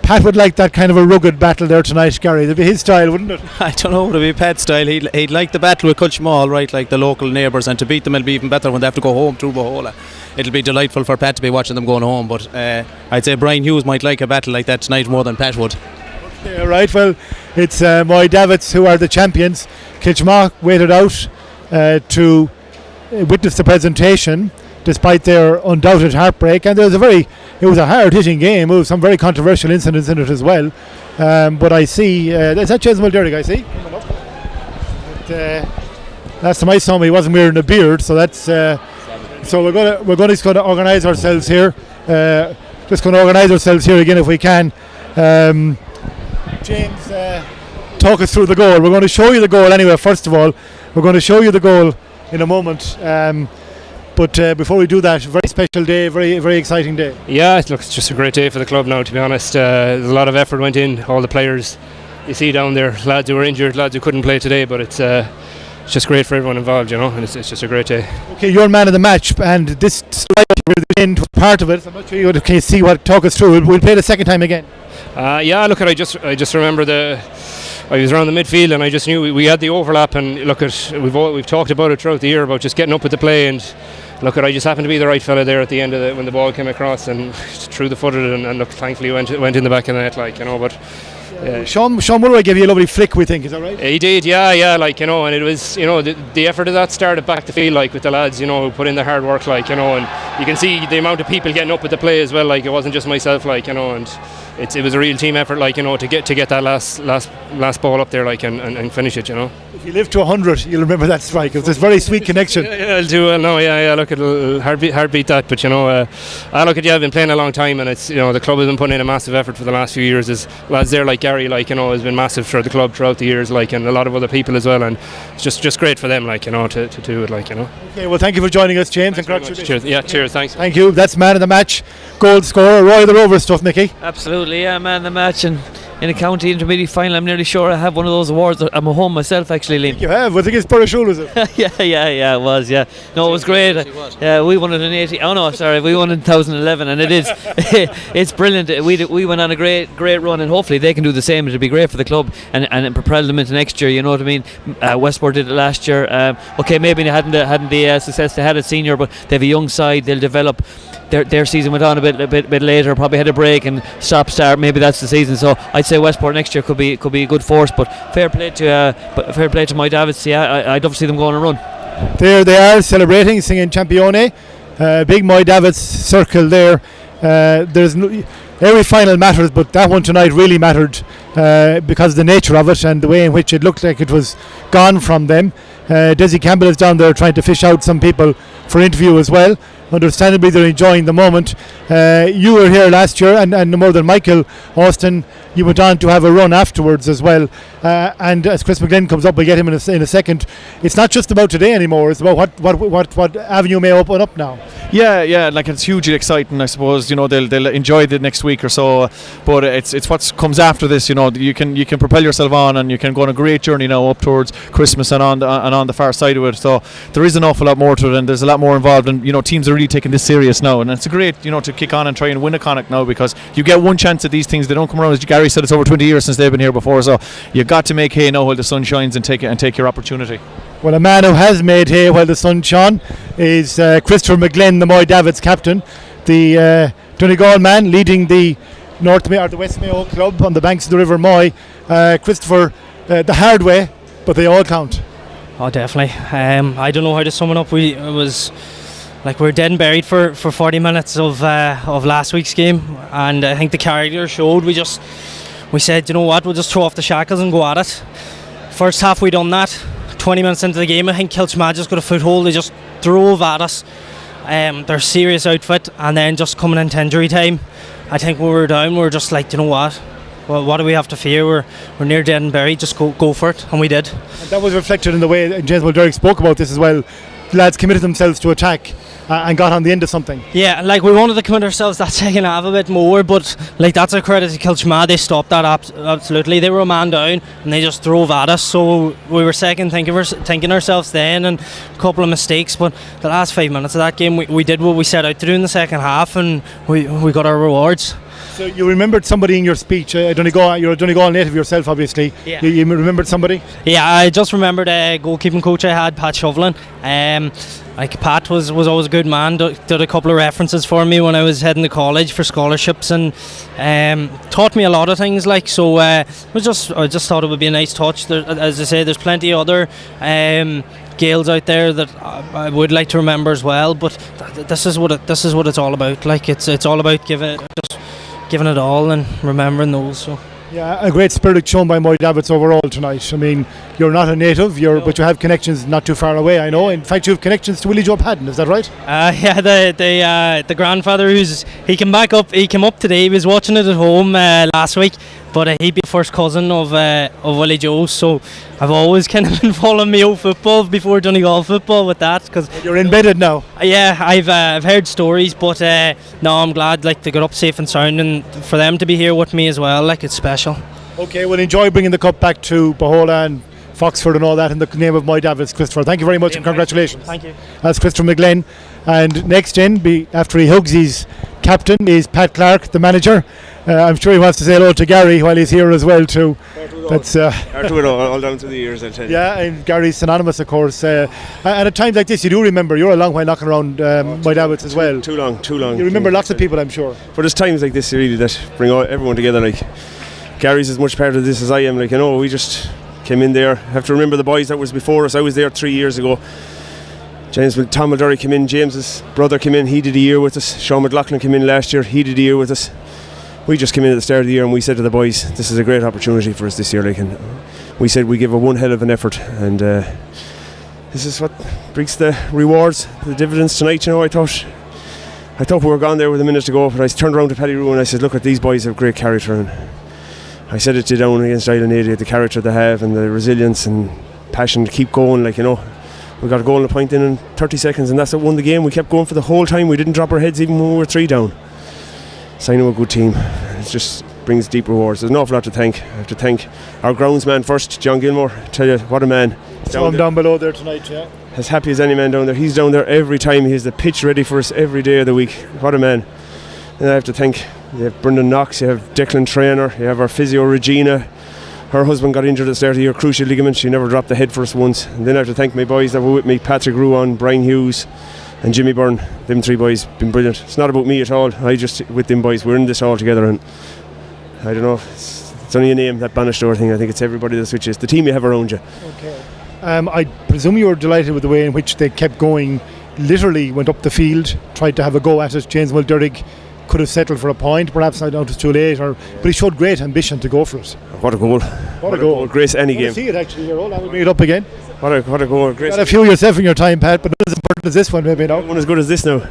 Pat would like that kind of a rugged battle there tonight, Gary. It'd be his style, wouldn't it? I don't know, it'd be Pat's style. He'd like the battle with Kiltimagh, right, like the local neighbours, and to beat them it'll be even better when they have to go home through Bohola. It'll be delightful for Pat to be watching them going home, but I'd say Brian Hughes might like a battle like that tonight more than Pat would. Okay, right, well, it's Moy Davitts who are the champions. Kiltimagh waited out to witness the presentation despite their undoubted heartbreak, and it was a hard-hitting game. There was some very controversial incidents in it as well, but I see is that James Mulderrick I see coming up, but, last time I saw him he wasn't wearing a beard, so that's so we're going to organise ourselves here, again if we can. James, talk us through the goal. We're going to show you the goal anyway. First of all, we're going to show you the goal in a moment. But before we do that, very special day, very, very exciting day. Yeah, it's just a great day for the club now, to be honest. There's a lot of effort went in, all the players you see down there, lads who were injured, lads who couldn't play today, but it's just great for everyone involved, you know, and it's just a great day. Okay, you're man of the match, and this strike was part of it. I'm not sure you can see talk us through it. We'll play the second time again. Yeah, look, I just remember I was around the midfield, and I just knew we had the overlap. And look at we've talked about it throughout the year about just getting up with the play. And look at I just happened to be the right fella there at the end of when the ball came across and threw the footed and look, thankfully went in the back of the net, like, you know. But Sean Mulroy gave you a lovely flick, we think, is that right? He did, yeah, like, you know, and it was, you know, the effort of that started back the field, like, with the lads, you know, who put in the hard work, like, you know, and you can see the amount of people getting up with the play as well, like, it wasn't just myself, like, you know, and it was a real team effort, like, you know, to get that last ball up there, like, and finish it, you know. If you live to 100, you'll remember that strike. It's a very sweet connection. Yeah, I'll do well now. Yeah. Look, it'll heartbeat that. But, you know, I look at you. I've been playing a long time, and it's, you know, the club has been putting in a massive effort for the last few years. There's lads there like Gary, like, you know, has been massive for the club throughout the years, like, and a lot of other people as well. And it's just great for them, like, you know, to do it, like, you know. Okay, well, thank you for joining us, James, and congratulations. Cheers. Yeah, cheers. Thanks. Thank you. That's man of the match, goal scorer, Roy the Rover stuff, Mickey. Absolutely, yeah, man of the match, and in a county intermediate final, I'm nearly sure I have one of those awards. I'm at home myself, actually, Liam. You have? Was it against Burrishool, was it? yeah, it was, yeah. No, it was great. Yeah, we won it in 80. Oh no, sorry, we won in 2011, and it is, it's brilliant. We went on a great run, and hopefully they can do the same. It'll be great for the club and propel them into next year. You know what I mean? Westport did it last year. Okay, maybe they hadn't the success they had at senior, but they have a young side. They'll develop. Their season went on a bit later. Probably had a break and start. Maybe that's the season. So I'd say Westport next year could be a good force. But fair play to Moy Davitts. Yeah, I'd love to see them go on a run. There they are celebrating, singing Champione. Big Moy Davitts circle there. Every final matters, but that one tonight really mattered because of the nature of it and the way in which it looked like it was gone from them. Desi Campbell is down there trying to fish out some people for interview as well. Understandably, they're enjoying the moment. You were here last year, and more than Michael Austin, you went on to have a run afterwards as well. And as Chris McGlynn comes up, we'll get him in a second. It's not just about today anymore. It's about what avenue may open up now. Yeah, like it's hugely exciting. I suppose, you know, they'll enjoy the next week or so, but it's what comes after this. You know, you can propel yourself on, and you can go on a great journey now up towards Christmas and on the far side of it. So there is an awful lot more to it, and there's a lot more involved, and, you know, teams are really taking this serious now, and it's a great, you know, to kick on and try and win a Connacht now, because you get one chance at these things. They don't come around. As Gary said, it's over 20 years since they've been here before, so you've got to make hay now while the sun shines and take your opportunity. Well, a man who has made hay while the sun shone is Christopher McGlynn, the Moy Davitts captain, the Donegal man leading the the West Mayo club on the banks of the River Moy. Christopher, the hard way, but they all count. Oh, definitely. I don't know how to sum it up. We're dead and buried for 40 minutes of last week's game, and I think the character showed. We said, you know what, we'll just throw off the shackles and go at it. First half we done that. 20 minutes into the game, I think Kiltimagh just got a foothold. They just drove at us. They're a serious outfit, and then just coming into injury time, I think when we were down, we were just like, you know what? Well, what do we have to fear? We're near dead and buried. Just go for it, and we did. And that was reflected in the way James Mulderrick spoke about this as well. The lads committed themselves to attack and got on the end of something. Yeah, like we wanted to commit ourselves that second half a bit more, but like that's a credit to Kiltimagh. They stopped that absolutely. They were a man down and they just drove at us. So we were thinking ourselves then, and a couple of mistakes. But the last 5 minutes of that game, we did what we set out to do in the second half, and we got our rewards. So you remembered somebody in your speech. You're a Donegal native yourself, obviously. Yeah. You remembered somebody? Yeah, I just remembered a goalkeeping coach I had, Pat Shovelin. Like Pat was always a good man. Did a couple of references for me when I was heading to college for scholarships, and taught me a lot of things. Like so, I just thought it would be a nice touch. As I say, there's plenty of other Gaels out there that I would like to remember as well. But this is what it's all about. Like it's all about giving it all and remembering those. So. Yeah, a great spirit shown by Moy Davitts overall tonight. I mean, you're not a native, but you have connections not too far away, I know. In fact, you have connections to Willie Joe Padden, is that right? Yeah, the grandfather he came up today. He was watching it at home last week, but he'd be first cousin of Willie Joe. So I've always kind of been following Mayo football before Donegal football with that. Cause you're embedded now. Yeah, I've heard stories, but no, I'm glad like they got up safe and sound, and for them to be here with me as well, like it's special. Okay, well, enjoy bringing the cup back to Bahola and Foxford and all that in the name of Moy Davitts, Christopher. Thank you very much and congratulations. Thank you. That's Christopher McGlynn. And next in, after he hugs his captain is Pat Clark, the manager. I'm sure he wants to say hello to Gary while he's here as well too. That's all down through the years, I'll tell you. Yeah, and Gary's synonymous, of course. And at times like this, you do remember. You're a long while knocking around Moy Davitts as well. Too long. You remember lots of people, I'm sure. But there's times like this really that bring everyone together. Like Gary's as much part of this as I am. Like, you know, we just came in there. Have to remember the boys that was before us. I was there 3 years ago. Tom Mulderry came in, James's brother came in, he did a year with us. Sean McLaughlin came in last year, he did a year with us. We just came in at the start of the year and we said to the boys, this is a great opportunity for us this year. Like, and we said we give a one hell of an effort, and this is what brings the rewards, the dividends tonight. You know, I thought we were gone there with a minute to go, but I turned around to Paddy Rue and I said, look, at these boys have great character, and I said it to down against Island 80, the character they have and the resilience and passion to keep going. Like, you know, we got a goal and a point in 30 seconds, and that's what won the game. We kept going for the whole time. We didn't drop our heads even when we were 3 down. Sign of a good team. It just brings deep rewards. There's an awful lot to thank. I have to thank our groundsman first, John Gilmore. I tell you, what a man. Saw him down below there tonight, yeah. As happy as any man down there. He's down there every time. He has the pitch ready for us every day of the week. What a man. And I have to thank, you have Brendan Knox, you have Declan Traynor, you have our physio Regina. Her husband got injured at the start of the year, cruciate ligament. She never dropped the head for us once. And then I have to thank my boys that were with me, Patrick Ruan, Brian Hughes and Jimmy Byrne. Them 3 boys been brilliant. It's not about me at all. I just, with them boys, we're in this all together, and I don't know, it's only a name, that Bannister thing. I think it's everybody that switches. The team you have around you. Okay. I presume you were delighted with the way in which they kept going, literally went up the field, tried to have a go at it. James Mulderry could have settled for a point, perhaps. I don't know, it was too late, but he showed great ambition to go for it. What a goal. What a goal. Grace any game. See it actually here. That would bring it up again. What a goal. Grace. You got a few yourself in your time, Pat, but not as important as this one maybe now. One as good as this now.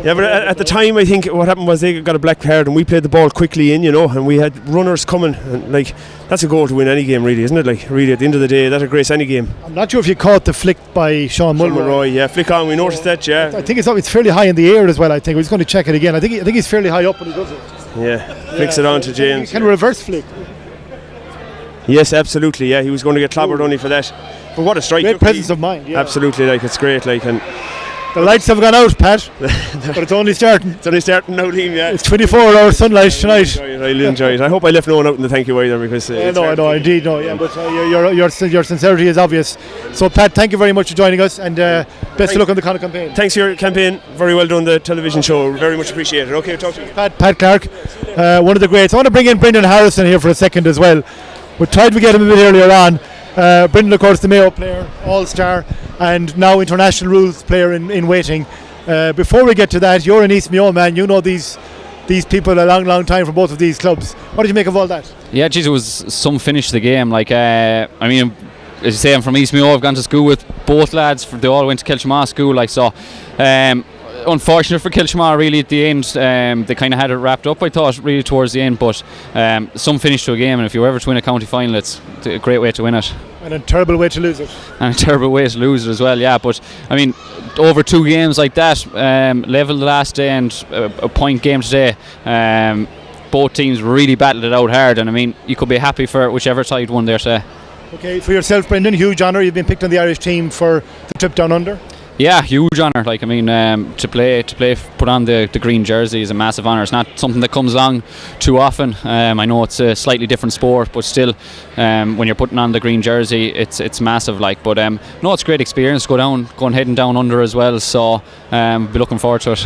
Yeah, but at the time, I think what happened was they got a black card and we played the ball quickly in, you know, and we had runners coming, and like, that's a goal to win any game, really, isn't it? Like, really, at the end of the day, that'll grace any game. I'm not sure if you caught the flick by Sean Mulroy. Yeah, flick on, we noticed that, yeah. I think it's fairly high in the air as well. I think we're just going to check it again. I think he's fairly high up when he does it. Yeah, flicks it on to James. Kind of reverse flick. Yes, absolutely. Yeah, he was going to get clobbered only for that. But what a strike! Great presence of mind. Yeah. Absolutely, like, it's great, like, and the lights have gone out, Pat, but it's only starting. It's only starting now, Liam. Yeah, it's 24-hour sunlight tonight. I'll enjoy it. I hope I left no one out in the thank you either, because no, indeed, no. Yeah, but your sincerity is obvious. So, Pat, thank you very much for joining us, and best of luck on the Connacht campaign. Thanks for your campaign. Very well done, the television show. Very much appreciated. Okay, talk to you. Pat Clark, one of the greats. I want to bring in Brendan Harrison here for a second as well. We tried to get him a bit earlier on. Brendan, of course, the Mayo player, all-star, and now international rules player in waiting. Before we get to that, you're an East Mayo man. You know these people a long time from both of these clubs. What did you make of all that? Yeah, geez, it was some finish to the game. Like, I mean, as you say, I'm from East Mayo. I've gone to school with both lads. They all went to Kiltimagh school. Like, so. Unfortunate for Kiltimagh really at the end. They kind of had it wrapped up, I thought, really towards the end, but some finish to a game, and if you were ever to win a county final, it's a great way to win it. And a terrible way to lose it. And a terrible way to lose it as well, yeah. But I mean, over 2 games like that, level the last day and a point game today, both teams really battled it out hard, and I mean, you could be happy for whichever side won there today. Okay, for yourself, Brendan, huge honour. You've been picked on the Irish team for the trip down under. Yeah, huge honour. Like, I mean, to play, put on the green jersey is a massive honour. It's not something that comes along too often. I know it's a slightly different sport, but still, when you're putting on the green jersey, it's massive. Like, but no, it's a great experience. Going heading down under as well. So, be looking forward to it.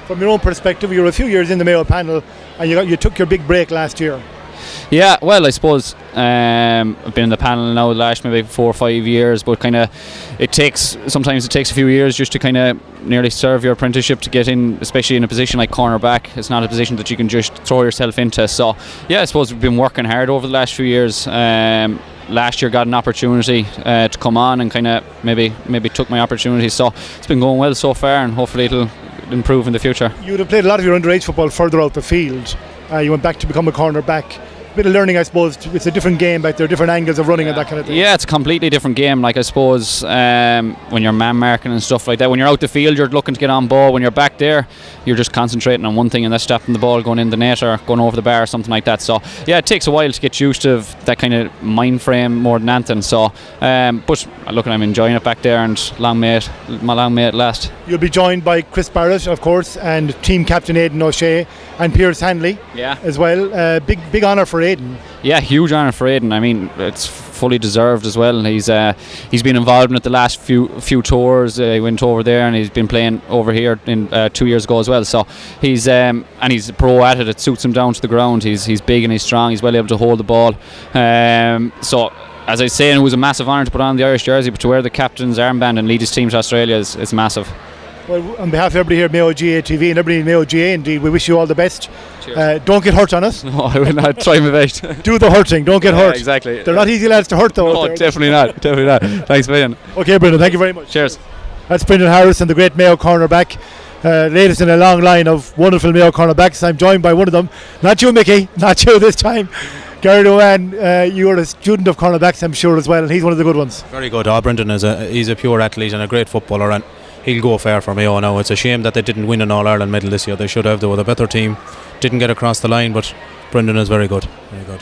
From your own perspective, you were a few years in the Mayo panel, and you took your big break last year. Yeah, well, I suppose I've been in the panel now the last maybe 4 or 5 years, but kind of sometimes it takes a few years just to kind of nearly serve your apprenticeship to get in, especially in a position like cornerback. It's not a position that you can just throw yourself into. So yeah, I suppose we've been working hard over the last few years. Last year got an opportunity to come on and kind of maybe took my opportunity. So it's been going well so far, and hopefully it'll improve in the future. You would have played a lot of your underage football further out the field. You went back to become a cornerback. bit of learning, I suppose. It's a different game back there, different angles of running and that kind of thing. Yeah, it's a completely different game. Like I suppose when you're man marking and stuff like that, when you're out the field, you're looking to get on ball. When you're back there, you're just concentrating on one thing, and that's stopping the ball going in the net or going over the bar or something like that. So yeah, it takes a while to get used to that kind of mind frame more than anything. So, but look, I'm enjoying it back there, and my long mate last. You'll be joined by Chris Barrett, of course, and team captain Aidan O'Shea and Piers Hanley as well. Big honour for Aidan. Yeah, huge honour for Aidan. I mean, it's fully deserved as well. He's been involved in it the last few tours. He went over there and he's been playing over here in 2 years ago as well. So he's and he's a pro at it. It suits him down to the ground. He's big and he's strong. He's well able to hold the ball. So as I was saying, it was a massive honour to put on the Irish jersey, but to wear the captain's armband and lead his team to Australia is massive. Well, on behalf of everybody here at Mayo GAA TV and everybody in Mayo GAA, indeed, we wish you all the best. Don't get hurt on us. No, I will not. Try my best. Do the hurting, don't get hurt. Exactly. They're not easy lads to hurt though. No, definitely not. Thanks, Brian. Okay, Brendan, thank you very much. Cheers. That's Brendan Harrison, the great Mayo cornerback. Latest in a long line of wonderful Mayo cornerbacks. I'm joined by one of them. Not you, Mickey. Not you this time. Gary Owen, you're a student of cornerbacks, I'm sure, as well, and he's one of the good ones. Very good. Brendan he's a pure athlete and a great footballer, and he'll go far for Mayo now. It's a shame that they didn't win an All-Ireland medal this year. They should have. They were the better team. Didn't get across the line, but Brendan is very good. Very good.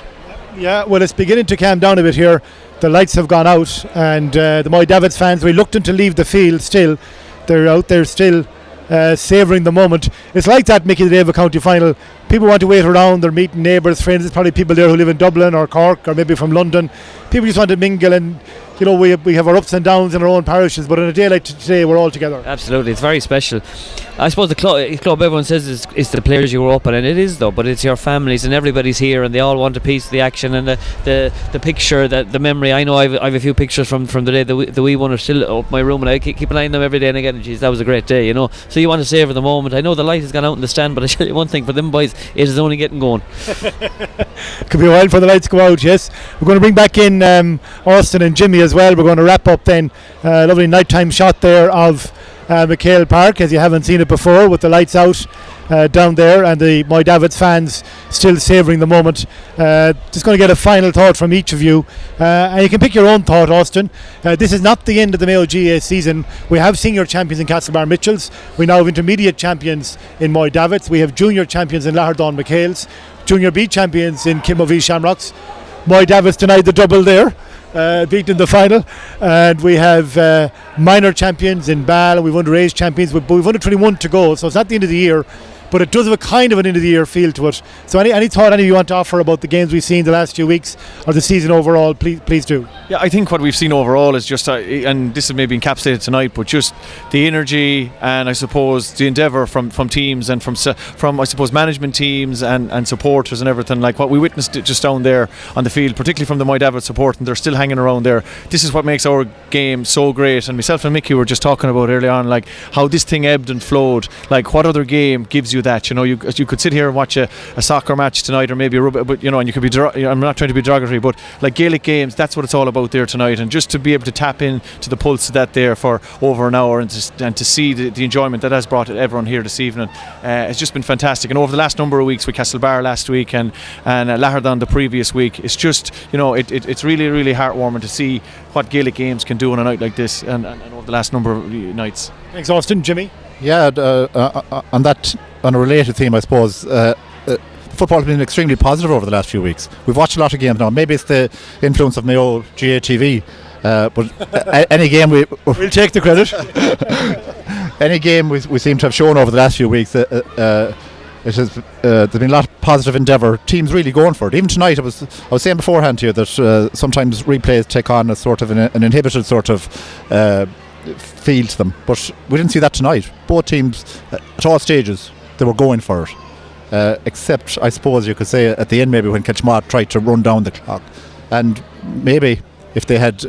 Yeah, well, it's beginning to calm down a bit here. The lights have gone out, and the Moy Davitts fans, reluctant to leave the field still. They're out there still savouring the moment. It's like that, Mickey, the day of a county final. People want to wait around, they're meeting neighbours, friends. There's probably people there who live in Dublin or Cork or maybe from London. People just want to mingle, and you know, we have our ups and downs in our own parishes, but on a day like today we're all together. Absolutely, it's very special. I suppose the club everyone says is the players you grew up in, and it is though, but it's your families and everybody's here and they all want a piece of the action and the picture, the memory. I know I've a few pictures from the day the wee one are still up my room, and I keep an eye on them every day and again, and geez, that was a great day, you know. So you want to savour the moment. I know the light has gone out in the stand, but I tell you one thing, for them boys, it is only getting going. Could be a while for the lights to go out, yes. We're going to bring back in Austin and Jimmy as well. We're going to wrap up then. Lovely nighttime shot there of MacHale Park, as you haven't seen it before, with the lights out down there, and the Moy Davitts fans still savouring the moment. Just going to get a final thought from each of you, and you can pick your own thought, Austin. This is not the end of the Mayo GAA season. We have senior champions in Castlebar Mitchells. We now have intermediate champions in Moy Davitts. We have junior champions in Lahardon MacHale's, junior B champions in Kiltimagh Shamrocks. Moy Davitts denied the double there, beaten the final, and we have minor champions in Bal, and we've underage champions, but we've under 21 to go, so it's not the end of the year, but it does have a kind of an end of the year feel to it. So any thought any of you want to offer about the games we've seen the last few weeks or the season overall, please do. Yeah, I think what we've seen overall is just, and this is maybe encapsulated tonight, but just the energy and I suppose the endeavour from teams and from I suppose management teams and supporters and everything, like what we witnessed just down there on the field, particularly from the Moy Davitts support, and they're still hanging around there. This is what makes our game so great, and myself and Mickey were just talking about early on, like how this thing ebbed and flowed. Like what other game gives you that? You know, you could sit here and watch a soccer match tonight, or maybe a rugby, but you know, and you could be I'm not trying to be derogatory, but like Gaelic games, that's what it's all about there tonight, and just to be able to tap in to the pulse of that there for over an hour, and to see the enjoyment that has brought everyone here this evening, it's just been fantastic. And over the last number of weeks, with Castlebar last week and Lahardon the previous week, it's just, you know, it's really, really heartwarming to see what Gaelic games can do on a night like this, and over the last number of nights. Thanks, Austin. Jimmy? Yeah, on a related theme, I suppose, football has been extremely positive over the last few weeks. We've watched a lot of games now. Maybe it's the influence of Mayo GAA TV, but any game we'll take the credit. Any game we seem to have shown over the last few weeks, it has there's been a lot of positive endeavour. Teams really going for it. Even tonight, I was saying beforehand to you that sometimes replays take on a sort of an inhibited sort of feel to them, but we didn't see that tonight. Both teams at all stages, they were going for it, except I suppose you could say at the end, maybe when Kiltimagh tried to run down the clock, and maybe if they had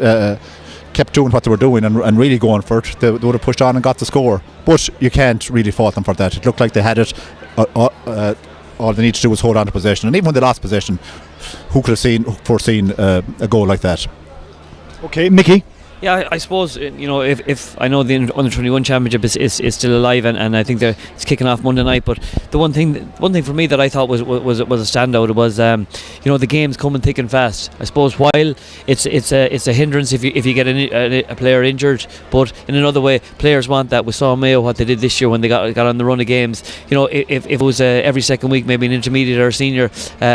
kept doing what they were doing and really going for it, they would have pushed on and got the score. But you can't really fault them for that. It looked like they had it. All they need to do was hold on to possession, and even when they lost possession, who could have foreseen a goal like that? Okay, Mickey? Yeah, I suppose if I know the under 21 championship is still alive, and I think it's kicking off Monday night. But the one thing for me that I thought was a standout was the games coming thick and fast. I suppose while it's a hindrance if you get a player injured, but in another way players want that. We saw Mayo what they did this year when they got on the run of games. If it was every second week, maybe an intermediate or a senior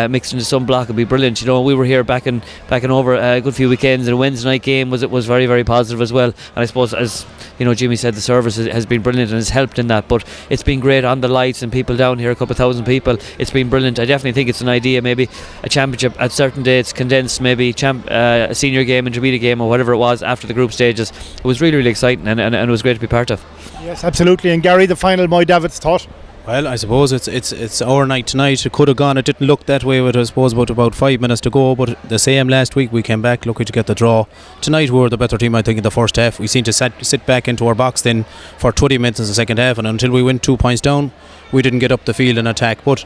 mixed into some block, it'd be brilliant. We were here back and over a good few weekends, and a Wednesday night game was very, very positive as well. And I suppose, as Jimmy said, the service has been brilliant and has helped in that. But it's been great on the lights and people down here, a couple of thousand people. It's been brilliant. I definitely think it's an idea, maybe a championship at certain dates, condensed, maybe a senior game, intermediate game, or whatever it was after the group stages. It was really, really exciting, and it was great to be part of. Yes, absolutely. And Gary, the final Moy Davitts thought? Well, I suppose it's our night tonight. It could have gone. It didn't look that way with, I suppose, about 5 minutes to go. But the same last week, we came back lucky to get the draw. Tonight we were the better team, I think, in the first half. We seemed to sit back into our box then for 20 minutes in the second half, and until we went 2 points down, we didn't get up the field and attack. But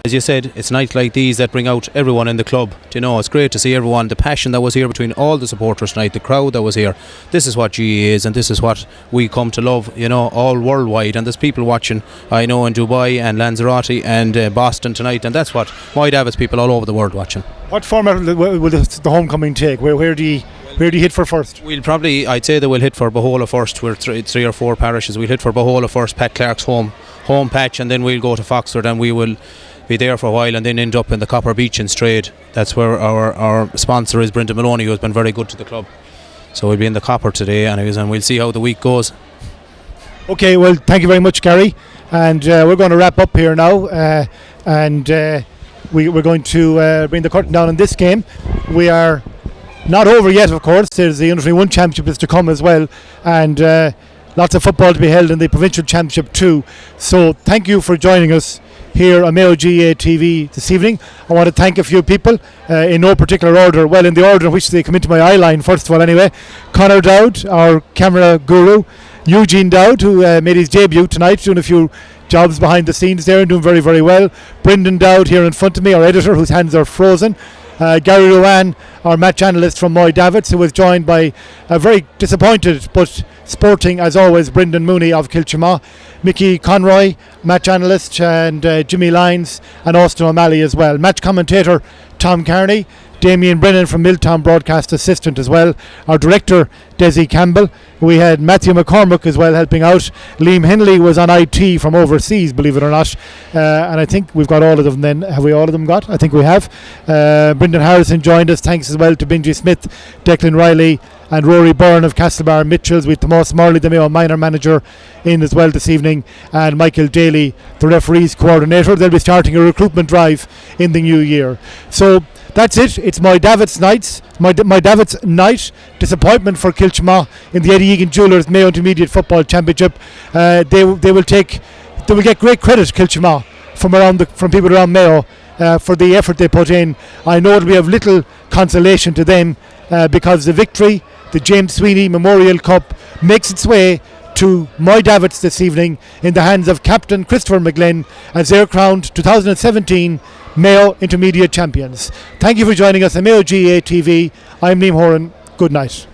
as you said, it's nights like these that bring out everyone in the club. It's great to see everyone, the passion that was here between all the supporters tonight, the crowd that was here. This is what GAA is, and this is what we come to love, all worldwide. And there's people watching, I know, in Dubai and Lanzarote and Boston tonight, and that's what Moy Davitts people all over the world watching. What format will the homecoming take? Where do you hit for first? I'd say that we'll hit for Bohola first. We're three or four parishes. We'll hit for Bohola first, Pat Clark's home patch, and then we'll go to Foxford, and we will be there for a while and then end up in the Copper Beach in Strayed. That's where our sponsor is, Brendan Maloney, who has been very good to the club. So we'll be in the Copper today anyways, and we'll see how the week goes. Okay, well, thank you very much, Gary, and we're going to wrap up here now, and we're going to bring the curtain down on this game. We are not over yet, of course. There's the Under 21 Championship is to come as well, and lots of football to be held in the Provincial Championship too. So thank you for joining us here on Mayo GAA TV this evening. I want to thank a few people in no particular order, well, in the order in which they come into my eye line. First of all, anyway, Conor Dowd, our camera guru, Eugene Dowd, who made his debut tonight, doing a few jobs behind the scenes there and doing very, very well. Brendan Dowd here in front of me, our editor, whose hands are frozen. Gary Rowan, our match analyst from Moy Davitts, who was joined by a very disappointed but sporting, as always, Brendan Mooney of Kiltimagh, Mickey Conroy, match analyst, and Jimmy Lyons and Austin O'Malley as well. Match commentator Tom Carney, Damien Brennan from Milltown Broadcast Assistant as well, our director Desi Campbell. We had Matthew McCormick as well helping out. Liam Henley was on IT from overseas, believe it or not, and I think we've got all of them then. Have we all of them got? I think we have. Brendan Harrison joined us. Thanks as well to Benji Smith, Declan Riley and Rory Byrne of Castlebar Mitchells, with Tomas Morley, the Mayo minor manager, in as well this evening, and Michael Daly, the referees coordinator. They'll be starting a recruitment drive in the new year. So that's it. It's Moy Davitts nights. Moy Davitts night. Disappointment for Kiltimagh in the Eddie Egan Jewellers Mayo Intermediate Football Championship. They will get great credit, Kiltimagh, from people around Mayo for the effort they put in. I know it'll be of little consolation to them because the victory, the James Sweeney Memorial Cup, makes its way to Moy Davitts this evening in the hands of Captain Christopher McGlynn as they're crowned 2017 Mayo Intermediate Champions. Thank you for joining us on Mayo GAA TV. I'm Liam Horan. Good night.